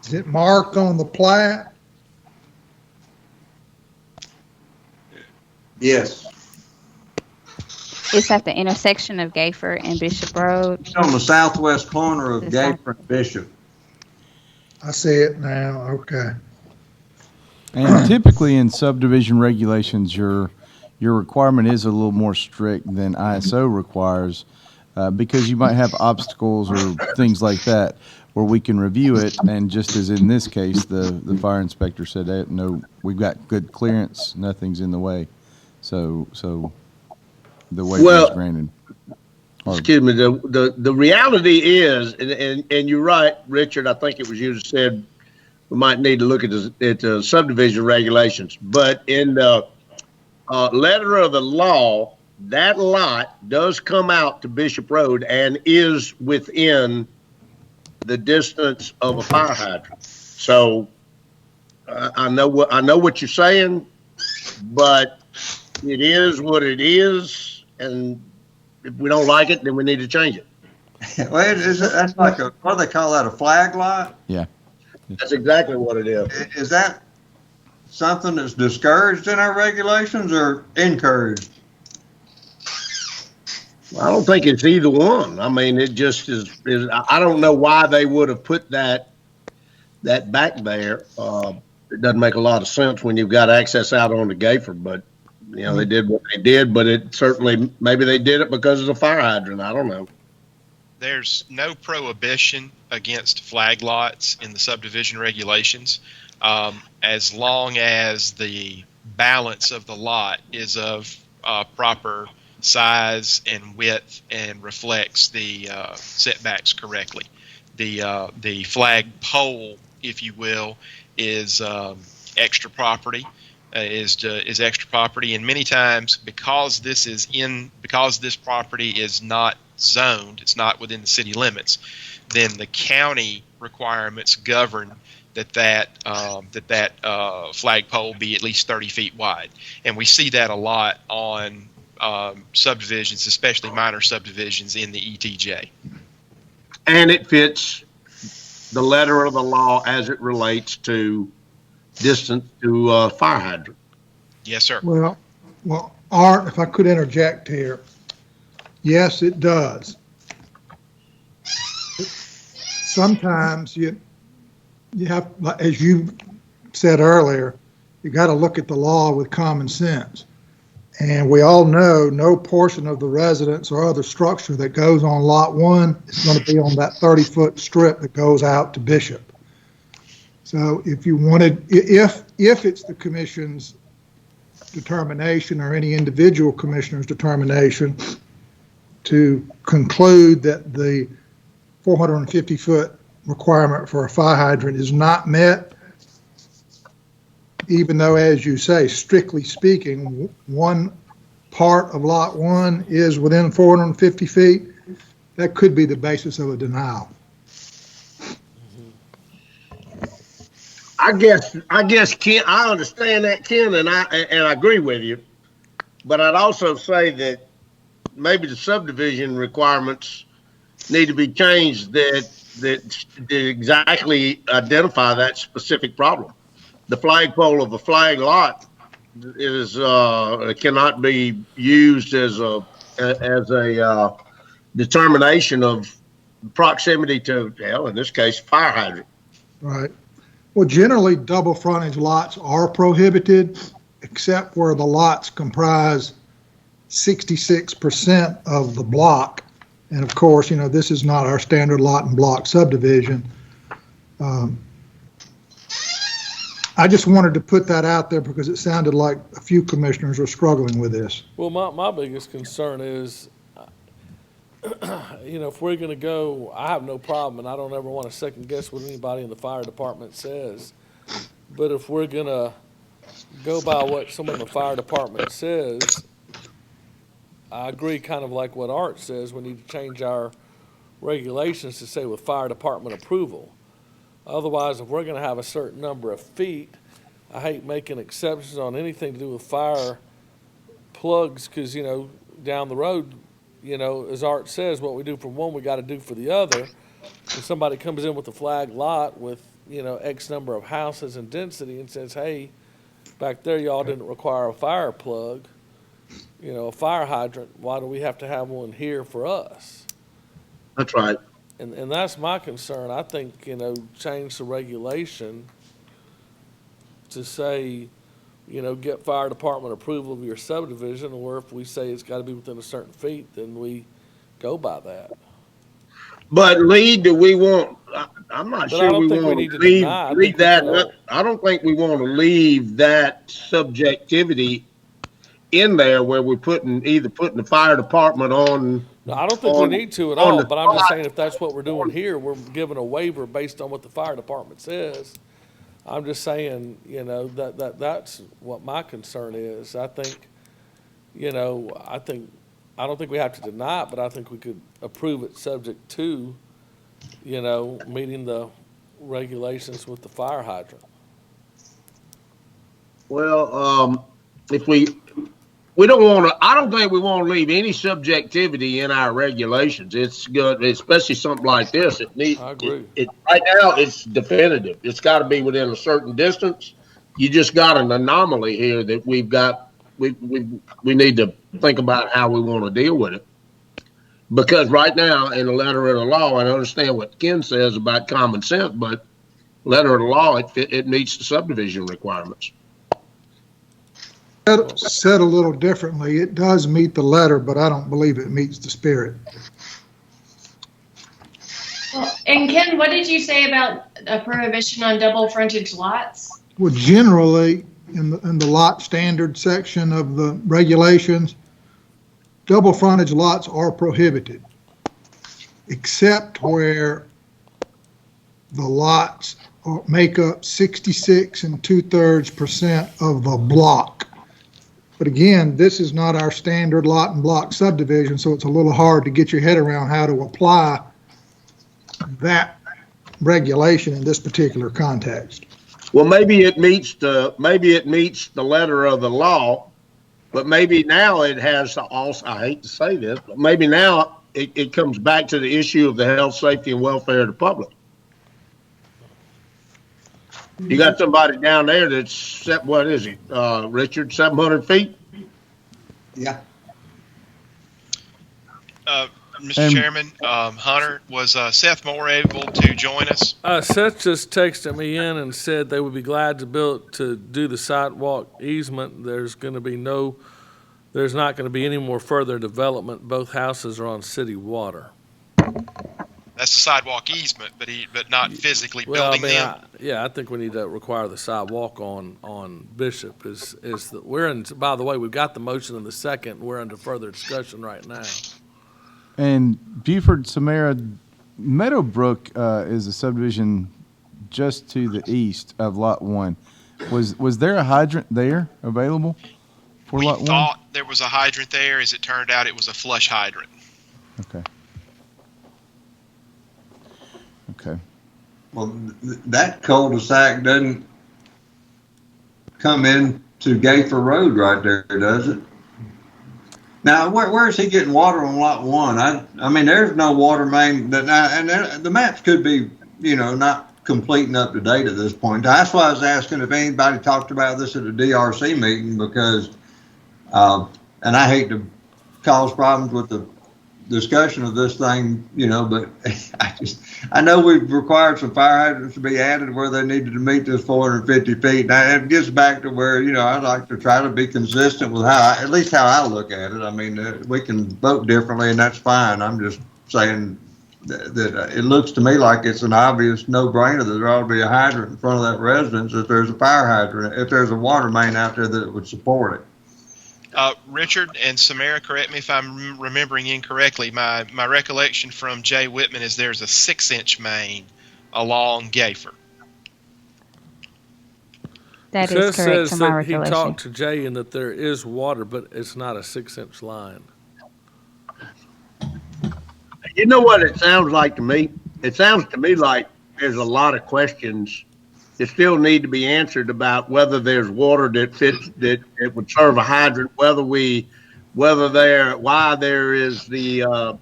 Is it marked on the plat? Yes. It's at the intersection of Gayford and Bishop Road. It's on the southwest corner of Gayford and Bishop. I see it now. Okay. And typically in subdivision regulations, your requirement is a little more strict than ISO requires, because you might have obstacles or things like that where we can review it, and just as in this case, the fire inspector said that no, we've got good clearance, nothing's in the way, so the waiver is granted. Excuse me. The reality is, and you're right, Richard. I think it was you that said we might need to look at the subdivision regulations, but in the letter of the law, that lot does come out to Bishop Road and is within the distance of a fire hydrant. So I know what you're saying, but it is what it is, and if we don't like it, then we need to change it. Well, that's like what do they call that, a flag lot? Yeah. That's exactly what it is. Is that something that's discouraged in our regulations or encouraged? I don't think it's either one. I mean, it just is I don't know why they would have put that back there. It doesn't make a lot of sense when you've got access out on the Gayford, but you know, they did what they did, but it certainly, maybe they did it because of the fire hydrant. I don't know. There's no prohibition against flag lots in the subdivision regulations, as long as the balance of the lot is of proper size and width and reflects the setbacks correctly. The flag pole, if you will, is extra property. Is extra property, and many times because this property is not zoned, it's not within the city limits, then the county requirements govern that flagpole be at least 30 feet wide, and we see that a lot on subdivisions, especially minor subdivisions in the ETJ. And it fits the letter of the law as it relates to distance to fire hydrant. Yes, sir. Well, Art, if I could interject here, yes, it does. Sometimes you have, as you said earlier, you got to look at the law with common sense. And we all know no portion of the residence or other structure that goes on lot 1 is going to be on that 30-foot strip that goes out to Bishop. So if you wanted, if it's the commission's determination or any individual commissioner's determination to conclude that the 450-foot requirement for a fire hydrant is not met, even though, as you say, strictly speaking, one part of lot 1 is within 450 feet, that could be the basis of a denial. I guess, Ken, I understand that, Ken, and I agree with you. But I'd also say that maybe the subdivision requirements need to be changed that exactly identify that specific problem. The flagpole of a flag lot is cannot be used as a determination of proximity to, hell, in this case, fire hydrant. Right. Well, generally, double frontage lots are prohibited, except where the lots comprise 66% of the block And of course, this is not our standard lot and block subdivision. I just wanted to put that out there because it sounded like a few commissioners are struggling with this. Well, my biggest concern is, if we're going to go, I have no problem, and I don't ever want to second guess what anybody in the fire department says. But if we're going to go by what someone in the fire department says, I agree kind of like what Art says, we need to change our regulations to say with fire department approval. Otherwise, if we're going to have a certain number of feet, I hate making exceptions on anything to do with fire plugs because, down the road, as Art says, what we do for one, we got to do for the other. If somebody comes in with a flag lot with, X number of houses and density and says, hey, back there y'all didn't require a fire plug, a fire hydrant, why do we have to have one here for us? That's right. And that's my concern. I think, change the regulation to say, get fire department approval of your subdivision, or if we say it's got to be within a certain feet, then we go by that. But Lee, do we want? I'm not But I sure don't we think we want need to to leave, deny. I leave think that. I don't think we want to leave that subjectivity in there where we're putting the fire department on. No, I don't think we need to at all, but I'm just saying if that's what we're doing here, we're giving a waiver based on what the fire department says. I'm just saying, that's what my concern is. I think, I don't think we have to deny it, but I think we could approve it subject to, meeting the regulations with the fire hydrant. Well, if we don't want to, I don't think we want to leave any subjectivity in our regulations. It's good, especially something like this. It needs, I agree. Right now it's definitive. It's got to be within a certain distance. You just got an anomaly here that we've got, we need to think about how we want to deal with it. Because right now in the letter of the law, and I understand what Ken says about common sense, but letter of the law, it meets the subdivision requirements. Said a little differently, it does meet the letter, but I don't believe it meets the spirit. Well, and Ken, what did you say about a prohibition on double frontage lots? Well, generally, in the lot standard section of the regulations, double frontage lots are prohibited, except where the lots make up 66 2/3% of the block. But again, this is not our standard lot and block subdivision, so it's a little hard to get your head around how to apply that regulation in this particular context. Well, maybe it meets the letter of the law, but maybe now it has also, I hate to say this, but maybe now it comes back to the issue of the health, safety, and welfare of the public. You got somebody down there that's, what is he, Richard, 700 feet? Yeah. Mr. Chairman, Hunter, was Seth Moore able to join us? Seth just texted me in and said they would be glad to do the sidewalk easement. There's not going to be any more further development. Both houses are on city water. That's the sidewalk easement, but not physically building them. I think we need to require the sidewalk on Bishop. We're in. By the way, we've got the motion in the second. We're under further discussion right now. And Buford, Samara, Meadowbrook is a subdivision just to the east of Lot 1. Was there a hydrant there available for Lot 1? We thought there was a hydrant there. As it turned out, it was a flush hydrant. Okay. Okay. Well, that cul-de-sac doesn't come in to Gayfer Road right there, does it? Now, where is he getting water on Lot 1? I mean, there's no water main. And the maps could be, not complete and up to date at this point. That's why I was asking if anybody talked about this at a DRC meeting, because, and I hate to cause problems with the discussion of this thing, but I know we've required some fire hydrants to be added where they needed to meet this 450 feet. Now, it gets back to where, I'd like to try to be consistent with at least how I look at it. I mean, we can vote differently, and that's fine. I'm just saying that it looks to me like it's an obvious no-brainer that there ought to be a hydrant in front of that residence if there's a fire hydrant, if there's a water main out there that would support it. Richard and Samara, correct me if I'm remembering incorrectly. My recollection from Jay Whitman is there's a 6-inch main along Gayfer. That is correct says to my that he recollection. talked to Jay and that there is water, but it's not a 6-inch line. You know what it sounds like to me? It sounds to me like there's a lot of questions that still need to be answered about whether there's water that fits, that it would serve a hydrant, why there is the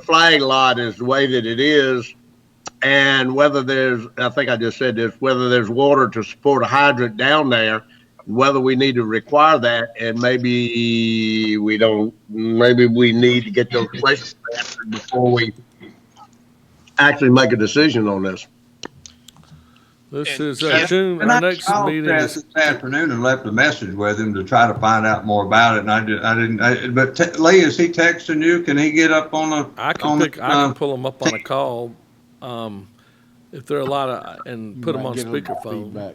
flag lot is the way that it is, and whether there's, I think I just said this, whether there's water to support a hydrant down there, whether we need to require that, and maybe we don't, maybe we need to get those questions answered before we actually make a decision on this. This is June. Our next meeting is this afternoon and left a message with him to try to find out more about it. And I didn't. But Lee, is he texting you? Can he get up on a? I can pull them up on a call, if there are a lot of, and put them on speakerphone.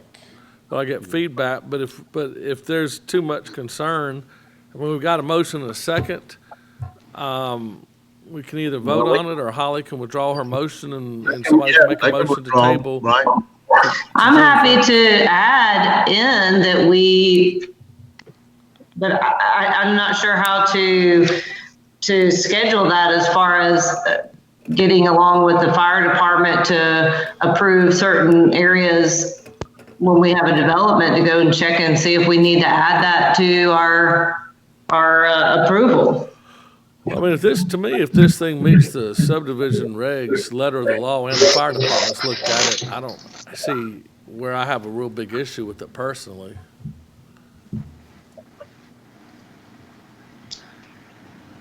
But I get feedback. But if there's too much concern, when we've got a motion and a second, we can either vote on it or Holly can withdraw her motion and somebody can make a motion to table. Right. I'm happy to add in that but I'm not sure how to schedule that as far as getting along with the fire department to approve certain areas when we have a development, to go and check and see if we need to add that to our approval. I mean, if this thing meets the subdivision regs, letter of the law, and the fire department's looked at it, I don't see where I have a real big issue with it personally.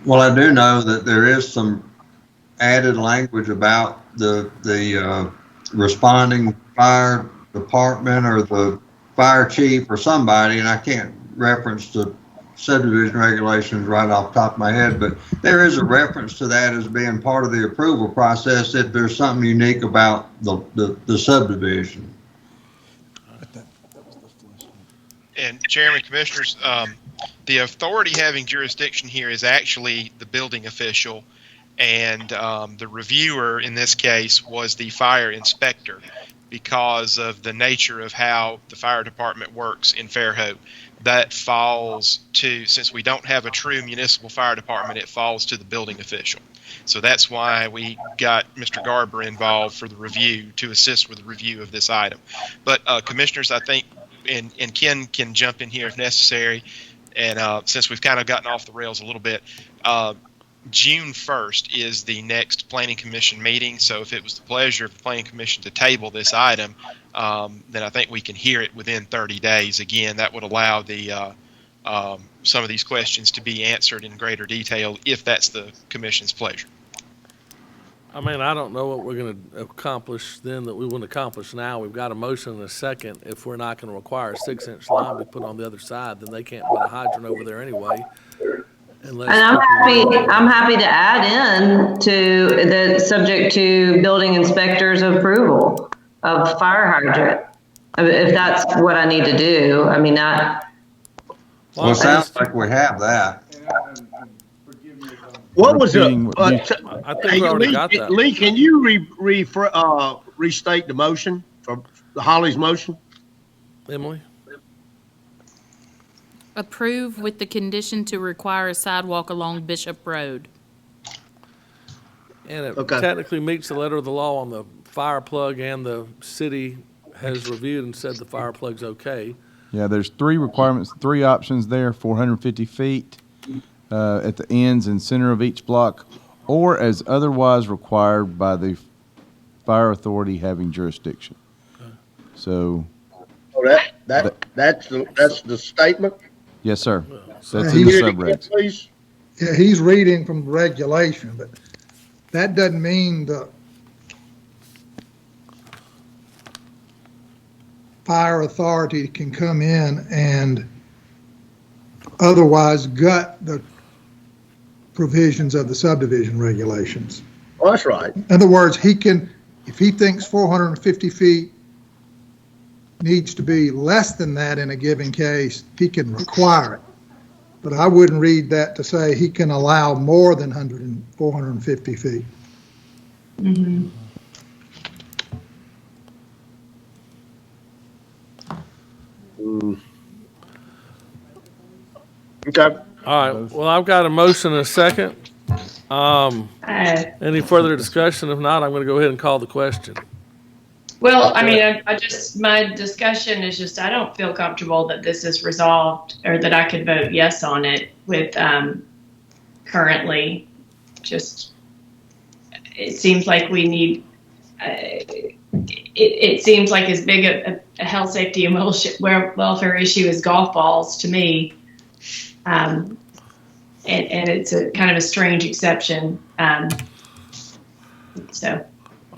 Well, I do know that there is some added language about the responding fire department or the fire chief or somebody, and I can't reference the subdivision regulations right off the top of my head, but there is a reference to that as being part of the approval process if there's something unique about the subdivision. And Chairman, Commissioners, the authority having jurisdiction here is actually the building official, and the reviewer in this case was the fire inspector because of the nature of how the fire department works in Fairhope. That falls to, since we don't have a true municipal fire department, it falls to the building official. So that's why we got Mr. Garber involved for the review, to assist with the review of this item. But Commissioners, I think, and Ken can jump in here if necessary, and since we've kind of gotten off the rails a little bit, June 1st is the next Planning Commission meeting, so if it was the pleasure of the Planning Commission to table this item, then I think we can hear it within 30 days. Again, that would allow the some of these questions to be answered in greater detail if that's the Commission's pleasure. I mean, I don't know what we're going to accomplish then that we wouldn't accomplish now. We've got a motion and a second. If we're not going to require a 6-inch line we put on the other side, then they can't put a hydrant over there anyway. And I'm happy to add in to the subject to building inspector's approval of fire hydrant, if that's what I need to do. I mean, well, it sounds like we have that. What was it? I think we already got that. Lee, can you restate the motion for Holly's motion? Emily? Approve with the condition to require a sidewalk along Bishop Road. And it technically meets the letter of the law on the fire plug, and the city has reviewed and said the fire plug's okay. Yeah, there's 3 requirements, 3 options there: 450 feet at the ends and center of each block, or as otherwise required by the fire authority having jurisdiction. So that's the statement. Yes, sir. That's in the subregs. Please. Yeah, he's reading from the regulation, but that doesn't mean the fire authority can come in and otherwise gut the provisions of the subdivision regulations. Oh, that's right. In other words, he can, if he thinks 450 feet needs to be less than that in a given case, he can require it. But I wouldn't read that to say he can allow more than 450 feet. Mm-hmm. Okay. All right, well, I've got a motion and a second. Any further discussion? If not, I'm going to go ahead and call the question. Well, I mean, I just, my discussion is just, I don't feel comfortable that this is resolved or that I could vote yes on it with currently. Just, it seems like we need, it seems like as big a health, safety, and welfare issue as golf balls to me. And it's a kind of a strange exception. So.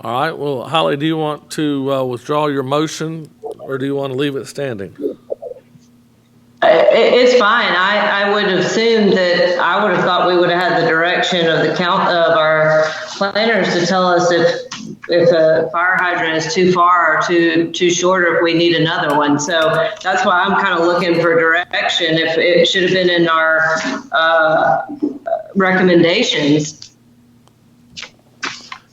All right, well, Holly, do you want to withdraw your motion, or do you want to leave it standing? It's fine. I would assume that I would have thought we would have had the direction of the count of our planners to tell us if a fire hydrant is too far or too short, or if we need another one. So that's why I'm kind of looking for direction. If it should have been in our recommendations.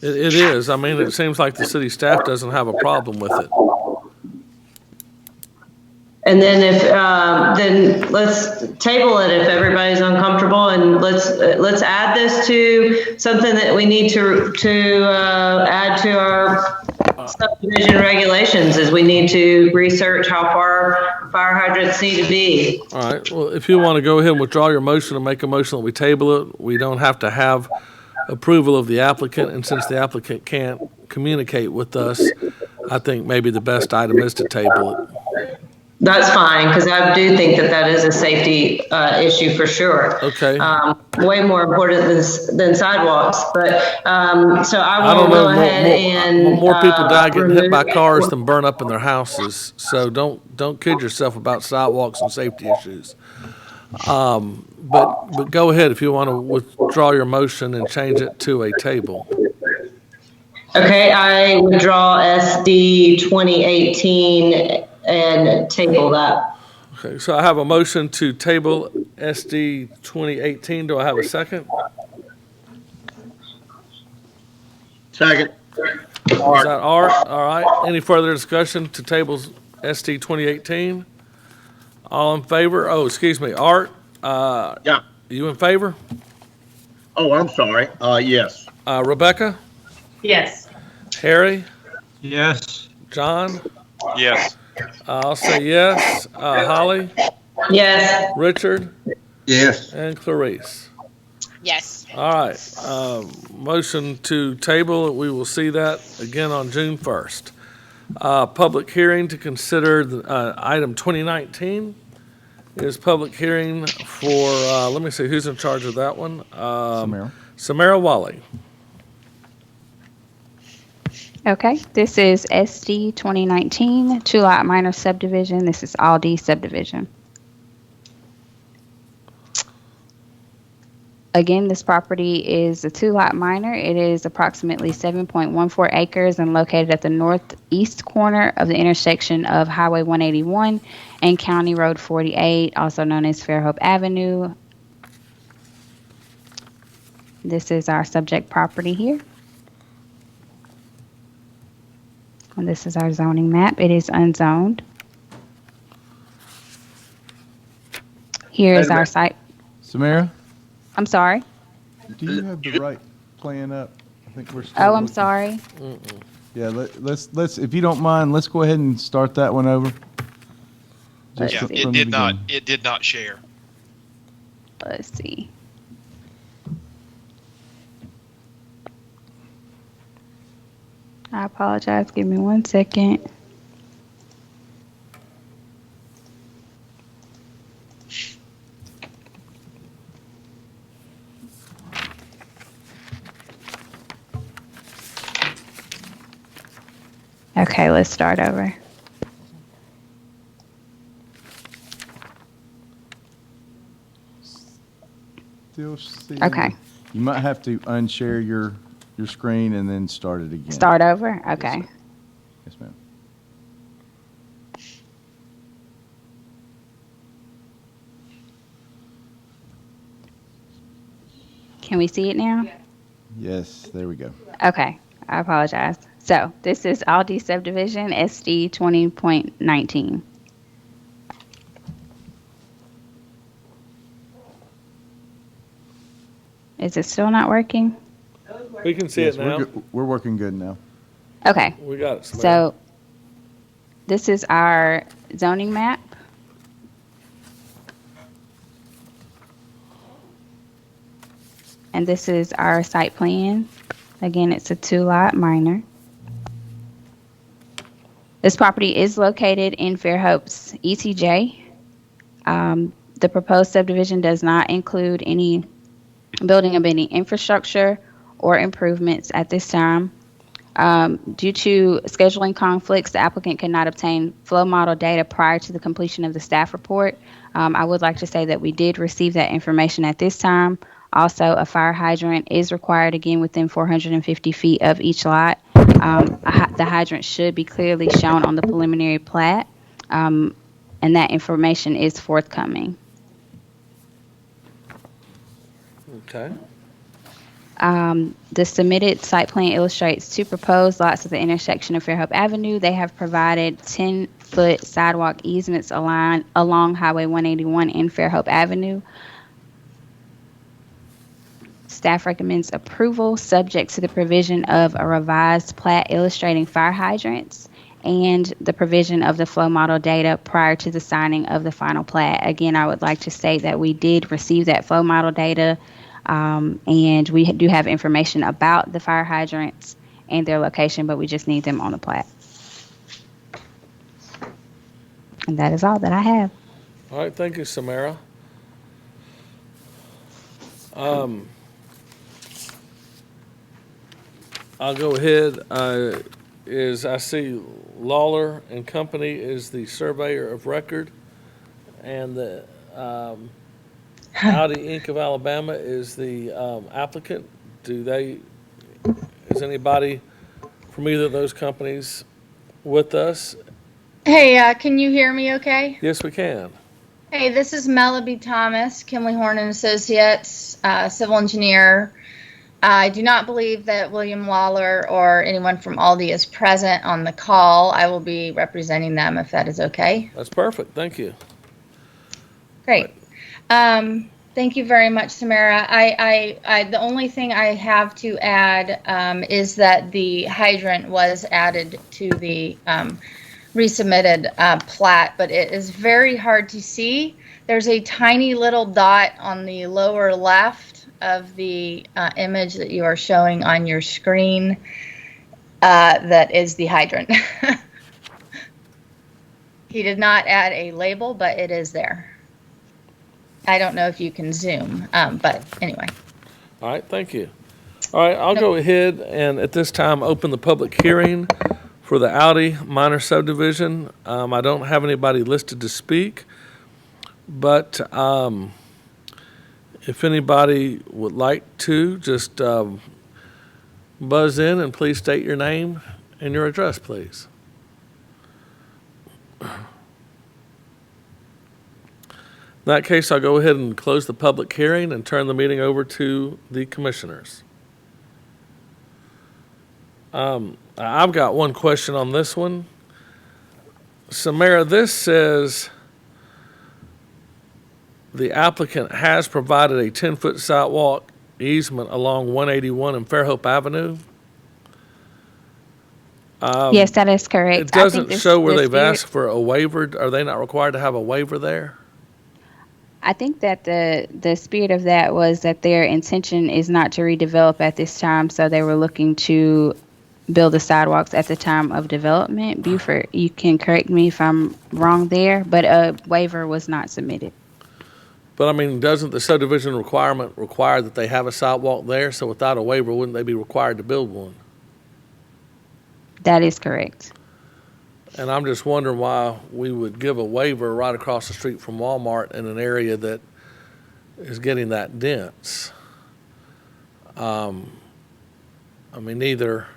It is. I mean, it seems like the city staff doesn't have a problem with it. And then then let's table it if everybody's uncomfortable, and let's add this to something that we need to add to our subdivision regulations. Is we need to research how far fire hydrants need to be. All right. Well, if you want to go ahead and withdraw your motion and make a motion that we table it, we don't have to have approval of the applicant, and since the applicant can't communicate with us, I think maybe the best item is to table it. That's fine, because I do think that is a safety issue for sure. Okay. Way more important than sidewalks. But so I will go ahead and more people die getting hit by cars than burn up in their houses. So don't kid yourself about sidewalks and safety issues. But go ahead if you want to withdraw your motion and change it to a table. Okay, I withdraw SD 2018 and table that. Okay, so I have a motion to table SD 2018. Do I have a second? Second. Is that Art? All right. Any further discussion to table SD 2018? All in favor? Oh, excuse me, Art. Yeah. You in favor? Oh, I'm sorry. Yes. Rebecca? Yes. Harry? Yes. John? Yes. I'll say yes. Holly? Yes. Richard? Yes. And Clarice? Yes. All right. Motion to table. We will see that again on June 1st. Public hearing to consider item 2019 is public hearing for, let me see, who's in charge of that one? Samara Wally. Okay, this is SD 2019, 2-lot minor subdivision. This is Aldi subdivision. Again, this property is a 2-lot minor. It is approximately 7.14 acres and located at the northeast corner of the intersection of Highway 181 and County Road 48, also known as Fairhope Avenue. This is our subject property here. And this is our zoning map. It is unzoned. Here is our site. Samara, I'm sorry. do you have the right plan up? I think we're still Oh, I'm looking. sorry. Yeah, let's if you don't mind, let's go ahead and start that one over. Let's Yeah, see. it did not. It did not share. Let's see. I apologize. Give me 1 second. Okay, let's start over. Still see. Okay. You might have to unshare your your screen and then start it again. Start over? Okay. Yes, ma'am. Can we see it now? Yes, there we go. Okay, I apologize. So this is Aldi subdivision SD 20.19. Is it still not working? We can see Yes, it now. we're working good now. Okay. We got it. Samara. So this is our zoning map. And this is our site plan. Again, it's a 2-lot minor. This property is located in Fairhope's ETJ. The proposed subdivision does not include any building of any infrastructure or improvements at this time. Due to scheduling conflicts, the applicant cannot obtain flow model data prior to the completion of the staff report. I would like to say that we did receive that information at this time. Also, a fire hydrant is required, again, within 450 feet of each lot. The hydrant should be clearly shown on the preliminary plat, and that information is forthcoming. Okay. The submitted site plan illustrates 2 proposed lots at the intersection of Fairhope Avenue. They have provided 10-foot sidewalk easements along Highway 181 in Fairhope Avenue. Staff recommends approval subject to the provision of a revised plat illustrating fire hydrants and the provision of the flow model data prior to the signing of the final plat. Again, I would like to state that we did receive that flow model data, and we do have information about the fire hydrants and their location, but we just need them on the plat. And that is all that I have. All right, thank you, Samara. I'll go ahead. I see Lawler and Company is the surveyor of record, and the Audi Inc. of Alabama is the applicant. Is anybody from either of those companies with us? Hey, can you hear me okay? Yes, we can. Hey, this is Melleby Thomas, Kimley Horn and Associates, civil engineer. I do not believe that William Lawler or anyone from Aldi is present on the call. I will be representing them if that is okay. That's perfect. Thank you. Great. Thank you very much, Samara. The only thing I have to add is that the hydrant was added to the resubmitted plat, but it is very hard to see. There's a tiny little dot on the lower left of the image that you are showing on your screen that is the hydrant. He did not add a label, but it is there. I don't know if you can zoom, but anyway. All right, thank you. All right, I'll go ahead and at this time open the public hearing for the Audi minor subdivision. I don't have anybody listed to speak, but if anybody would like to, just buzz in and please state your name and your address, please. In that case, I'll go ahead and close the public hearing and turn the meeting over to the commissioners. I've got one question on this one. Samara, this says the applicant has provided a 10-foot sidewalk easement along 181 and Fairhope Avenue. Yes, that is correct. It doesn't show where they've asked for a waiver. Are they not required to have a waiver there? I think that the spirit of that was that their intention is not to redevelop at this time, so they were looking to build the sidewalks at the time of development. Buford, you can correct me if I'm wrong there, but a waiver was not submitted. But I mean, doesn't the subdivision requirement require that they have a sidewalk there? So without a waiver, wouldn't they be required to build one? That is correct. And I'm just wondering why we would give a waiver right across the street from Walmart in an area that is getting that dense. I I mean, either,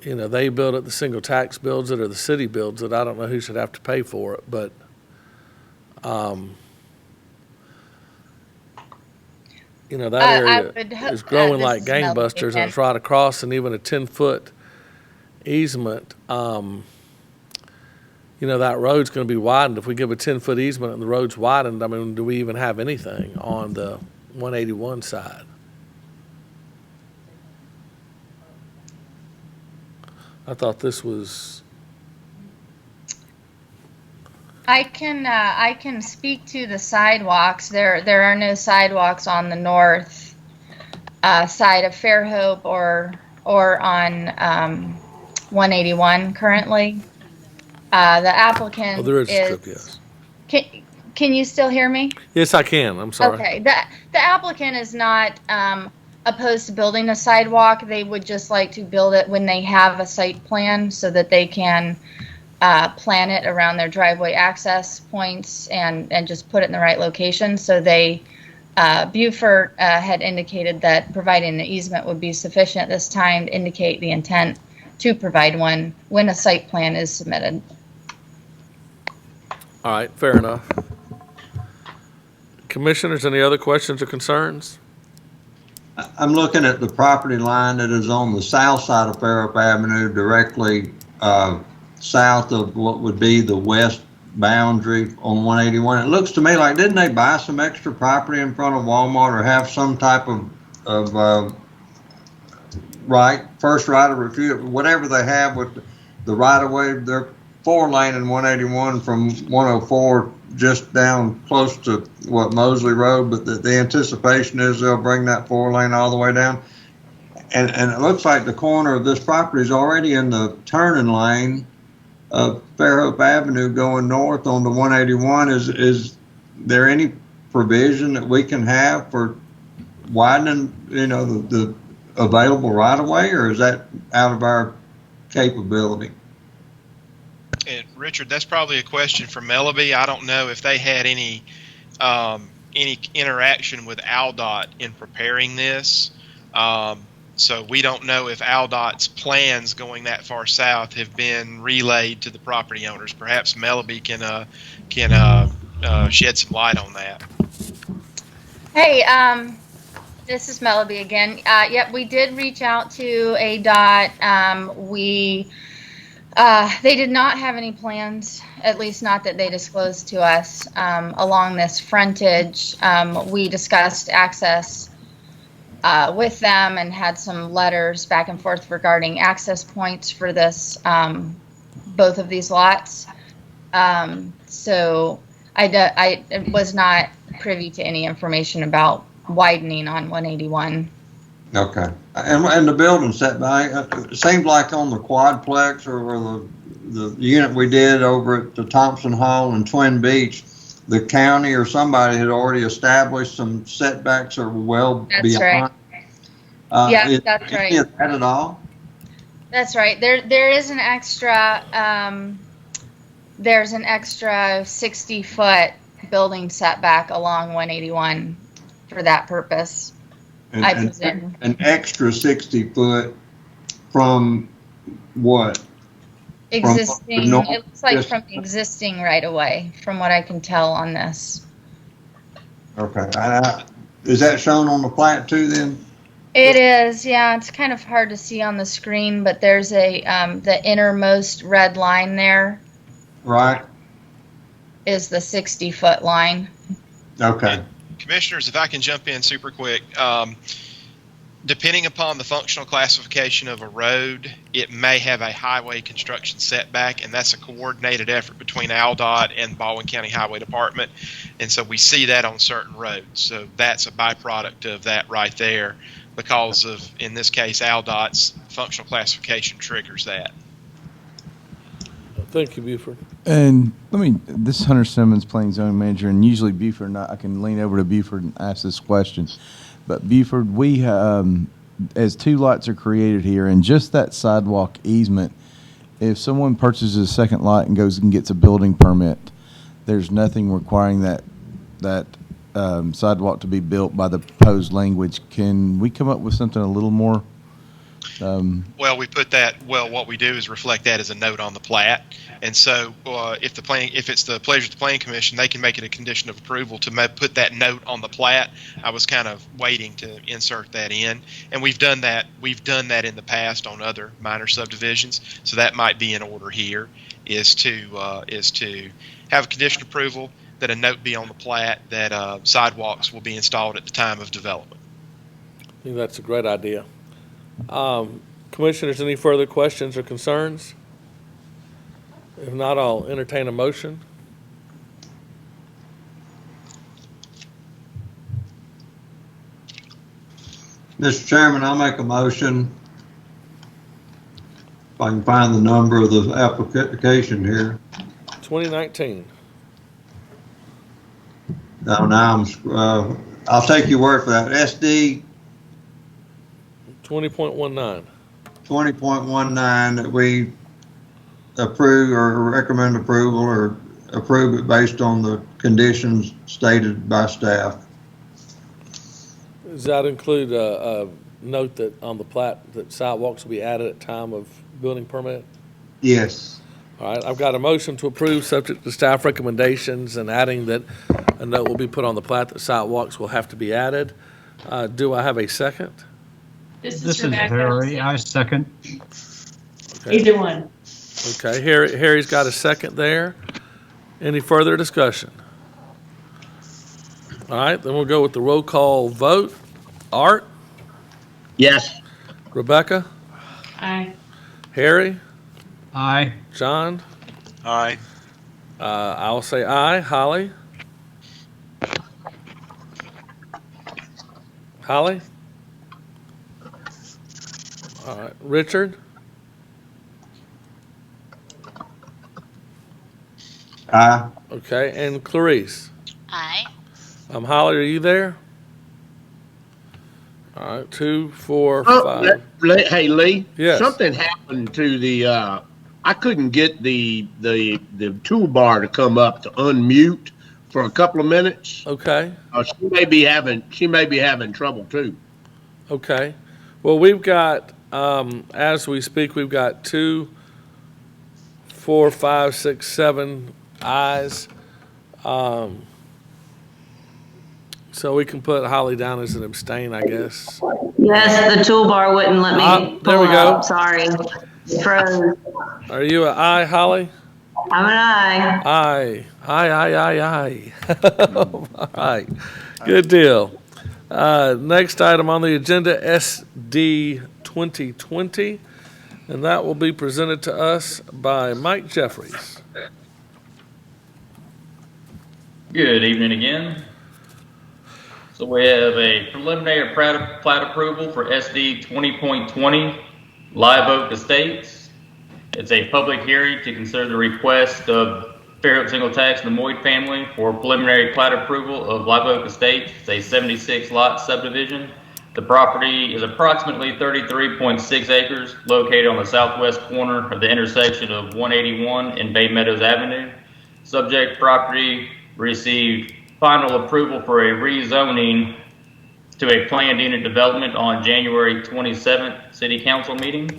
they build it, the single tax builds it, or the city builds it. I don't know who should have to pay for it, but, that area is growing like gangbusters, and it's right across, and even a 10-foot easement, that road's going to be widened. If we give a 10-foot easement and the road's widened, I mean, do we even have anything on the 181 side? I thought this was. I can speak to the sidewalks. There are no sidewalks on the north side of Fairhope or on 181 currently. The applicant there is a is. strip, yes. Can you still hear me? Yes, I can. I'm sorry. Okay. The applicant is not opposed to building a sidewalk. They would just like to build it when they have a site plan so that they can plan it around their driveway access points and just put it in the right location. So Buford had indicated that providing the easement would be sufficient at this time to indicate the intent to provide one when a site plan is submitted. All right, fair enough. Commissioners, any other questions or concerns? I'm looking at the property line that is on the south side of Fairhope Avenue, directly south of what would be the west boundary on 181. It looks to me like, didn't they buy some extra property in front of Walmart or have some type of first right of refusal, whatever they have with the right of way? They're 4-lane in 181 from 104 just down close to Mosley Road, but the anticipation is they'll bring that 4-lane all the way down. And it looks like the corner of this property is already in the turning lane of Fairhope Avenue going north on the 181. Is there any provision that we can have for widening, the available right of way, or is that out of our capability? And Richard, that's probably a question for Melleby. I don't know if they had any interaction with ALDOT in preparing this. So we don't know if ALDOT's plans going that far south have been relayed to the property owners. Perhaps Melleby can shed some light on that. Hey, this is Melleby again. Yep, we did reach out to ADOT. They did not have any plans, at least not that they disclosed to us, along this frontage. We discussed access with them and had some letters back and forth regarding access points for this, both of these lots. So I was not privy to any information about widening on 181. Okay. And the building setback, it seems like on the quadplex or the unit we did over at the Thompson Hall in Twin Beach, the county or somebody had already established some setbacks or well beyond. Right. Yeah, that's right. Is that at all? That's right. There is an extra, there's an extra 60-foot building setback along 181 for that purpose. An extra 60 foot from what? Existing, it looks like from the existing right of way, from what I can tell on this. Okay. Is that shown on the plat too then? It is, yeah. It's kind of hard to see on the screen, but there's the innermost red line there. Right. Is the 60-foot line. Okay. Commissioners, if I can jump in super quick, depending upon the functional classification of a road, it may have a highway construction setback, and that's a coordinated effort between ALDOT and Baldwin County Highway Department. And so we see that on certain roads. So that's a byproduct of that right there because of, in this case, ALDOT's functional classification triggers that. Thank you, Buford. And this is Hunter Simmons, Planning Zone Manager, and usually Buford, I can lean over to Buford and ask this question. But Buford, we, as two lots are created here, and just that sidewalk easement, if someone purchases a second lot and goes and gets a building permit, there's nothing requiring that sidewalk to be built by the proposed language. Can we come up with something a little more Well, we put that. Well, what we do is reflect that as a note on the plat, and so if it's the pleasure of the planning commission, they can make it a condition of approval to put that note on the plat. I was kind of waiting to insert that in, and we've done that. We've done that in the past on other minor subdivisions, so that might be in order here. Is to have a condition approval that a note be on the plat that sidewalks will be installed at the time of development. I think that's a great idea. Commissioners, any further questions or concerns? If not, I'll entertain a motion. Mr. Chairman, I'll make a motion. If I can find the number of the application here. 2019. No, now I'll take your word for that. SD 20.19. 20.19 that we approve or recommend approval or approve it based on the conditions stated by staff. Does that include a note that on the plat that sidewalks will be added at time of building permit? Yes. All right, I've got a motion to approve subject to staff recommendations and adding that a note will be put on the plat that sidewalks will have to be added. Do I have a second? This This is Rebecca. Harry. I second. Okay. Either one. Okay, Harry's got a second there. Any further discussion? All right, then we'll go with the roll call vote. Art? Yes. Rebecca? Aye. Harry? Aye. John? Aye. I'll say aye. Holly? Holly? All right. Richard? Aye. Okay, and Clarice? Aye. Holly, are you there? All right, 2, 4, Oh, 5. hey, Lee. Yes. Something happened to the. I couldn't get the toolbar to come up to unmute for a couple of minutes. Okay. She may be having trouble too. Okay. Well, we've got, as we speak, we've got 2, 4, 5, 6, 7 ayes. So we can put Holly down as an abstain, I guess. Yes, the toolbar wouldn't let me There pull we it go. up. Sorry. Froze. Are you an aye, Holly? I'm an aye. Aye. Aye. All right. Good deal. Next item on the agenda, SD 2020, and that will be presented to us by Mike Jeffries. Good evening again. So we have a preliminary plat approval for SD 20.20 Live Oak Estates. It's a public hearing to consider the request of Fairhope Single Tax and the Moyd family for preliminary plat approval of Live Oak Estates. It's a 76 lot subdivision. The property is approximately 33.6 acres located on the southwest corner of the intersection of 181 and Bay Meadows Avenue. Subject property received final approval for a rezoning to a planned unit development on January 27th City Council meeting.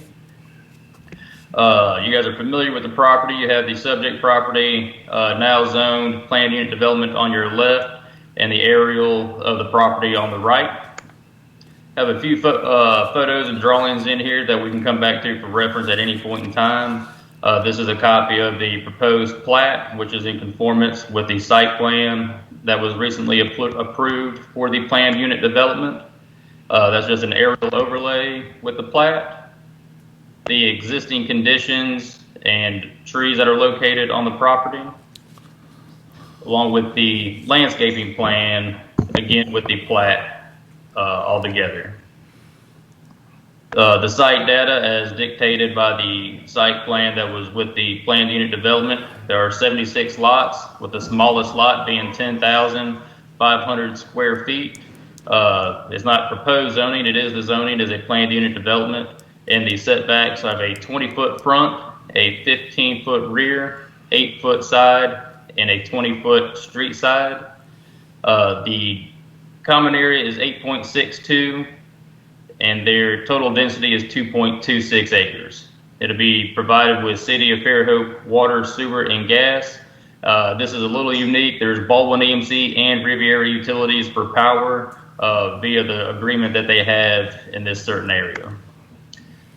You guys are familiar with the property. You have the subject property now zoned planned unit development on your left and the aerial of the property on the right. Have a few photos and drawings in here that we can come back to for reference at any point in time. This is a copy of the proposed plat, which is in conformance with the site plan that was recently approved for the planned unit development. That's just an aerial overlay with the plat. The existing conditions and trees that are located on the property, along with the landscaping plan, again with the plat all together. The site data as dictated by the site plan that was with the planned unit development. There are 76 lots, with the smallest lot being 10,500 square feet. It's not proposed zoning, it is the zoning as a planned unit development. And the setbacks have a 20-foot front, a 15-foot rear, 8-foot side, and a 20-foot street side. The common area is 8.62. and their total density is 2.26 acres. It'll be provided with City of Fairhope water, sewer, and gas. This is a little unique. There's Baldwin EMC and Riviera Utilities for power via the agreement that they have in this certain area.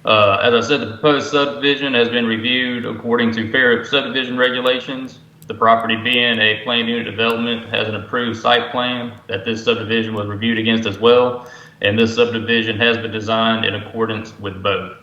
As I said, the proposed subdivision has been reviewed according to Fairhope subdivision regulations. The property being a planned unit development has an approved site plan that this subdivision was reviewed against as well, and this subdivision has been designed in accordance with both.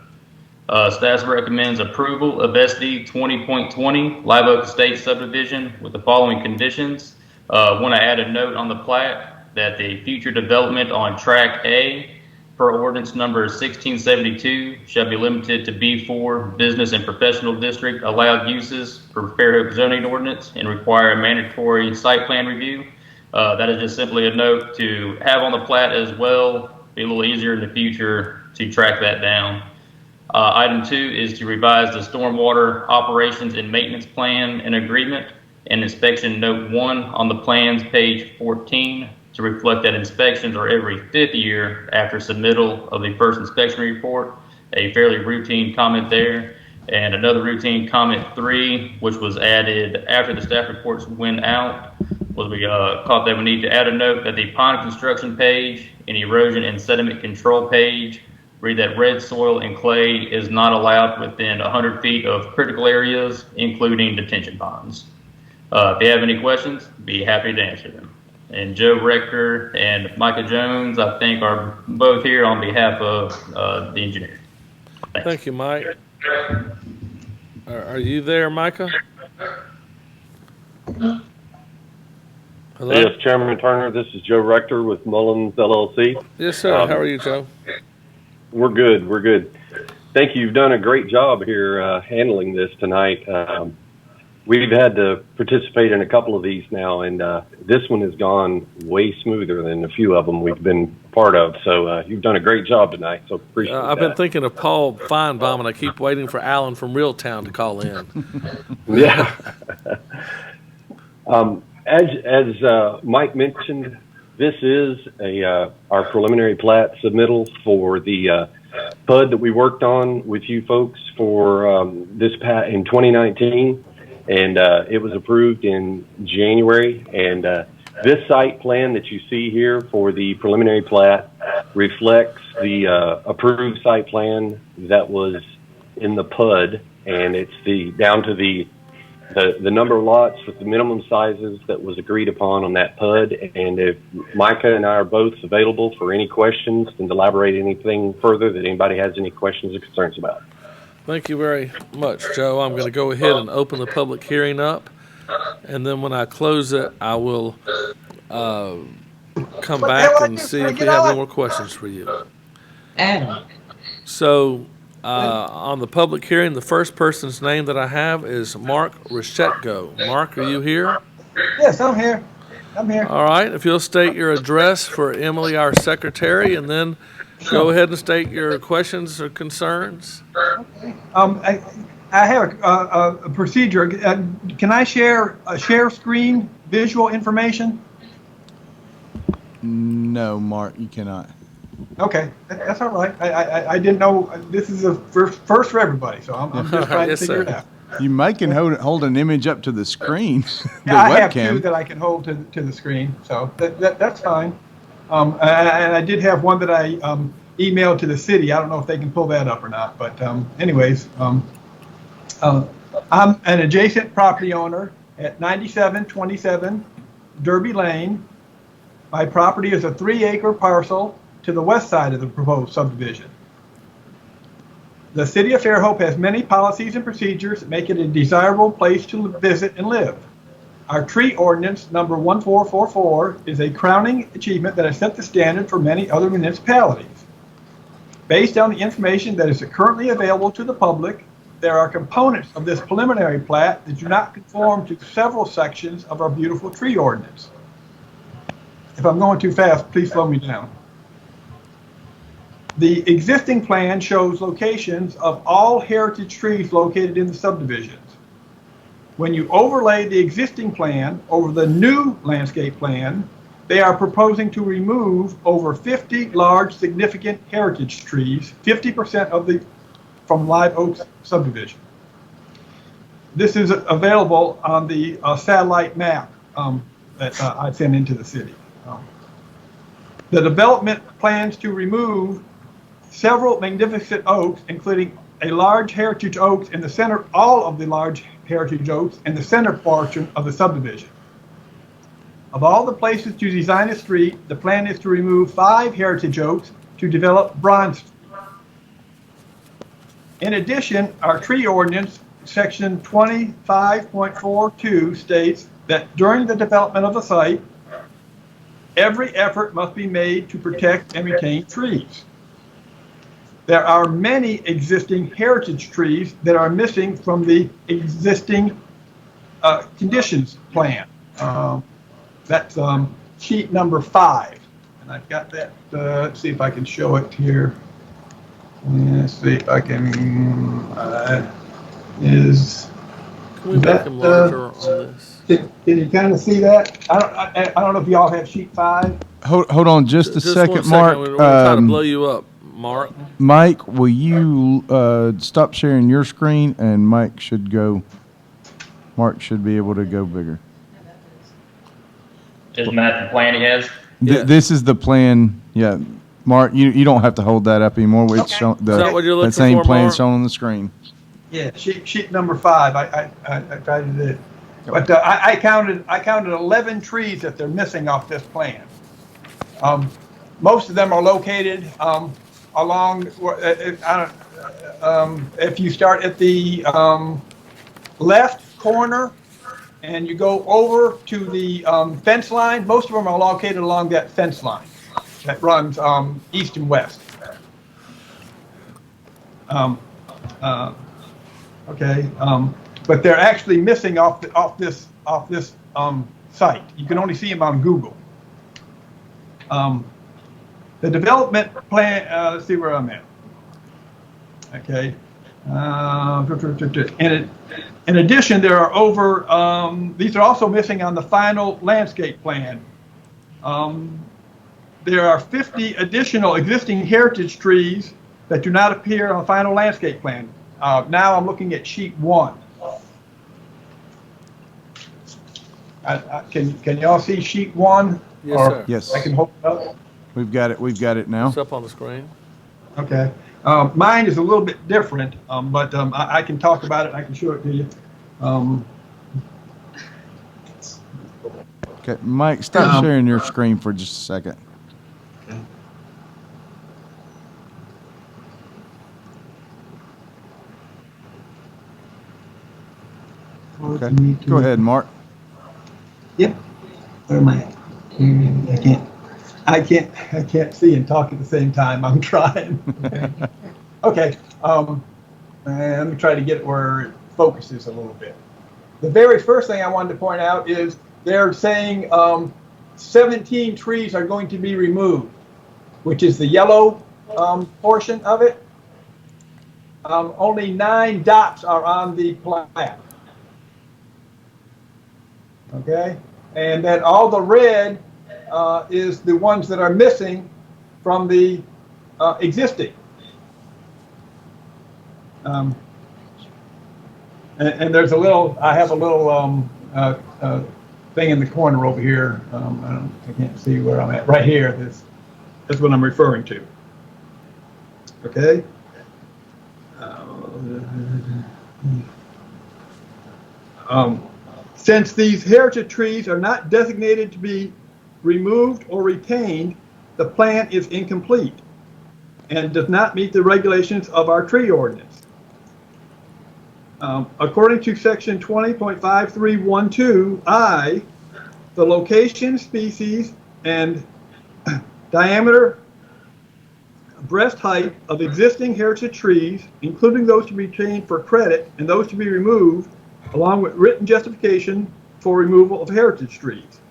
Staff recommends approval of SD 20.20 Live Oak Estates subdivision with the following conditions. Want to add a note on the plat that the future development on Track A per ordinance number 1672 shall be limited to B4 business and professional district allowed uses for Fairhope zoning ordinance and require a mandatory site plan review. That is just simply a note to have on the plat as well. Be a little easier in the future to track that down. Item 2 is to revise the stormwater operations and maintenance plan and agreement and inspection note 1 on the plans page 14 to reflect that inspections are every 5th year after submittal of the first inspection report, a fairly routine comment there. And another routine comment 3, which was added after the staff reports went out, was we caught that we need to add a note that the pond construction page and erosion and sediment control page read that red soil and clay is not allowed within 100 feet of critical areas, including detention ponds. If you have any questions, be happy to answer them. And Joe Rector and Micah Jones, I think, are both here on behalf of the engineer. Thanks. Thank you, Mike. Are you there, Micah? Hello? Yes, Chairman Turner, this is Joe Rector with Mullins LLC. Yes, sir. How are you, Joe? We're good. We're good. Thank you. You've done a great job here handling this tonight. We've had to participate in a couple of these now, and this one has gone way smoother than a few of them we've been part of. So you've done a great job tonight. So appreciate I've been thinking of Paul Feinbaum, and I keep waiting for Alan from Reeltown to call in. Yeah. As Mike mentioned, this is our preliminary plat submittal for the PUD that we worked on with you folks for in 2019, and it was approved in January. And this site plan that you see here for the preliminary plat reflects the approved site plan that was in the PUD, and it's down to the number of lots with the minimum sizes that was agreed upon on that PUD. And if Micah and I are both available for any questions and elaborate anything further that anybody has any questions or concerns about. Thank you very much, Joe. I'm going to go ahead and open the public hearing up, and then when I close it, I will come back and see if we have any more questions for you. So, on the public hearing, the first person's name that I have is Mark Richetko. Mark, are you here? Yes, I'm here. All right. If you'll state your address for Emily, our secretary, and then go ahead and state your questions or concerns. Okay. I have a procedure. Can I share screen visual information? No, Mark, you cannot. Okay, that's all right. I didn't know. This is a first for everybody, so I'm just trying to figure it out. You might can hold an image up to the screen, the I webcam. have two that I can hold to the screen, so that's fine. And I did have one that I emailed to the city. I don't know if they can pull that up or not, but anyways, I'm an adjacent property owner at 9727 Derby Lane. My property is a 3-acre parcel to the west side of the proposed subdivision. The City of Fairhope has many policies and procedures that make it a desirable place to visit and live. Our tree ordinance number 1444 is a crowning achievement that has set the standard for many other municipalities. Based on the information that is currently available to the public, there are components of this preliminary plat that do not conform to several sections of our beautiful tree ordinance. If I'm going too fast, please slow me down. The existing plan shows locations of all heritage trees located in the subdivisions. When you overlay the existing plan over the new landscape plan, they are proposing to remove over 50 large significant heritage trees, 50% from Live Oaks subdivision. This is available on the satellite map that I sent into the city. The development plans to remove several magnificent oaks, including a large heritage oaks in the center, all of the large heritage oaks in the center portion of the subdivision. Of all the places to design a street, the plan is to remove 5 heritage oaks to develop Bronze Street. In addition, our tree ordinance, section 25.42, states that during the development of the site, every effort must be made to protect and retain trees. There are many existing heritage trees that are missing from the existing conditions plan. That's sheet number 5. And I've got that, let's see if I can show it here. Let's see if I can, Can we make them larger on this? Can you kind of see that? I don't know if y'all have sheet 5. Hold on just a second, Mark. We're trying to blow you up, Mark. Mike, will you stop sharing your screen, and Mark should be able to go bigger. Isn't that the plan he has? This is the plan. Yeah, Mark, you don't have to hold that up anymore. It's shown, Is that what you're looking that same for, plan Mark? shown on the screen. Yeah, sheet number 5. I tried to do it, but I counted 11 trees that they're missing off this plan. Most of them are located along. If you start at the left corner and you go over to the fence line, most of them are located along that fence line that runs east and west. Okay, but they're actually missing off this site. You can only see them on Google. The development plan. Let's see where I'm at. Okay. In addition, there are over. These are also missing on the final landscape plan. There are 50 additional existing heritage trees that do not appear on the final landscape plan. Now I'm looking at sheet 1. Can y'all see sheet 1? Yes, sir. Yes. I can hold it up. We've got it now. It's up on the screen. Okay. Mine is a little bit different, but I can talk about it. I can show it to you. Okay, Mike, stop sharing your screen for just a second. Okay. Go ahead, Mark. Yep. Where am I at? I can't see and talk at the same time. I'm trying. Okay. Let me try to get it where it focuses a little bit. The very first thing I wanted to point out is they're saying 17 trees are going to be removed, which is the yellow portion of it. Only 9 dots are on the plat. Okay, and then all the red is the ones that are missing from the existing. And there's I have a little thing in the corner over here. I can't see where I'm at. Right here, that's what I'm referring to. Okay. Since these heritage trees are not designated to be removed or retained, the plan is incomplete and does not meet the regulations of our tree ordinance. According to section 20.5312I, the location, species, and diameter, breast height of existing heritage trees, including those to be retained for credit and those to be removed, along with written justification for removal of heritage trees.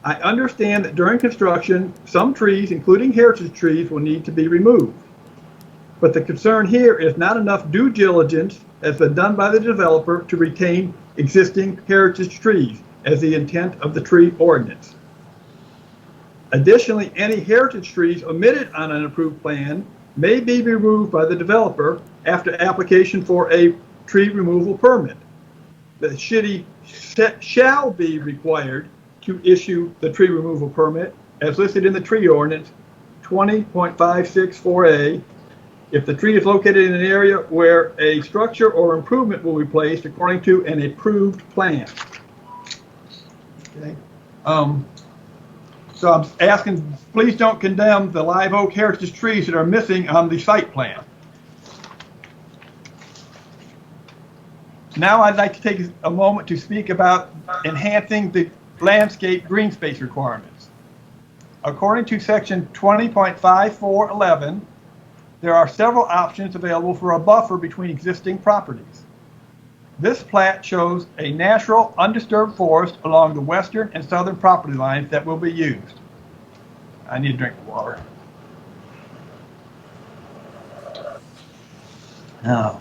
I understand that during construction, some trees, including heritage trees, will need to be removed. But the concern here is not enough due diligence has been done by the developer to retain existing heritage trees as the intent of the tree ordinance. Additionally, any heritage trees omitted on an approved plan may be removed by the developer after application for a tree removal permit. The city shall be required to issue the tree removal permit as listed in the tree ordinance 20.564A if the tree is located in an area where a structure or improvement will be placed according to an approved plan. Okay. So I'm asking, please don't condemn the live oak heritage trees that are missing on the site plan. Now I'd like to take a moment to speak about enhancing the landscape green space requirements. According to section 20.5411, there are several options available for a buffer between existing properties. This plat shows a natural undisturbed forest along the western and southern property lines that will be used. I need a drink of water. Now,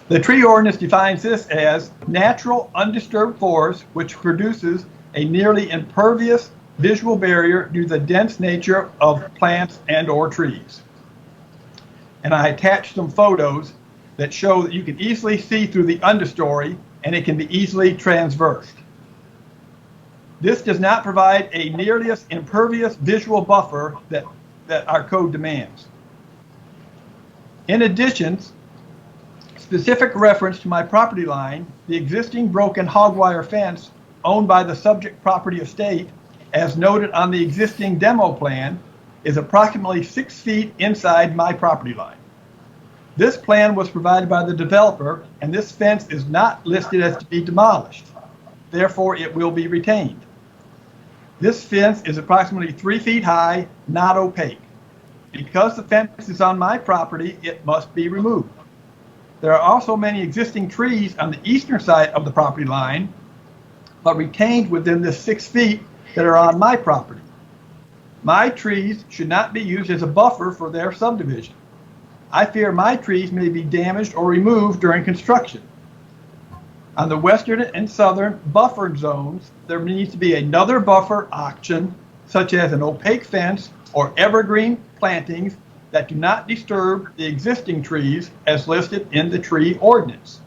the tree ordinance defines this as natural undisturbed forest which produces a nearly impervious visual barrier due to the dense nature of plants and or trees. And I attached some photos that show that you can easily see through the understory and it can be easily transversed. This does not provide a nearly as impervious visual buffer that our code demands. In addition, specific reference to my property line, the existing broken hog wire fence owned by the subject property estate, as noted on the existing demo plan, is approximately 6 feet inside my property line. This plan was provided by the developer, and this fence is not listed as to be demolished. Therefore, it will be retained. This fence is approximately 3 feet high, not opaque. Because the fence is on my property, it must be removed. There are also many existing trees on the eastern side of the property line, but retained within the 6 feet that are on my property. My trees should not be used as a buffer for their subdivision. I fear my trees may be damaged or removed during construction. On the western and southern buffer zones, there needs to be another buffer option, such as an opaque fence or evergreen plantings that do not disturb the existing trees as listed in the tree ordinance.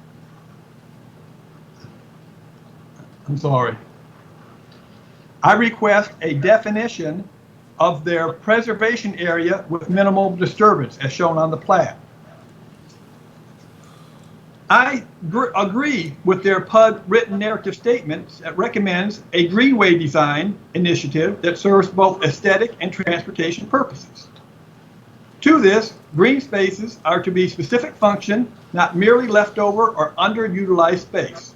I'm sorry. I request a definition of their preservation area with minimal disturbance as shown on the plat. I agree with their PUD written narrative statements that recommends a greenway design initiative that serves both aesthetic and transportation purposes. To this, green spaces are to be specific function, not merely leftover or underutilized space.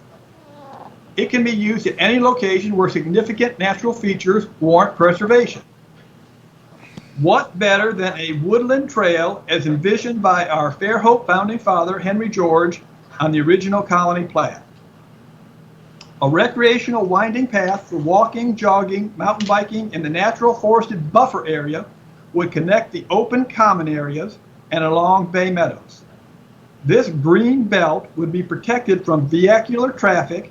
It can be used at any location where significant natural features warrant preservation. What better than a woodland trail as envisioned by our Fairhope founding father, Henry George, on the original colony plat? A recreational winding path for walking, jogging, mountain biking in the natural forested buffer area would connect the open common areas and along bay meadows. This green belt would be protected from vehicular traffic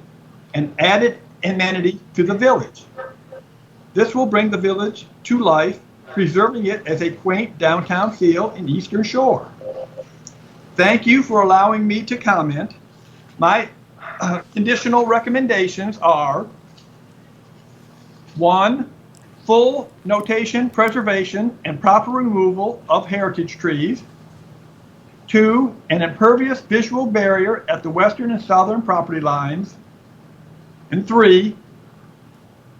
and added amenity to the village. This will bring the village to life, preserving it as a quaint downtown feel in Eastern Shore. Thank you for allowing me to comment. My conditional recommendations are: 1, full notation preservation and proper removal of heritage trees. 2, an impervious visual barrier at the western and southern property lines. And 3,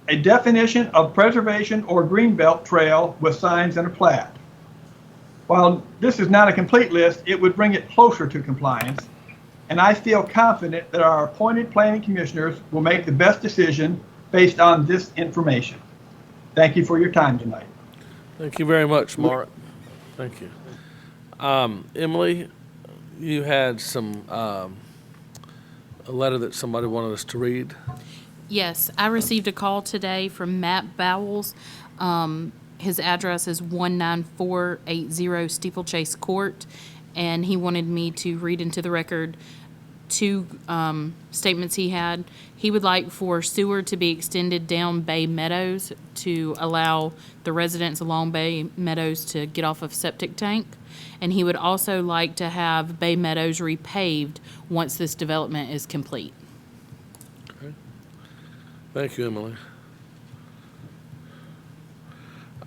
a definition of preservation or greenbelt trail with signs and a plat. While this is not a complete list, it would bring it closer to compliance, and I feel confident that our appointed planning commissioners will make the best decision based on this information. Thank you for your time tonight. Thank you very much, Mark. Thank you. Emily, you had some a letter that somebody wanted us to read. Yes, I received a call today from Matt Bowles. His address is 19480 Steeplechase Court, and he wanted me to read into the record two statements he had. He would like for sewer to be extended down Bay Meadows to allow the residents along Bay Meadows to get off of septic tank. And he would also like to have Bay Meadows repaved once this development is complete. Okay. Thank you, Emily.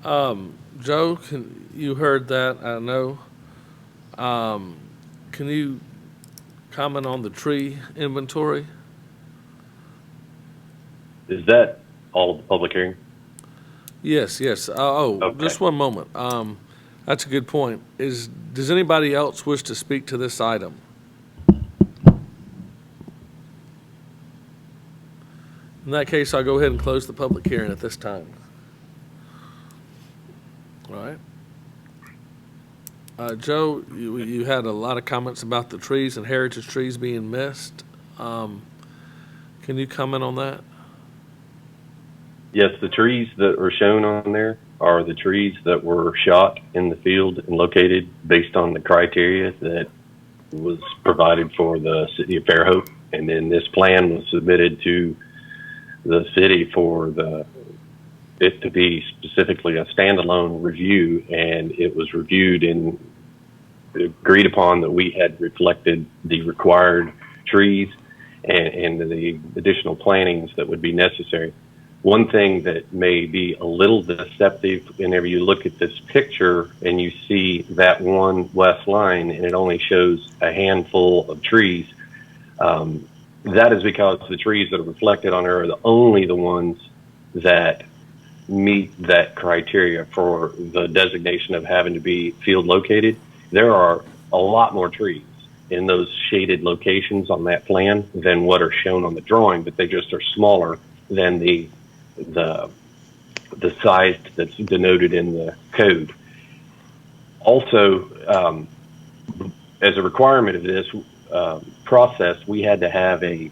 Joe, you heard that, I know. Can you comment on the tree inventory? Is that all of the public hearing? Yes. Okay. Just one moment. That's a good point. Does anybody else wish to speak to this item? In that case, I'll go ahead and close the public hearing at this time. All right. Joe, you had a lot of comments about the trees and heritage trees being missed. Can you comment on that? Yes, the trees that are shown on there are the trees that were shot in the field and located based on the criteria that was provided for the city of Fairhope. And then this plan was submitted to the city for it to be specifically a standalone review, and it was reviewed and agreed upon that we had reflected the required trees and the additional plantings that would be necessary. One thing that may be a little deceptive whenever you look at this picture and you see that one west line and it only shows a handful of trees, that is because the trees that are reflected on there are only the ones that meet that criteria for the designation of having to be field located. There are a lot more trees in those shaded locations on that plan than what are shown on the drawing, but they just are smaller than the size that's denoted in the code. Also, as a requirement of this process, we had to have a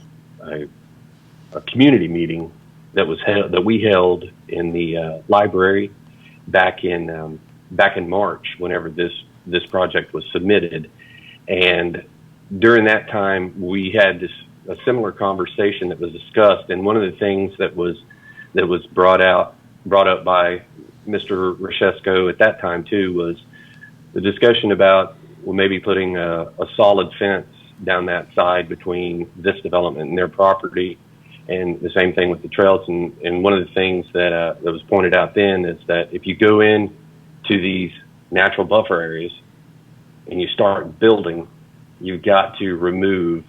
community meeting that we held in the library back in March, whenever this project was submitted. And during that time, we had a similar conversation that was discussed. And one of the things that was brought up by Mr. Reshesco at that time too was the discussion about maybe putting a solid fence down that side between this development and their property, and the same thing with the trails. And one of the things that was pointed out then is that if you go in to these natural buffer areas and you start building, you've got to remove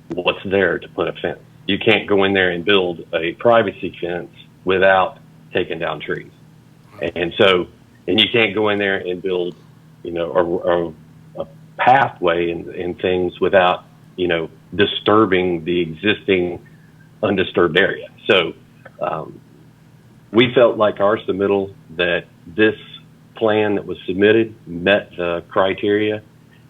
what's there to put a fence. You can't go in there and build a privacy fence without taking down trees. And you can't go in there and build, a pathway and things without, disturbing the existing undisturbed area. So we felt like our submittal that this plan that was submitted met the criteria,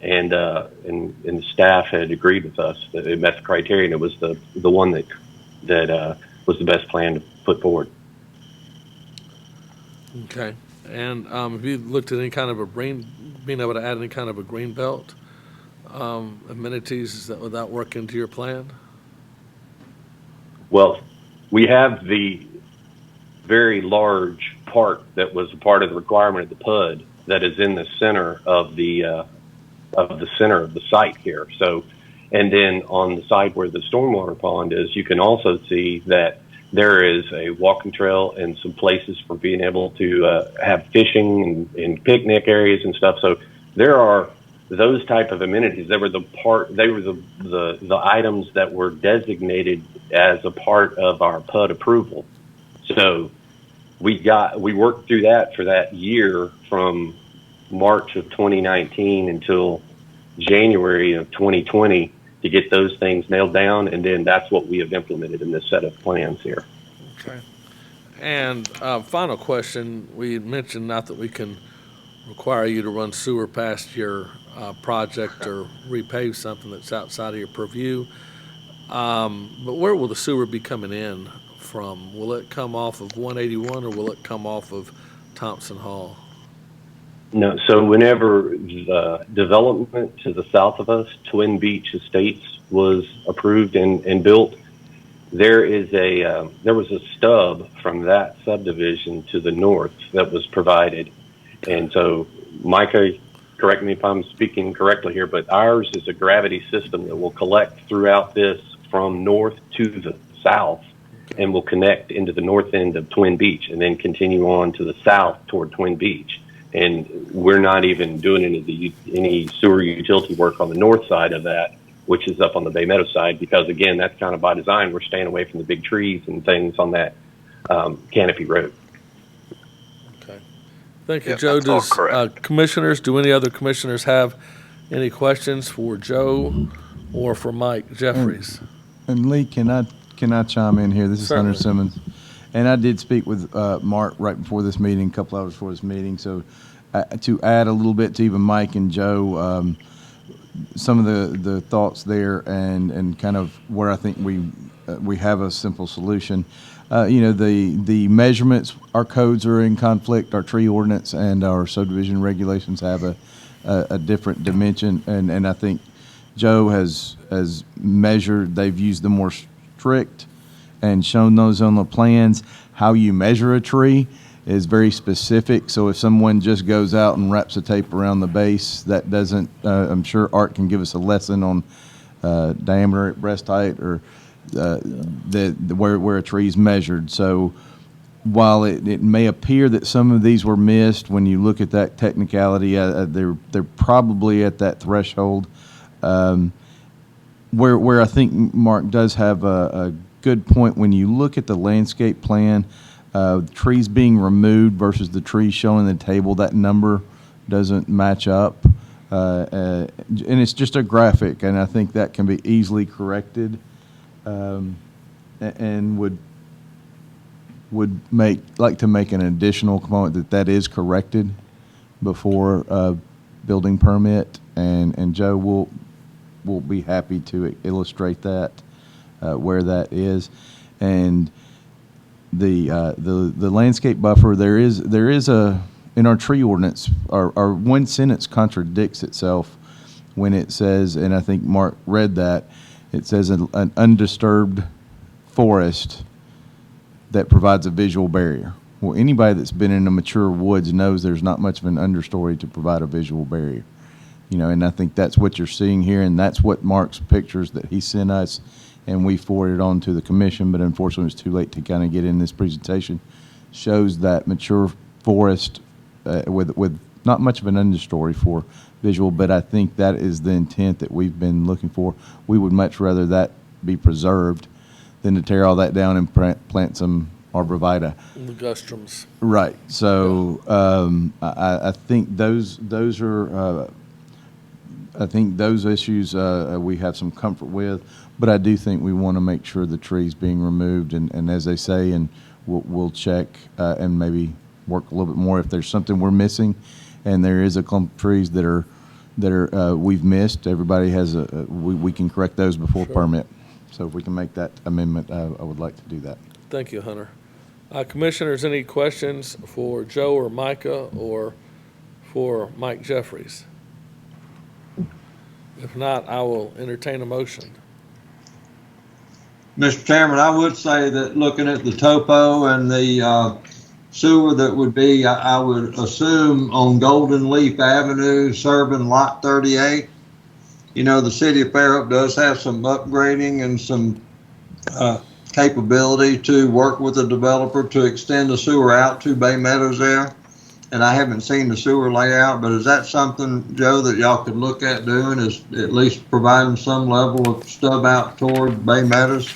and the staff had agreed with us that it met the criteria, and it was the one that was the best plan to put forward. Okay. And have you looked at any kind of being able to add any kind of a green belt amenities would that work into your plan? Well, we have the very large park that was a part of the requirement of the PUD that is in the center of the site here. So, and then on the side where the stormwater pond is, you can also see that there is a walking trail and some places for being able to have fishing and picnic areas and stuff. So there are those type of amenities. They were the items that were designated as a part of our PUD approval. So we worked through that for that year from March of 2019 until January of 2020 to get those things nailed down, and then that's what we have implemented in this set of plans here. Okay. And final question, we mentioned not that we can require you to run sewer past your project or repave something that's outside of your purview, but where will the sewer be coming in from? Will it come off of 181 or will it come off of Thompson Hall? No, so whenever the development to the south of us, Twin Beach Estates, was approved and built, there was a stub from that subdivision to the north that was provided. And so, Micah, correct me if I'm speaking correctly here, but ours is a gravity system that will collect throughout this from north to the south and will connect into the north end of Twin Beach and then continue on to the south toward Twin Beach. And we're not even doing any sewer utility work on the north side of that, which is up on the Bay Meadow side, because again, that's kind of by design. We're staying away from the big trees and things on that Canopy Road. Okay. Thank you, Yep, Joe. that's all Commissioners, do any other commissioners have any questions for Joe or for Mike Jeffries? And Lee, can I chime in here? This is Certainly. Hunter Simmons. And I did speak with Mark right before this meeting, a couple hours before this meeting. So to add a little bit to even Mike and Joe, some of the thoughts there and kind of where I think we have a simple solution. The measurements, our codes are in conflict. Our tree ordinance and our subdivision regulations have a different dimension. And I think Joe has measured, they've used the more strict and shown those on the plans. How you measure a tree is very specific. So if someone just goes out and wraps a tape around the base, that doesn't, I'm sure Art can give us a lesson on diameter at breast height or where a tree is measured. So while it may appear that some of these were missed, when you look at that technicality, they're probably at that threshold. Where I think Mark does have a good point, when you look at the landscape plan, trees being removed versus the trees showing the table, that number doesn't match up. And it's just a graphic, and I think that can be easily corrected, and would like to make an additional component that is corrected before building permit, and Joe will be happy to illustrate that where that is. And the landscape buffer, there is a, in our tree ordinance, our one sentence contradicts itself when it says, and I think Mark read that, it says an undisturbed forest that provides a visual barrier. Well, anybody that's been in the mature woods knows there's not much of an understory to provide a visual barrier. And I think that's what you're seeing here, and that's what Mark's pictures that he sent us, and we forwarded on to the commission, but unfortunately it's too late to kind of get in this presentation, shows that mature forest with not much of an understory for visual, but I think that is the intent that we've been looking for. We would much rather that be preserved than to tear all that down and plant some arborvitae. Ligustrums. Right. So I think those are. I think those issues we have some comfort with, but I do think we want to make sure the trees being removed, and as they say, and we'll check and maybe work a little bit more if there's something we're missing, and there is a clump of trees that are we've missed. Everybody has we can correct those before permit. So if we can make that amendment, I would like to do that. Thank you, Hunter. Commissioners, any questions for Joe or Micah or for Mike Jeffries? If not, I will entertain a motion. Mr. Chairman, I would say that looking at the topo and the sewer that would be, I would assume on Golden Leaf Avenue serving Lot 38. The city of Fairhope does have some upgrading and some capability to work with the developer to extend the sewer out to Bay Meadows there. And I haven't seen the sewer layout, but is that something, Joe, that y'all could look at doing, is at least providing some level of stub out toward Bay Meadows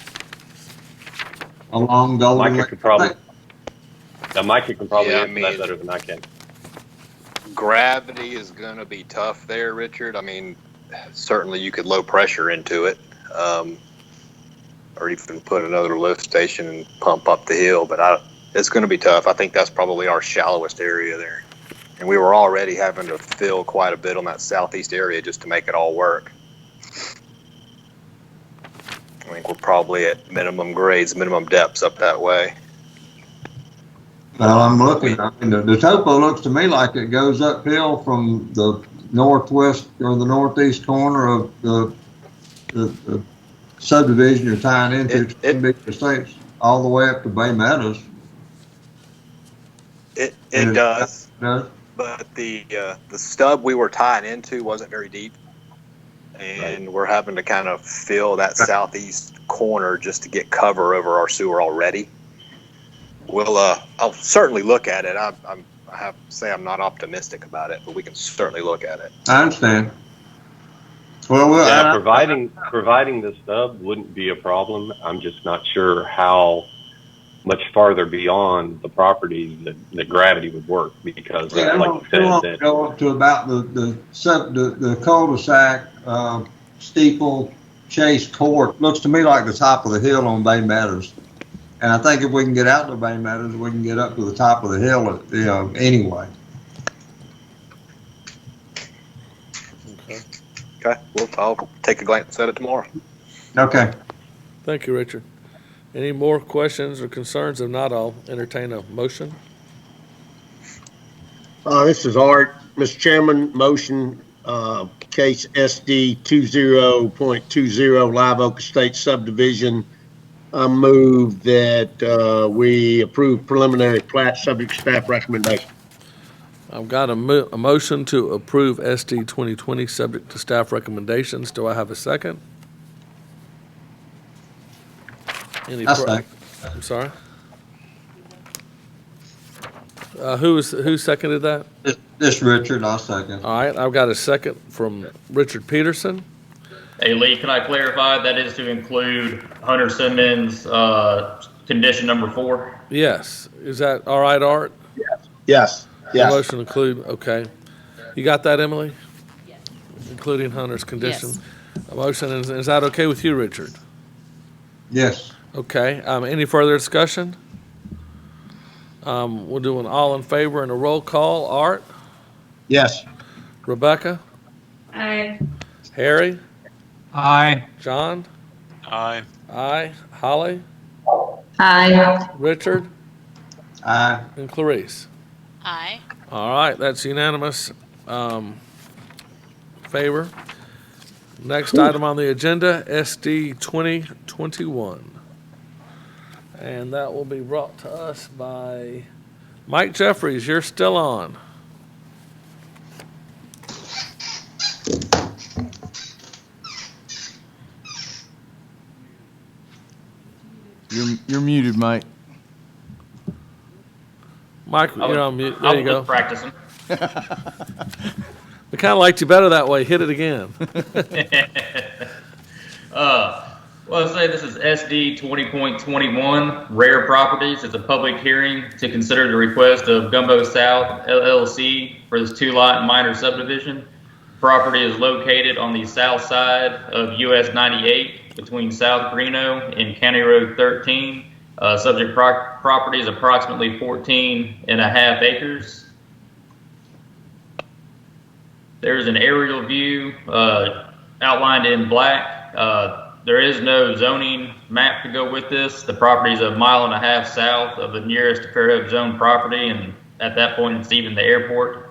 along Golden Lake? Micah can probably Yeah, answer that better than I can. Gravity is going to be tough there, Richard. I mean, certainly you could low pressure into it, or even put another lift station and pump up the hill, but it's going to be tough. I think that's probably our shallowest area there. And we were already having to fill quite a bit on that southeast area just to make it all work. I think we're probably at minimum grades, minimum depths up that way. Well, I'm looking, I mean, the topo looks to me like it goes uphill from the northwest or the northeast corner of the subdivision you're tying into Twin Beach Estates all the way up to Bay Meadows. It does, but the stub we were tying into wasn't very deep, and we're having to kind of fill that southeast corner just to get cover over our sewer already. I'll certainly look at it. I have to say I'm not optimistic about it, but we can certainly look at it. I understand. Yeah, providing the stub wouldn't be a problem. I'm just not sure how much farther beyond the property that gravity would work, because like you said, go up to about the cul-de-sac, steeple, Chase Court. Looks to me like the top of the hill on Bay Meadows. And I think if we can get out to Bay Meadows, we can get up to the top of the hill, anyway. Okay, well, I'll take a glance at it tomorrow. Okay. Thank you, Richard. Any more questions or concerns? If not, I'll entertain a motion. This is Art. Mr. Chairman, motion case SD 20.20 Live Oak Estates subdivision. I move that we approve preliminary plat subject to staff recommendation. I've got a motion to approve SD 2020 subject to staff recommendations. Do I have a second? I'll second. I'm sorry. Who seconded that? This Richard, I'll second. All right, I've got a second from Richard Peterson. Hey, Lee, can I clarify that is to include Hunter Simmons' condition number 4? Yes. Is that all right, Art? Yes. The motion include, okay. You got that, Emily? Yes. Including Hunter's condition? Yes. A motion, is that okay with you, Richard? Yes. Okay, any further discussion? We'll do an all in favor and a roll call. Art? Yes. Rebecca? Aye. Harry? Aye. John? Aye. Aye. Holly? Aye. Richard? Aye. And Clarice? Aye. All right, that's unanimous favor. Next item on the agenda, SD 2021. And that will be brought to us by Mike Jeffries. You're still on. You're muted, Mike. Mike, you're on mute. There you go. Practicing. We kind of liked you better that way. Hit it again. Well, let's say this is SD 20.21, Rare Properties. It's a public hearing to consider the request of Gumbo South LLC for this 2-lot minor subdivision. Property is located on the south side of US 98 between South Greeno and County Road 13. Subject property is approximately 14.5 acres. There's an aerial view outlined in black. There is no zoning map to go with this. The property is 1.5 miles south of the nearest Fairhope zone property, and at that point, it's even the airport.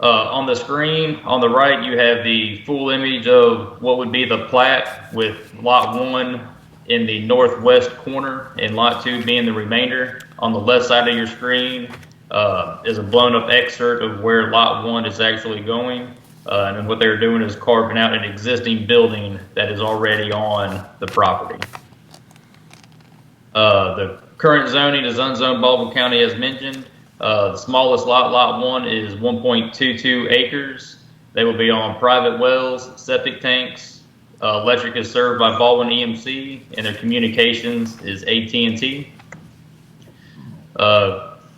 On the screen, on the right, you have the full image of what would be the plat, with Lot 1 in the northwest corner and Lot 2 being the remainder. On the left side of your screen is a blown-up excerpt of where Lot 1 is actually going. And then what they're doing is carving out an existing building that is already on the property. The current zoning is unzoned Baldwin County as mentioned. The smallest lot, Lot 1, is 1.22 acres. They will be on private wells, septic tanks. Electric is served by Baldwin EMC, and their communications is AT&T.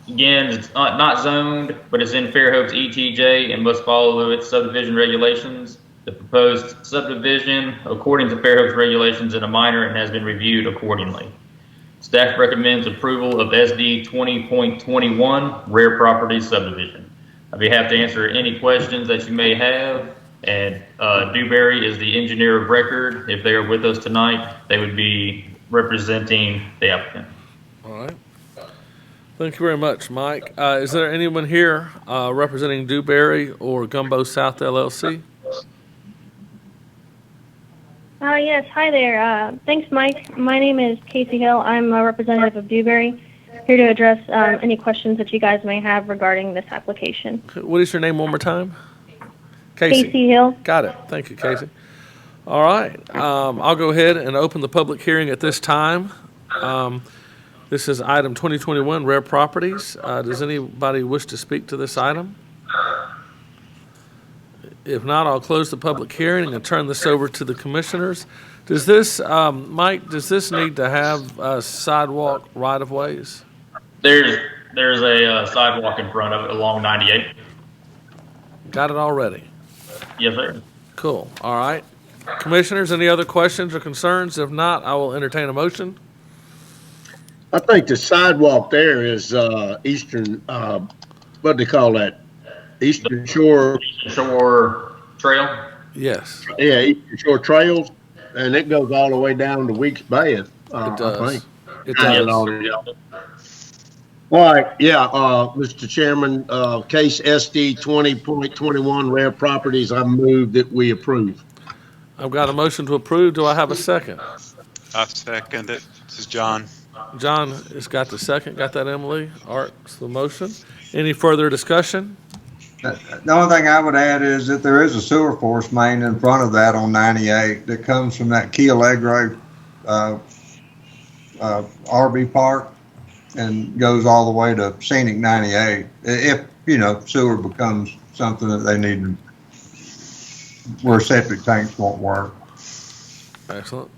Again, it's not zoned, but it's in Fairhope's ETJ and must follow its subdivision regulations. The proposed subdivision, according to Fairhope's regulations, is a minor and has been reviewed accordingly. Staff recommends approval of SD 20.21 Rare Properties Subdivision. I'd be happy to answer any questions that you may have. And Dewberry is the engineer of record. If they are with us tonight, they would be representing the applicant. All right. Thank you very much, Mike. Is there anyone here representing Dewberry or Gumbo South LLC? Yes, hi there. Thanks, Mike. My name is Casey Hill. I'm a representative of Dewberry, here to address any questions that you guys may have regarding this application. What is your name one more time? Casey Hill. Got it. Thank you, Casey. All right. I'll go ahead and open the public hearing at this time. This is item 2021, Rare Properties. Does anybody wish to speak to this item? If not, I'll close the public hearing and turn this over to the commissioners. Does this, Mike, does this need to have sidewalk right-of-ways? There's a sidewalk in front of it along 98. Got it already? Yes, sir. Cool. All right. Commissioners, any other questions or concerns? If not, I will entertain a motion. I think the sidewalk there is eastern, what do they call that? Eastern Shore Trail? Yes. Yeah, Eastern Shore Trails, and it goes all the way down to Weeks Bay. It does. I think. It does. All right, yeah, Mr. Chairman, case SD 20.21 Rare Properties, I move that we approve. I've got a motion to approve. Do I have a second? I second it. This is John. John has got the second. Got that, Emily? Art's the motion. Any further discussion? The only thing I would add is that there is a sewer force main in front of that on 98 that comes from that Key Allegro RV park and goes all the way to Scenic 98. If, sewer becomes something that they need, where septic tanks won't work. Excellent.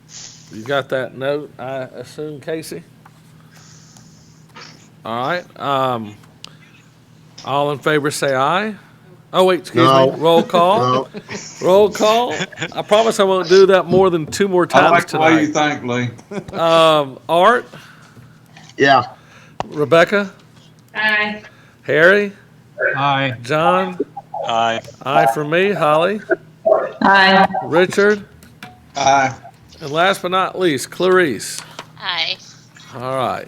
You got that note, I assume, Casey? All right. All in favor say aye. Oh, wait, excuse me. Roll call. No. Roll call. I promise I won't do that more than 2 more times I like the tonight. way you think, Lee. Art? Yeah. Rebecca? Aye. Harry? Aye. John? Aye. Aye for me. Holly? Aye. Richard? Aye. And last but not least, Clarice. Aye. All right.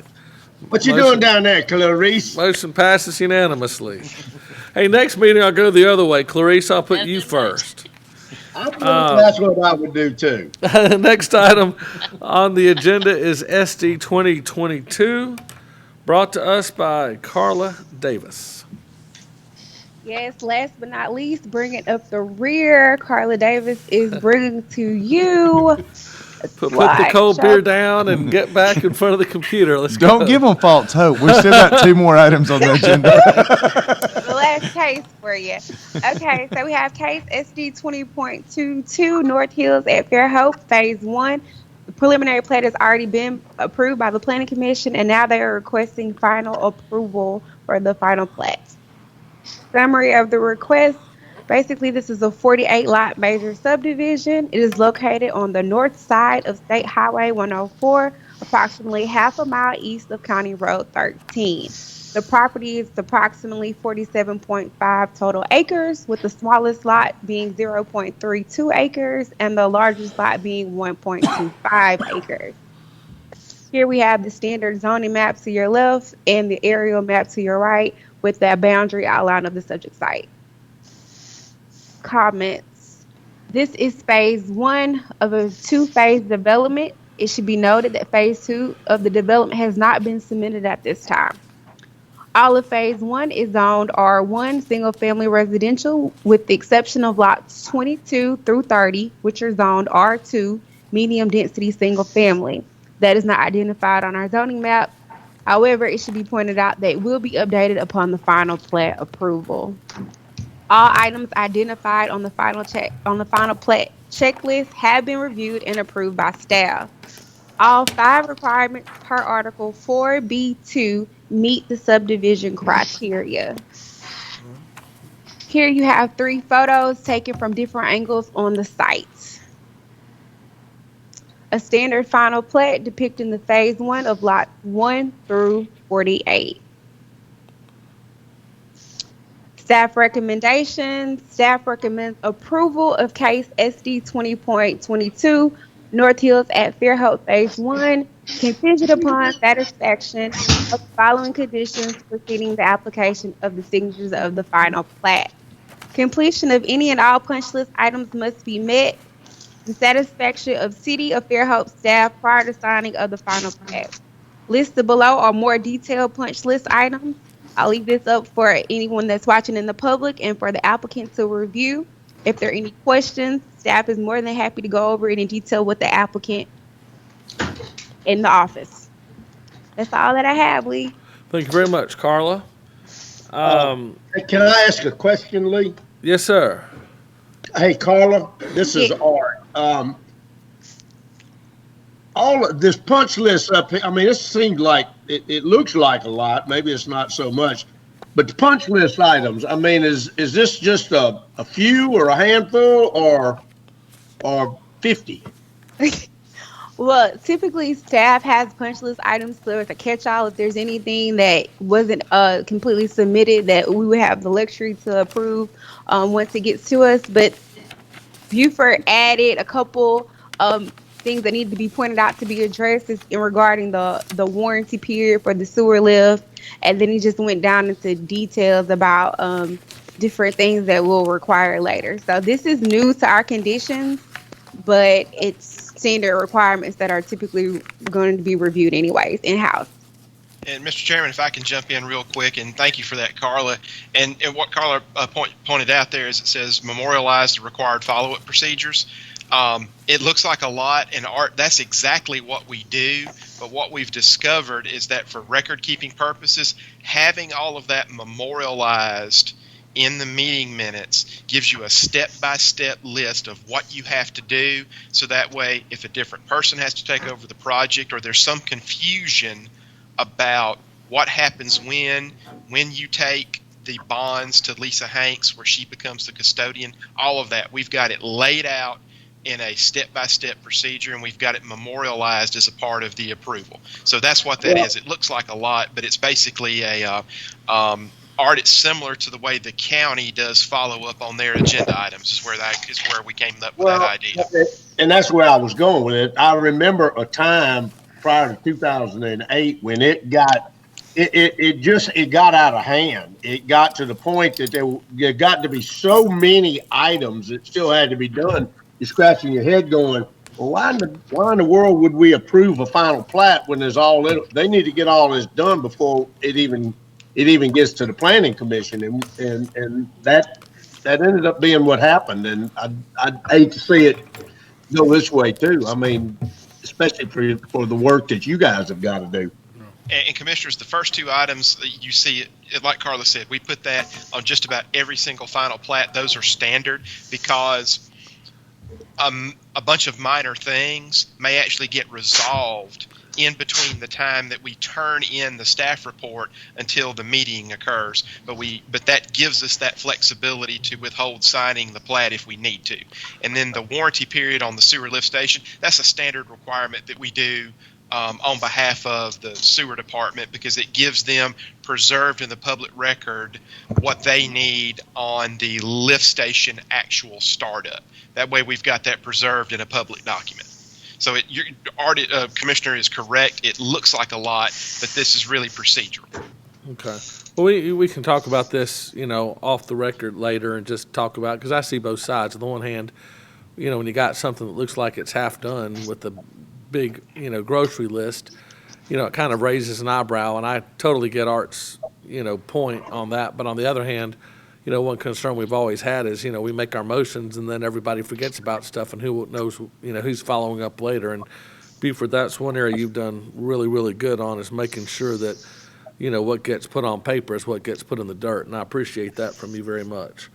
What you doing down there, Clarice? Motion passes unanimously. Hey, next meeting I'll go the other way. Clarice, I'll put you first. That's what I would do too. Next item on the agenda is SD 2022, brought to us by Carla Davis. Yes, last but not least, bringing up the rear, Carla Davis is bringing to you. Put the cold beer down and get back in front of the computer. Let's go. Don't give them false hope. We've still got 2 more items on the agenda. The last case for you. Okay, so we have case SD 20.22 North Hills at Fairhope, Phase 1. The preliminary plat has already been approved by the Planning Commission, and now they are requesting final approval for the final plat. Summary of the request. Basically, this is a 48-lot major subdivision. It is located on the north side of State Highway 104, approximately half a mile east of County Road 13. The property is approximately 47.5 total acres, with the smallest lot being 0.32 acres and the largest lot being 1.25 acres. Here we have the standard zoning map to your left and the aerial map to your right with that boundary outline of the subject site. Comments. This is phase 1 of a 2-phase development. It should be noted that phase 2 of the development has not been submitted at this time. All of phase 1 is zoned R1 single family residential with the exception of lots 22 through 30, which are zoned R2 medium density single family. That is not identified on our zoning map. However, it should be pointed out that it will be updated upon the final plat approval. All items identified on the final plat checklist have been reviewed and approved by staff. All 5 requirements per Article 4B2 meet the subdivision criteria. Here you have 3 photos taken from different angles on the site. A standard final plat depicting the phase 1 of lots 1 through 48. Staff recommendations. Staff recommends approval of case SD 20.22 North Hills at Fairhope Phase 1 contingent upon satisfaction of the following conditions preceding the application of the signatures of the final plat. Completion of any and all punch list items must be met. The satisfaction of City of Fairhope staff prior to signing of the final plat. Listed below are more detailed punch list items. I'll leave this up for anyone that's watching in the public and for the applicant to review. If there are any questions, staff is more than happy to go over it in detail with the applicant in the office. That's all that I have, Lee. Thank you very much, Carla. Can I ask a question, Lee? Yes, sir. Hey, Carla, this is Art. All of this punch list up here, I mean, it seems like, it looks like a lot. Maybe it's not so much. But the punch list items, I mean, is this just a few or a handful or 50? Well, typically staff has punch list items so it's a catch-all. If there's anything that wasn't completely submitted, that we would have the luxury to approve once it gets to us. But Buford added a couple things that need to be pointed out to be addressed is in regarding the warranty period for the sewer lift, and then he just went down into details about different things that we'll require later. So this is new to our conditions, but it's standard requirements that are typically going to be reviewed anyways in-house. And Mr. Chairman, if I can jump in real quick, and thank you for that, Carla. And what Carla pointed out there is it says memorialize the required follow-up procedures. It looks like a lot, and Art, that's exactly what we do. But what we've discovered is that for record-keeping purposes, having all of that memorialized in the meeting minutes gives you a step-by-step list of what you have to do. So that way, if a different person has to take over the project or there's some confusion about what happens when you take the bonds to Lisa Hanks where she becomes the custodian, all of that, we've got it laid out in a step-by-step procedure, and we've got it memorialized as a part of the approval. So that's what that is. It looks like a lot, but it's basically a Art, it's similar to the way the county does follow up on their agenda items is where we came up with that idea. And that's where I was going with it. I remember a time prior to 2008 when it got out of hand. It got to the point that there got to be so many items that still had to be done. You're scratching your head going, well, why in the world would we approve a final plat when there's they need to get all this done before it even gets to the planning commission, and that ended up being what happened. And I'd hate to see it go this way too. I mean, especially for the work that you guys have got to do. And commissioners, the first two items that you see, like Carla said, we put that on just about every single final plat. Those are standard because a bunch of minor things may actually get resolved in between the time that we turn in the staff report until the meeting occurs. But that gives us that flexibility to withhold signing the plat if we need to. And then the warranty period on the sewer lift station, that's a standard requirement that we do on behalf of the sewer department because it gives them preserved in the public record what they need on the lift station actual startup. That way we've got that preserved in a public document. So your Commissioner is correct. It looks like a lot, but this is really procedural. Okay. Well, we can talk about this, off the record later and just talk about it because I see both sides. On the one hand, when you got something that looks like it's half done with the big, grocery list, it kind of raises an eyebrow, and I totally get Art's, point on that. But on the other hand, one concern we've always had is, we make our motions and then everybody forgets about stuff and who knows, who's following up later. And Buford, that's one area you've done really, really good on is making sure that, what gets put on paper is what gets put in the dirt. And I appreciate that from you very much.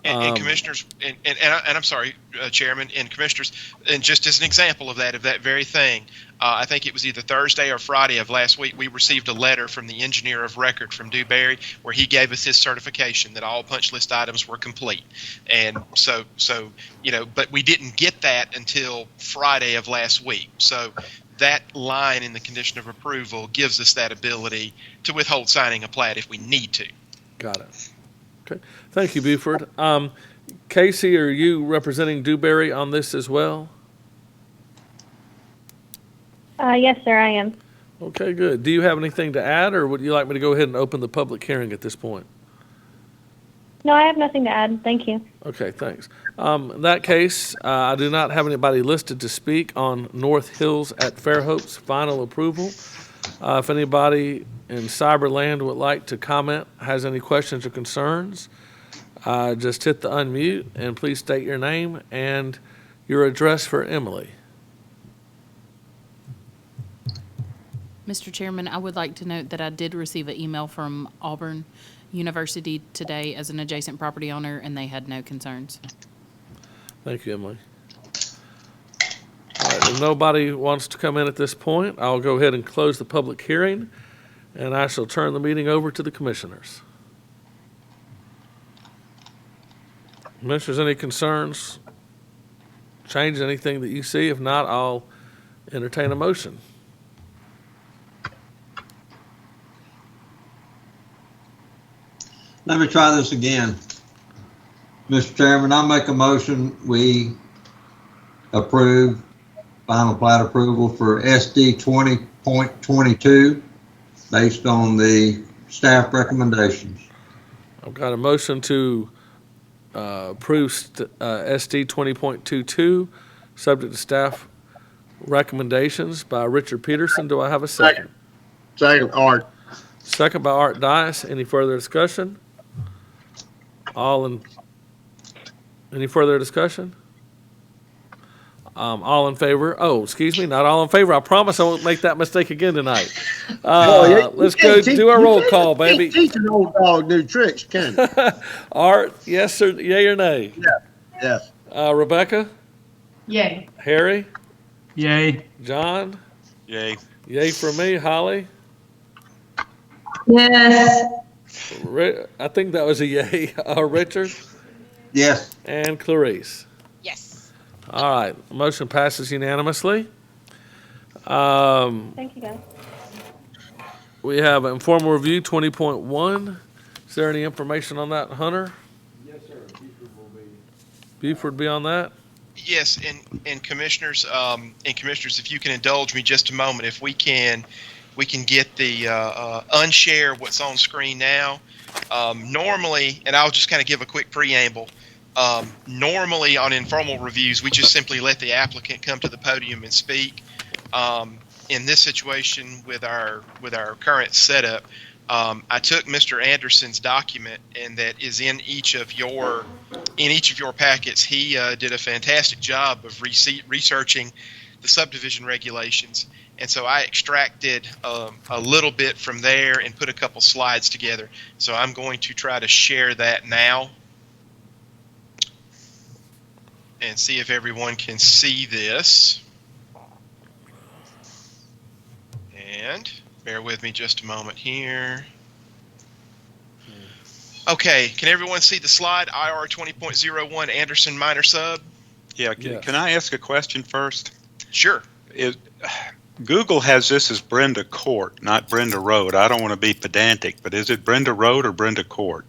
And commissioners, and I'm sorry, Chairman, and commissioners, and just as an example of that very thing, I think it was either Thursday or Friday of last week, we received a letter from the engineer of record from Dewberry where he gave us his certification that all punch list items were complete. And so but we didn't get that until Friday of last week. So that line in the condition of approval gives us that ability to withhold signing a plat if we need to. Got it. Okay. Thank you, Buford. Casey, are you representing Dewberry on this as well? Yes, sir, I am. Okay, good. Do you have anything to add, or would you like me to go ahead and open the public hearing at this point? No, I have nothing to add. Thank you. Okay, thanks. In that case, I do not have anybody listed to speak on North Hills at Fairhope's final approval. If anybody in Cyberland would like to comment, has any questions or concerns, just hit the unmute and please state your name and your address for Emily. Mr. Chairman, I would like to note that I did receive an email from Auburn University today as an adjacent property owner, and they had no concerns. Thank you, Emily. All right, if nobody wants to come in at this point, I'll go ahead and close the public hearing, and I shall turn the meeting over to the commissioners. Commissioners, any concerns? Change anything that you see? If not, I'll entertain a motion. Let me try this again. Mr. Chairman, I make a motion, we approve final plat approval for SD 20.22 based on the staff recommendations. I've got a motion to approve SD 20.22, subject to staff recommendations by Richard Peterson. Do I have a second? Second, Art. Second by Art Dias. Any further discussion? Any further discussion? All in favor? Oh, excuse me, not all in favor. I promise I won't make that mistake again tonight. Let's go do our roll call, baby. Teach an old dog new tricks, can you? Art, yes sir, yay or nay? Yeah. Yes. Rebecca? Yay. Harry? Yay. John? Yay. Yay for me. Holly? Yes. I think that was a yay. Richard? Yes. And Clarice? Yes. All right. The motion passes unanimously. Thank you, guys. We have informal review 20.1. Is there any information on that, Hunter? Yes, sir. Buford will be. Buford be on that? Yes, and commissioners, if you can indulge me just a moment, if we can get the unshare what's on screen now. Normally, and I'll just kind of give a quick preamble. Normally on informal reviews, we just simply let the applicant come to the podium and speak. In this situation with our current setup, I took Mr. Anderson's document, and that is in each of your packets. He did a fantastic job of researching the subdivision regulations, and so I extracted a little bit from there and put a couple slides together. So I'm going to try to share that now and see if everyone can see this. And bear with me just a moment here. Okay, can everyone see the slide? IR 20.01 Anderson minor sub? Yeah, can I ask a question first? Sure. Google has this as Brenda Court, not Brenda Road. I don't want to be pedantic, but is it Brenda Road or Brenda Court?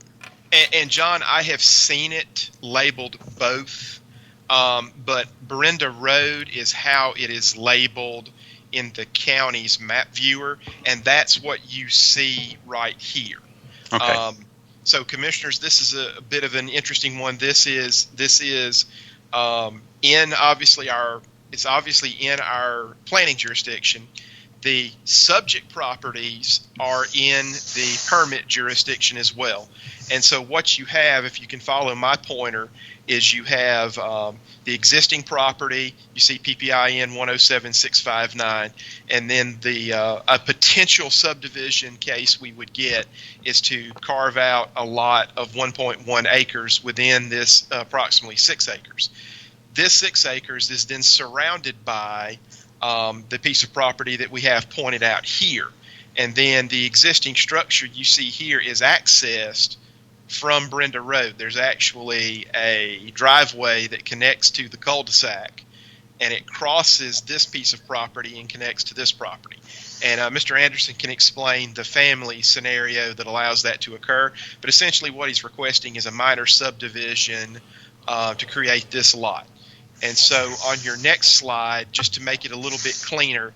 And John, I have seen it labeled both, but Brenda Road is how it is labeled in the county's map viewer, and that's what you see right here. Okay. So, commissioners, this is a bit of an interesting one. This is it's obviously in our planning jurisdiction. The subject properties are in the permit jurisdiction as well. And so what you have, if you can follow my pointer, is you have the existing property, you see PPIN 107659, and then a potential subdivision case we would get is to carve out a lot of 1.1 acres within this approximately 6 acres. This 6 acres is then surrounded by the piece of property that we have pointed out here. And then the existing structure you see here is accessed from Brenda Road. There's actually a driveway that connects to the cul-de-sac, and it crosses this piece of property and connects to this property. And Mr. Anderson can explain the family scenario that allows that to occur. But essentially what he's requesting is a minor subdivision to create this lot. And so on your next slide, just to make it a little bit cleaner,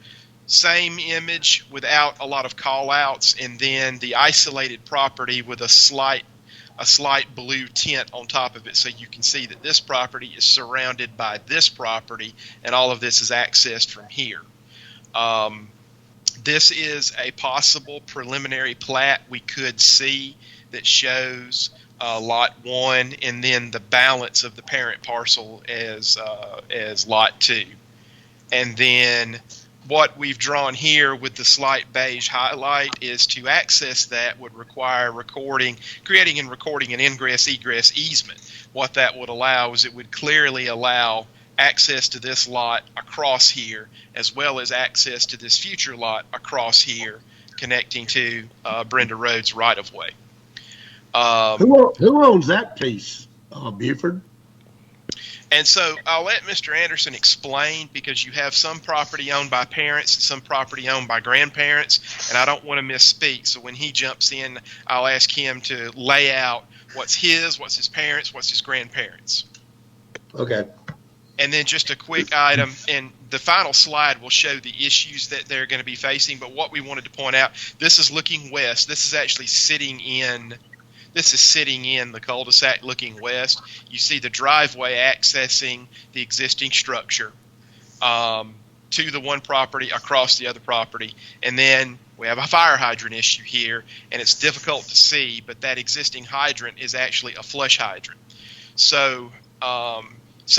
Same image without a lot of call outs, and then the isolated property with a slight blue tint on top of it, so you can see that this property is surrounded by this property, and all of this is accessed from here. This is a possible preliminary plat we could see that shows lot 1 and then the balance of the parent parcel as lot 2. And then what we've drawn here with the slight beige highlight is to access that would require creating and recording an ingress-egress easement. What that would allow is it would clearly allow access to this lot across here, as well as access to this future lot across here, connecting to Brenda Road's right-of-way. Who owns that piece, Buford? And so I'll let Mr. Anderson explain, because you have some property owned by parents and some property owned by grandparents, and I don't want to misspeak. So when he jumps in, I'll ask him to lay out what's his parents, what's his grandparents. Okay. And then just a quick item, and the final slide will show the issues that they're going to be facing. But what we wanted to point out, this is looking west. This is actually sitting in the cul-de-sac looking west. You see the driveway accessing the existing structure to the one property across the other property. And then we have a fire hydrant issue here, and it's difficult to see, but that existing hydrant is actually a flush hydrant. So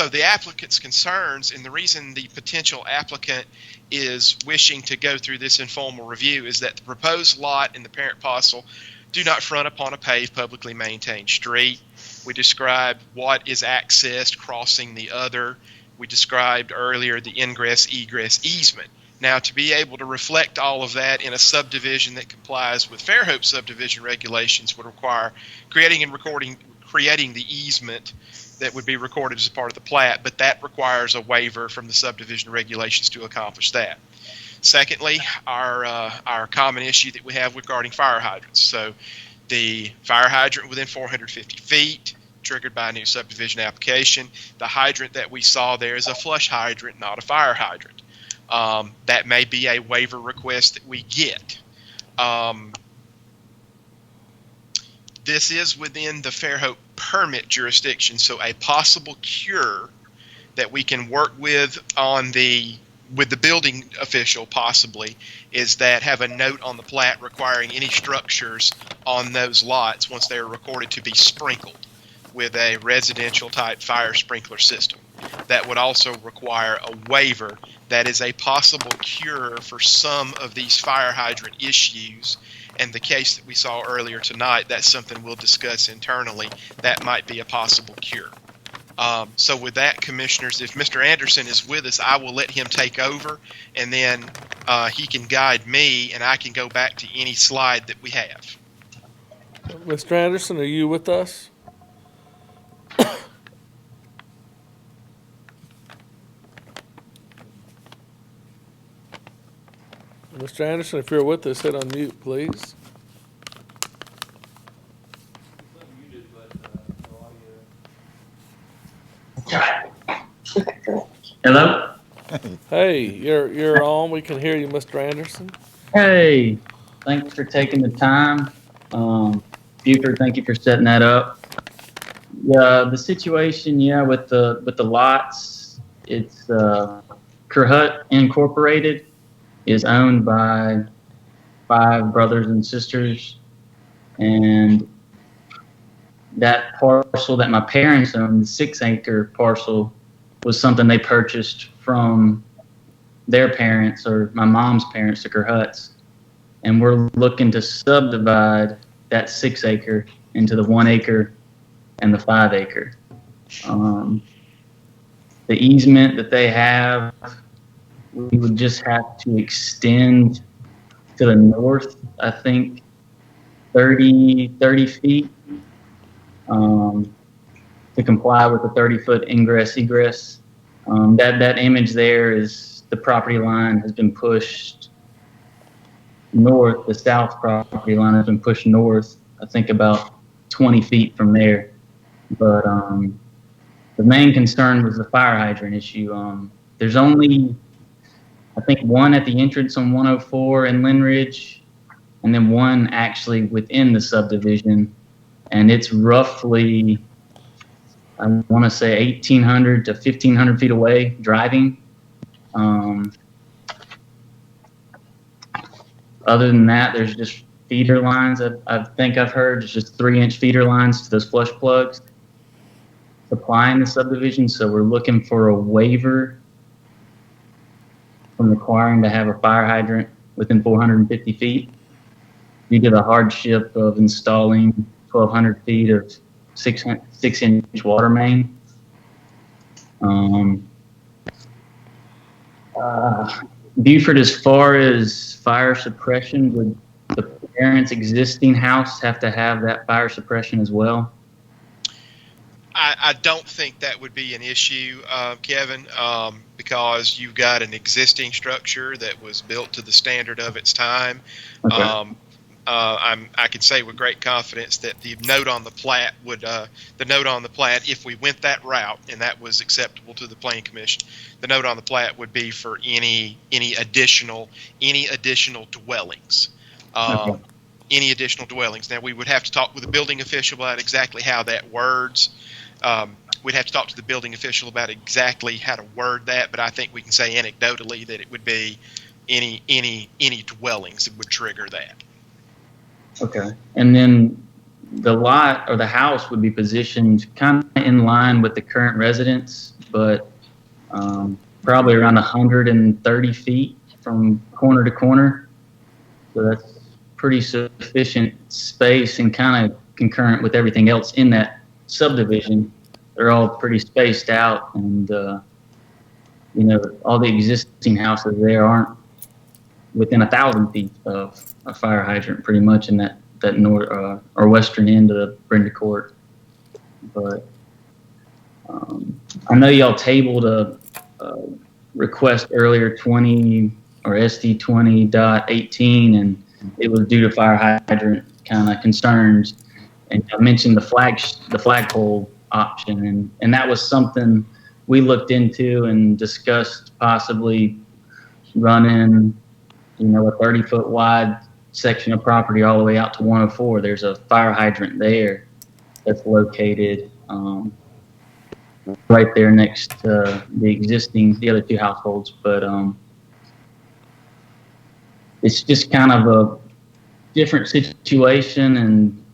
the applicant's concerns, and the reason the potential applicant is wishing to go through this informal review, is that the proposed lot and the parent parcel do not front upon a paved, publicly maintained street. We described what is accessed crossing the other. We described earlier the ingress-egress easement. Now, to be able to reflect all of that in a subdivision that complies with Fairhope subdivision regulations would require creating the easement that would be recorded as a part of the plat, but that requires a waiver from the subdivision regulations to accomplish that. Secondly, our common issue that we have regarding fire hydrants. So the fire hydrant within 450 feet, triggered by a new subdivision application. The hydrant that we saw there is a flush hydrant, not a fire hydrant. That may be a waiver request that we get. This is within the Fairhope permit jurisdiction, so a possible cure that we can work with with the building official possibly is that have a note on the plat requiring any structures on those lots once they are recorded to be sprinkled with a residential type fire sprinkler system. That would also require a waiver. That is a possible cure for some of these fire hydrant issues. And the case that we saw earlier tonight, that's something we'll discuss internally. That might be a possible cure. So with that, commissioners, if Mr. Anderson is with us, I will let him take over, and then he can guide me, and I can go back to any slide that we have. Mr. Anderson, are you with us? Mr. Anderson, if you're with us, hit on mute, please. Hello? Hey, you're on. We can hear you, Mr. Anderson. Hey, thanks for taking the time. Buford, thank you for setting that up. The situation, with the lots, it's Kerhut Incorporated is owned by 5 brothers and sisters, and that parcel that my parents owned, the 6-acre parcel, was something they purchased from their parents, or my mom's parents, the Kerhuts. And we're looking to subdivide that 6-acre into the 1-acre and the 5-acre. The easement that they have, we would just have to extend to the north, I think, 30 feet to comply with the 30-foot ingress-egress. That image there is the property line has been pushed north. The south property line has been pushed north, I think about 20 feet from there. But the main concern was the fire hydrant issue. There's only I think one at the entrance on 104 in Lynn Ridge, and then one actually within the subdivision. And it's roughly, I want to say 1,800 to 1,500 feet away driving. Other than that, there's just feeder lines. I think I've heard there's just 3-inch feeder lines to those flush plugs supplying the subdivision. So we're looking for a waiver from requiring to have a fire hydrant within 450 feet due to the hardship of installing 1,200 feet of 6-inch water main. Buford, as far as fire suppression, would the parents' existing house have to have that fire suppression as well? I don't think that would be an issue, Kevin, because you've got an existing structure that was built to the standard of its time. Okay. I can say with great confidence that the note on the plat would, if we went that route and that was acceptable to the Planning Commission, the note on the plat would be for any additional dwellings. Okay. Any additional dwellings. Now we would have to talk with the building official about exactly how that words. We'd have to talk to the building official about exactly how to word that, but I think we can say anecdotally that it would be any dwellings that would trigger that. Okay. And then the lot or the house would be positioned kind of in line with the current residence, but probably around 130 feet from corner to corner. So that's pretty sufficient space and kind of concurrent with everything else in that subdivision. They're all pretty spaced out, and all the existing houses there aren't within 1,000 feet of a fire hydrant, pretty much in that north or western end of the Brenda Court. But I know y'all tabled a request earlier, 20 or SD 20.18, and it was due to fire hydrant kind of concerns. And I mentioned the flagpole option, and that was something we looked into and discussed possibly running, a 30-foot wide section of property all the way out to 104. There's a fire hydrant there that's located right there next to the other two households. But it's just kind of a different situation, and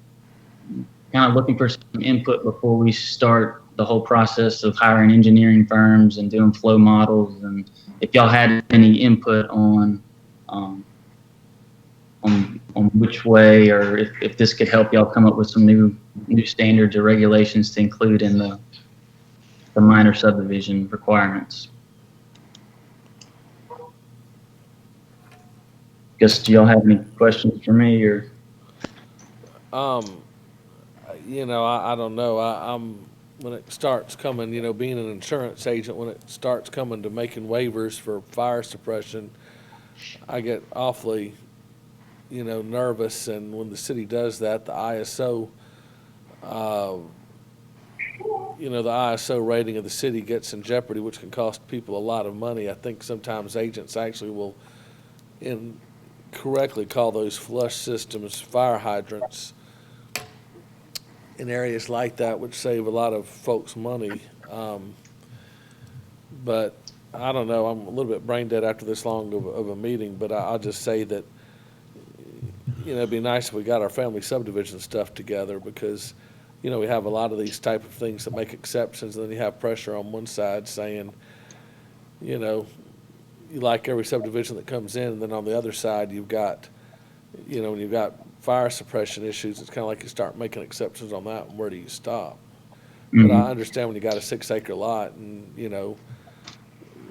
kind of looking for some input before we start the whole process of hiring engineering firms and doing flow models. And if y'all had any input on which way, or if this could help y'all come up with some new standards or regulations to include in the minor subdivision requirements. Guess, do y'all have any questions for me, or? I don't know. I'm when it starts coming, being an insurance agent, when it starts coming to making waivers for fire suppression, I get awfully, nervous. And when the city does that, the ISO, the ISO rating of the city gets in jeopardy, which can cost people a lot of money. I think sometimes agents actually will incorrectly call those flush systems fire hydrants in areas like that, which save a lot of folks money. But I don't know. I'm a little bit brain dead after this long of a meeting, but I'll just say that, it'd be nice if we got our family subdivision stuff together, because, we have a lot of these type of things that make exceptions, and then you have pressure on one side saying, you like every subdivision that comes in, and then on the other side you've got, when you've got fire suppression issues, it's kind of like you start making exceptions on that, and where do you stop? Mm-hmm. But I understand when you got a 6-acre lot, and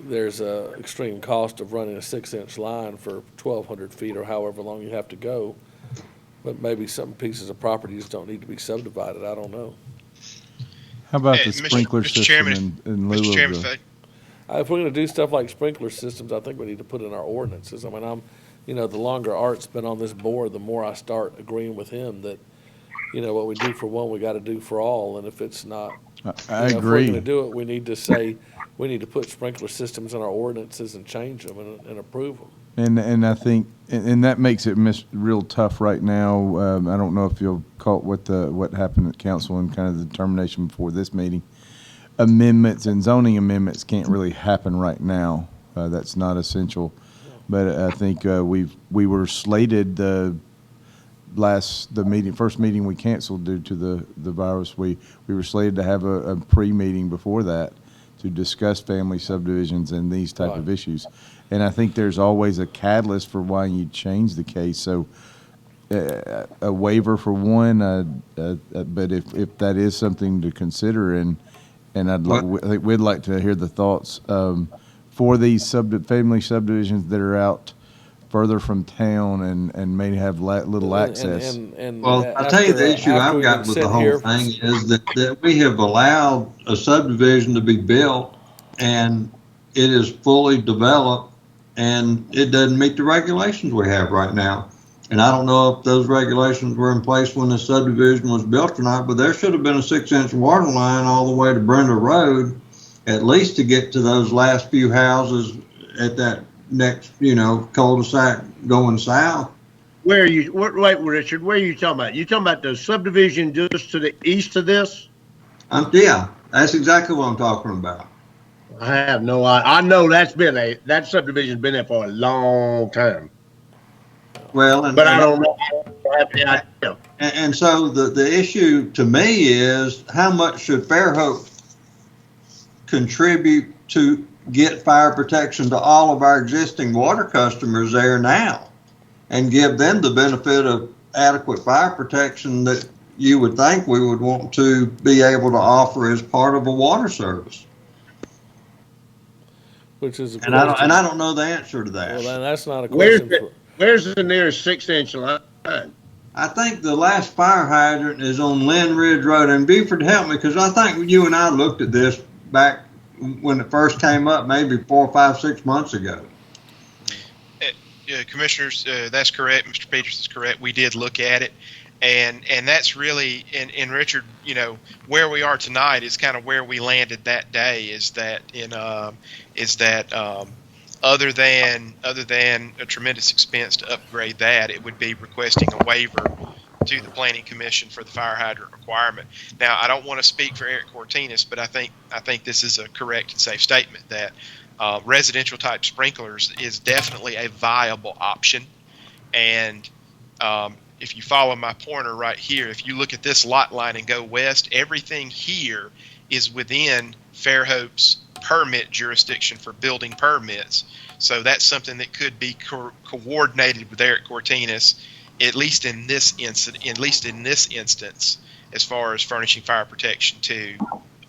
there's a extreme cost of running a 6-inch line for 1,200 feet or however long you have to go. But maybe some pieces of property just don't need to be subdivided. I don't know. How about Hey, the sprinkler Mr. system Chairman, in lieu Mr. of Chairman, the? If we're going to do stuff like sprinkler systems, I think we need to put in our ordinances. I mean, the longer Art's been on this board, the more I start agreeing with him that, what we do for one, we got to do for all. And if it's not I If we're agree. going to do it, we need to say, we need to put sprinkler systems in our ordinances and change them and approve them. And I think, and that makes it real tough right now. I don't know if you'll caught what happened at council and kind of the determination before this meeting. Amendments and zoning amendments can't really happen right now. That's not essential. But I think we were slated first meeting we canceled due to the virus. We were slated to have a pre-meeting before that to discuss family subdivisions and these type of issues. And I think there's always a catalyst for why you change the case. So a waiver for one, but if that is something to consider, and I think we'd like to hear the thoughts for these family subdivisions that are out further from town and may have little access. Well, I'll tell you the issue I've got with the whole thing is that we have allowed a subdivision to be built and it is fully developed and it doesn't meet the regulations we have right now. And I don't know if those regulations were in place when the subdivision was built or not, but there should have been a 6-inch water line all the way to Brenda Road, at least to get to those last few houses at that next, cul-de-sac going south. Wait, Richard, where are you talking about? You talking about the subdivision just to the east of this? Yeah, that's exactly what I'm talking about. I have no idea. I know that subdivision's been there for a long time. Well, but I don't know. I have any idea. And so the issue to me is how much should Fairhope contribute to get fire protection to all of our existing water customers there now and give them the benefit of adequate fire protection that you would think we would want to be able to offer as part of a water service. Which is and I don't know the answer to that. Well, then that's not a question. Where's the nearest 6-inch line? I think the last fire hydrant is on Lynn Ridge Road. And Buford, help me, because I think you and I looked at this back when it first came up, maybe 4, 5, 6 months ago. Commissioners, that's correct. Mr. Peters is correct. We did look at it. And that's really, and Richard, where we are tonight is kind of where we landed that day. Is that other than a tremendous expense to upgrade that, it would be requesting a waiver to the Planning Commission for the fire hydrant requirement. Now, I don't want to speak for Eric Cortinas, but I think this is a correct and safe statement that residential type sprinklers is definitely a viable option. And if you follow my pointer right here, if you look at this lot line and go west, everything here is within Fairhope's permit jurisdiction for building permits. So that's something that could be coordinated with Eric Cortinas, at least in this instance, as far as furnishing fire protection to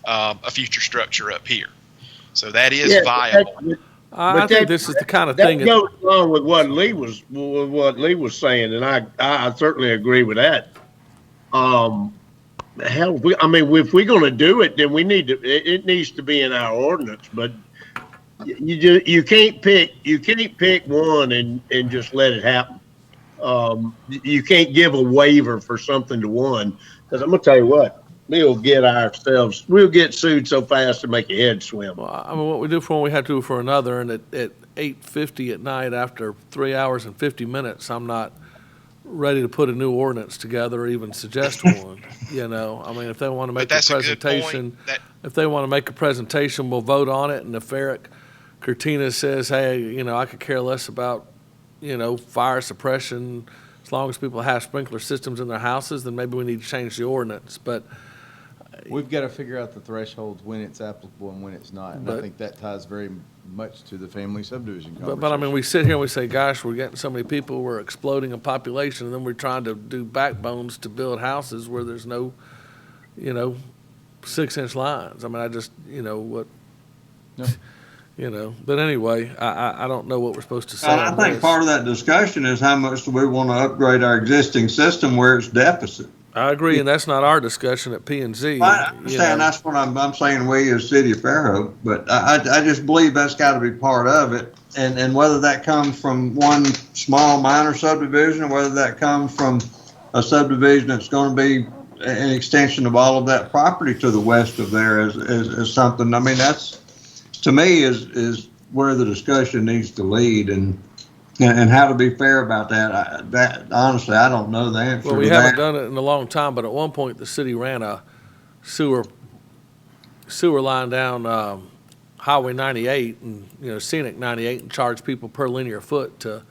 a future structure up here. So that is viable. I think this is the kind of thing that goes along with what Lee was saying, and I certainly agree with that. If we're going to do it, then it needs to be in our ordinance. But you can't pick one and just let it happen. You can't give a waiver for something to one, because I'm gonna tell you what, we'll get sued so fast to make your head swim. Well, what we do for one, we have to do for another, and at 8:50 at night, after 3 hours and 50 minutes, I'm not ready to put a new ordinance together or even suggest one. If they want to make a presentation, if they want to make a presentation, we'll vote on it. And if Eric Cortinas says, hey, I could care less about, fire suppression, as long as people have sprinkler systems in their houses, then maybe we need to change the ordinance. But we've got to figure out the thresholds when it's applicable and when it's not. And I think that ties very much to the family subdivision conversation. But we sit here and we say, gosh, we're getting so many people, we're exploding a population, and then we're trying to do backbones to build houses where there's no, 6-inch lines. But anyway, I don't know what we're supposed to say. I think part of that discussion is how much do we want to upgrade our existing system where it's deficit. I agree, and that's not our discussion at P&Z. I understand that's what I'm saying, we as City of Fairhope, but I just believe that's got to be part of it. And whether that comes from one small minor subdivision or whether that comes from a subdivision that's going to be an extension of all of that property to the west of there is something. I mean, that's, to me, is where the discussion needs to lead, and how to be fair about that. That honestly, I don't know the answer. Well, we to haven't that. done it in a long time, but at one point the city ran a sewer line down Highway 98 and Scenic 98 and charged people per linear foot to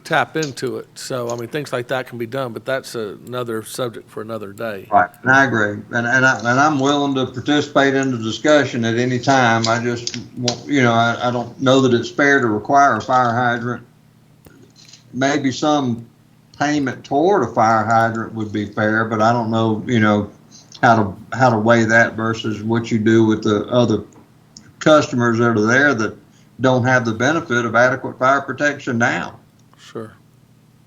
tap into it. So I mean, things like that can be done, but that's another subject for another day. Right, and I agree, and I'm willing to participate in the discussion at any time. I just, I don't know that it's fair to require a fire hydrant. Maybe some payment toward a fire hydrant would be fair, but I don't know, how to weigh that versus what you do with the other customers that are there that don't have the benefit of adequate fire protection now. Sure.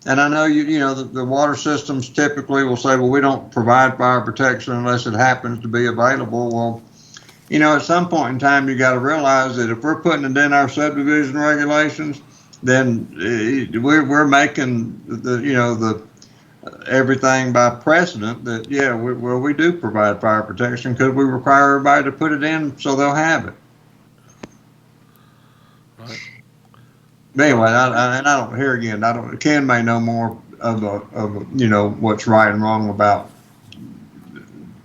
And I know the water systems typically will say, well, we don't provide fire protection unless it happens to be available. Well, at some point in time, you got to realize that if we're putting it in our subdivision regulations, then we're making the everything by precedent that we do provide fire protection because we require everybody to put it in so they'll have it. Right. But anyway, I don't. Here again, I don't. Ken may know more of what's right and wrong about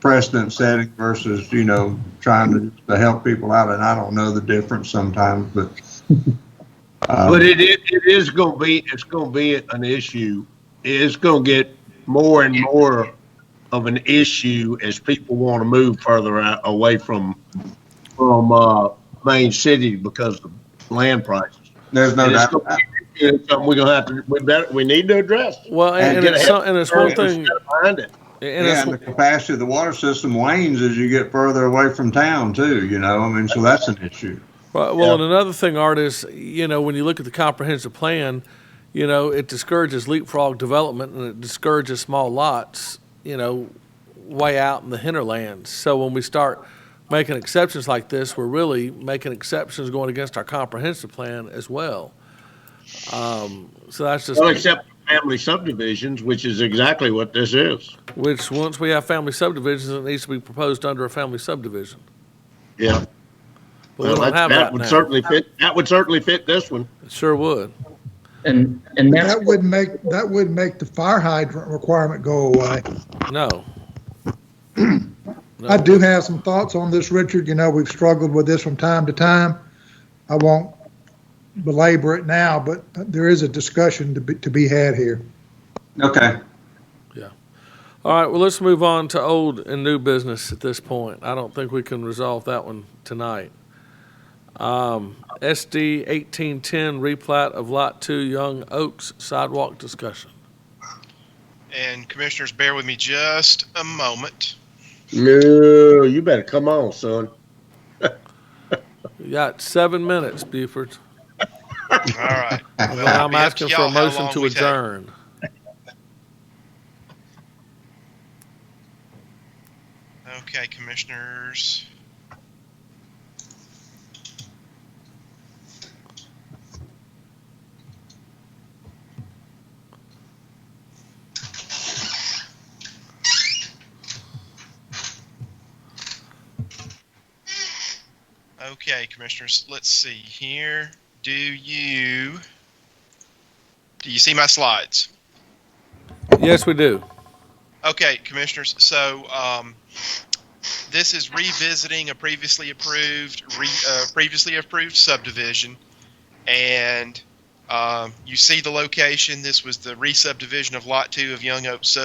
precedent setting versus trying to help people out, and I don't know the difference sometimes. But but it is going to be. It's going to be an issue. It's going to get more and more of an issue as people want to move further away from main city because of land prices. There's no doubt. It's something we're gonna have to. We need to address. Well, and it's one thing. And the capacity of the water system wanes as you get further away from town too. So that's an issue. Right. Well, and another thing, Art, is when you look at the comprehensive plan, it discourages leapfrog development and it discourages small lots, way out in the hinterlands. So when we start making exceptions like this, we're really making exceptions going against our comprehensive plan as well. So that's just... Well, except family subdivisions, which is exactly what this is. Which, once we have family subdivisions, it needs to be proposed under a family subdivision. Yeah. But we don't have that would now. certainly fit. That would certainly fit this one. It sure would. And that would make the fire hydrant requirement go away. No. I do have some thoughts on this, Richard. We've struggled with this from time to time. I won't belabor it now, but there is a discussion to be had here. Okay. Yeah. All right. Well, let's move on to old and new business at this point. I don't think we can resolve that one tonight. SD 1810 Re-plat of Lot 2 Young Oaks Sidewalk discussion. And commissioners, bear with me just a moment. No, you better come on, son. You got 7 minutes, Buford. All right. Well, I'm asking for a motion to adjourn. Okay, commissioners. Okay, commissioners, let's see here. Do you see my slides? Yes, we do. Okay, commissioners, so this is revisiting a previously approved subdivision, and you see the location. This was the re-subdivision of Lot 2 of Young Oaks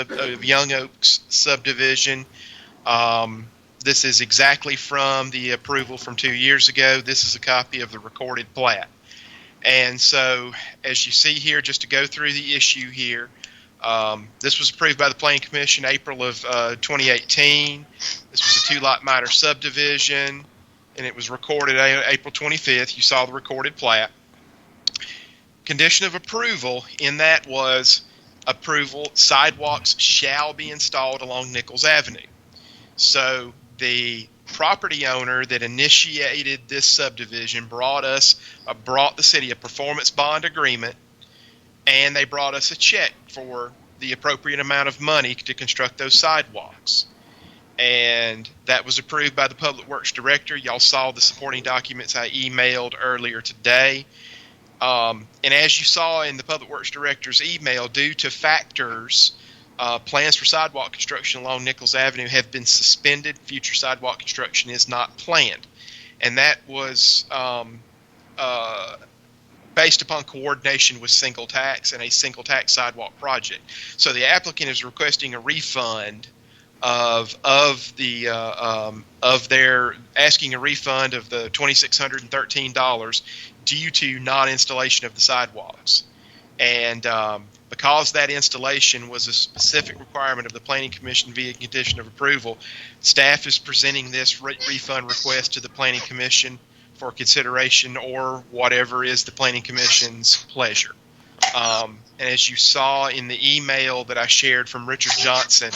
subdivision. This is exactly from the approval from 2 years ago. This is a copy of the recorded plat. And so, as you see here, just to go through the issue here, this was approved by the Planning Commission April of 2018. This was a 2-lot minor subdivision, and it was recorded April 25th. You saw the recorded plat. Condition of approval in that was approval, sidewalks shall be installed along Nichols Avenue. So the property owner that initiated this subdivision brought the city a performance bond agreement, and they brought us a check for the appropriate amount of money to construct those sidewalks. And that was approved by the Public Works Director. Y'all saw the supporting documents I emailed earlier today. And as you saw in the Public Works Director's email, due to factors, plans for sidewalk construction along Nichols Avenue have been suspended. Future sidewalk construction is not planned. And that was based upon coordination with single tax and a single tax sidewalk project. So the applicant is requesting a refund of their asking a refund of the $2,613 due to non-installation of the sidewalks. And because that installation was a specific requirement of the Planning Commission via condition of approval, staff is presenting this refund request to the Planning Commission for consideration or whatever is the Planning Commission's pleasure. And as you saw in the email that I shared from Richard Johnson,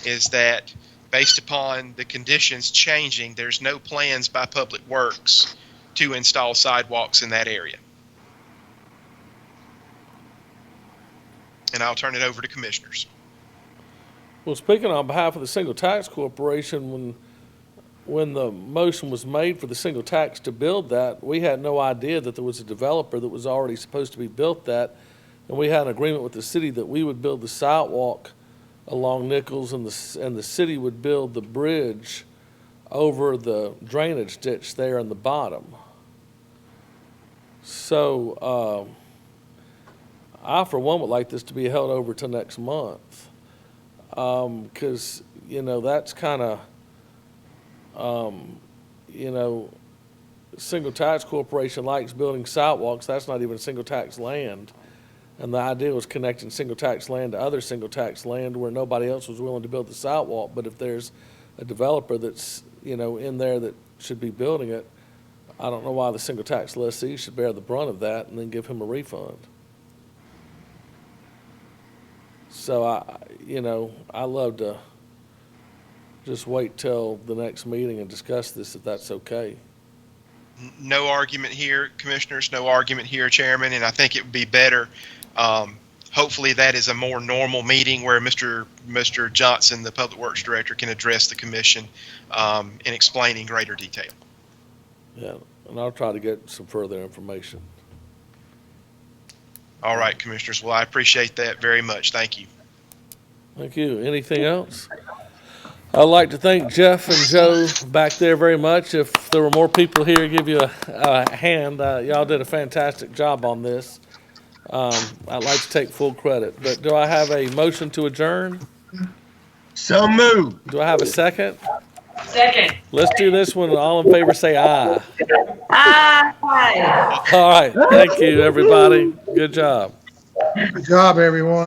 is that based upon the conditions changing, there's no plans by Public Works to install sidewalks in that area. And I'll turn it over to commissioners. Well, speaking on behalf of the Single Tax Corporation, when the motion was made for the single tax to build that, we had no idea that there was a developer that was already supposed to be built that, and we had an agreement with the city that we would build the sidewalk along Nichols, and the city would build the bridge over the drainage ditch there in the bottom. So I, for one, would like this to be held over till next month, because that's kind of Single Tax Corporation likes building sidewalks. That's not even single tax land. And the idea was connecting single tax land to other single tax land where nobody else was willing to build the sidewalk. But if there's a developer that's, in there that should be building it, I don't know why the single tax lessee should bear the brunt of that and then give him a refund. So I love to just wait till the next meeting and discuss this, if that's okay. No argument here, commissioners, no argument here, chairman, and I think it would be better. Hopefully that is a more normal meeting where Mr. Johnson, the Public Works Director, can address the commission and explain in greater detail. Yeah, and I'll try to get some further information. All right, commissioners. Well, I appreciate that very much. Thank you. Thank you. Anything else? I'd like to thank Jeff and Joe back there very much. If there were more people here, give you a hand. Y'all did a fantastic job on this. I'd like to take full credit. But do I have a motion to adjourn? So moved. Do I have a second? Second. Let's do this one. All in favor say aye. Aye. All right. Thank you, everybody. Good job. Good job, everyone.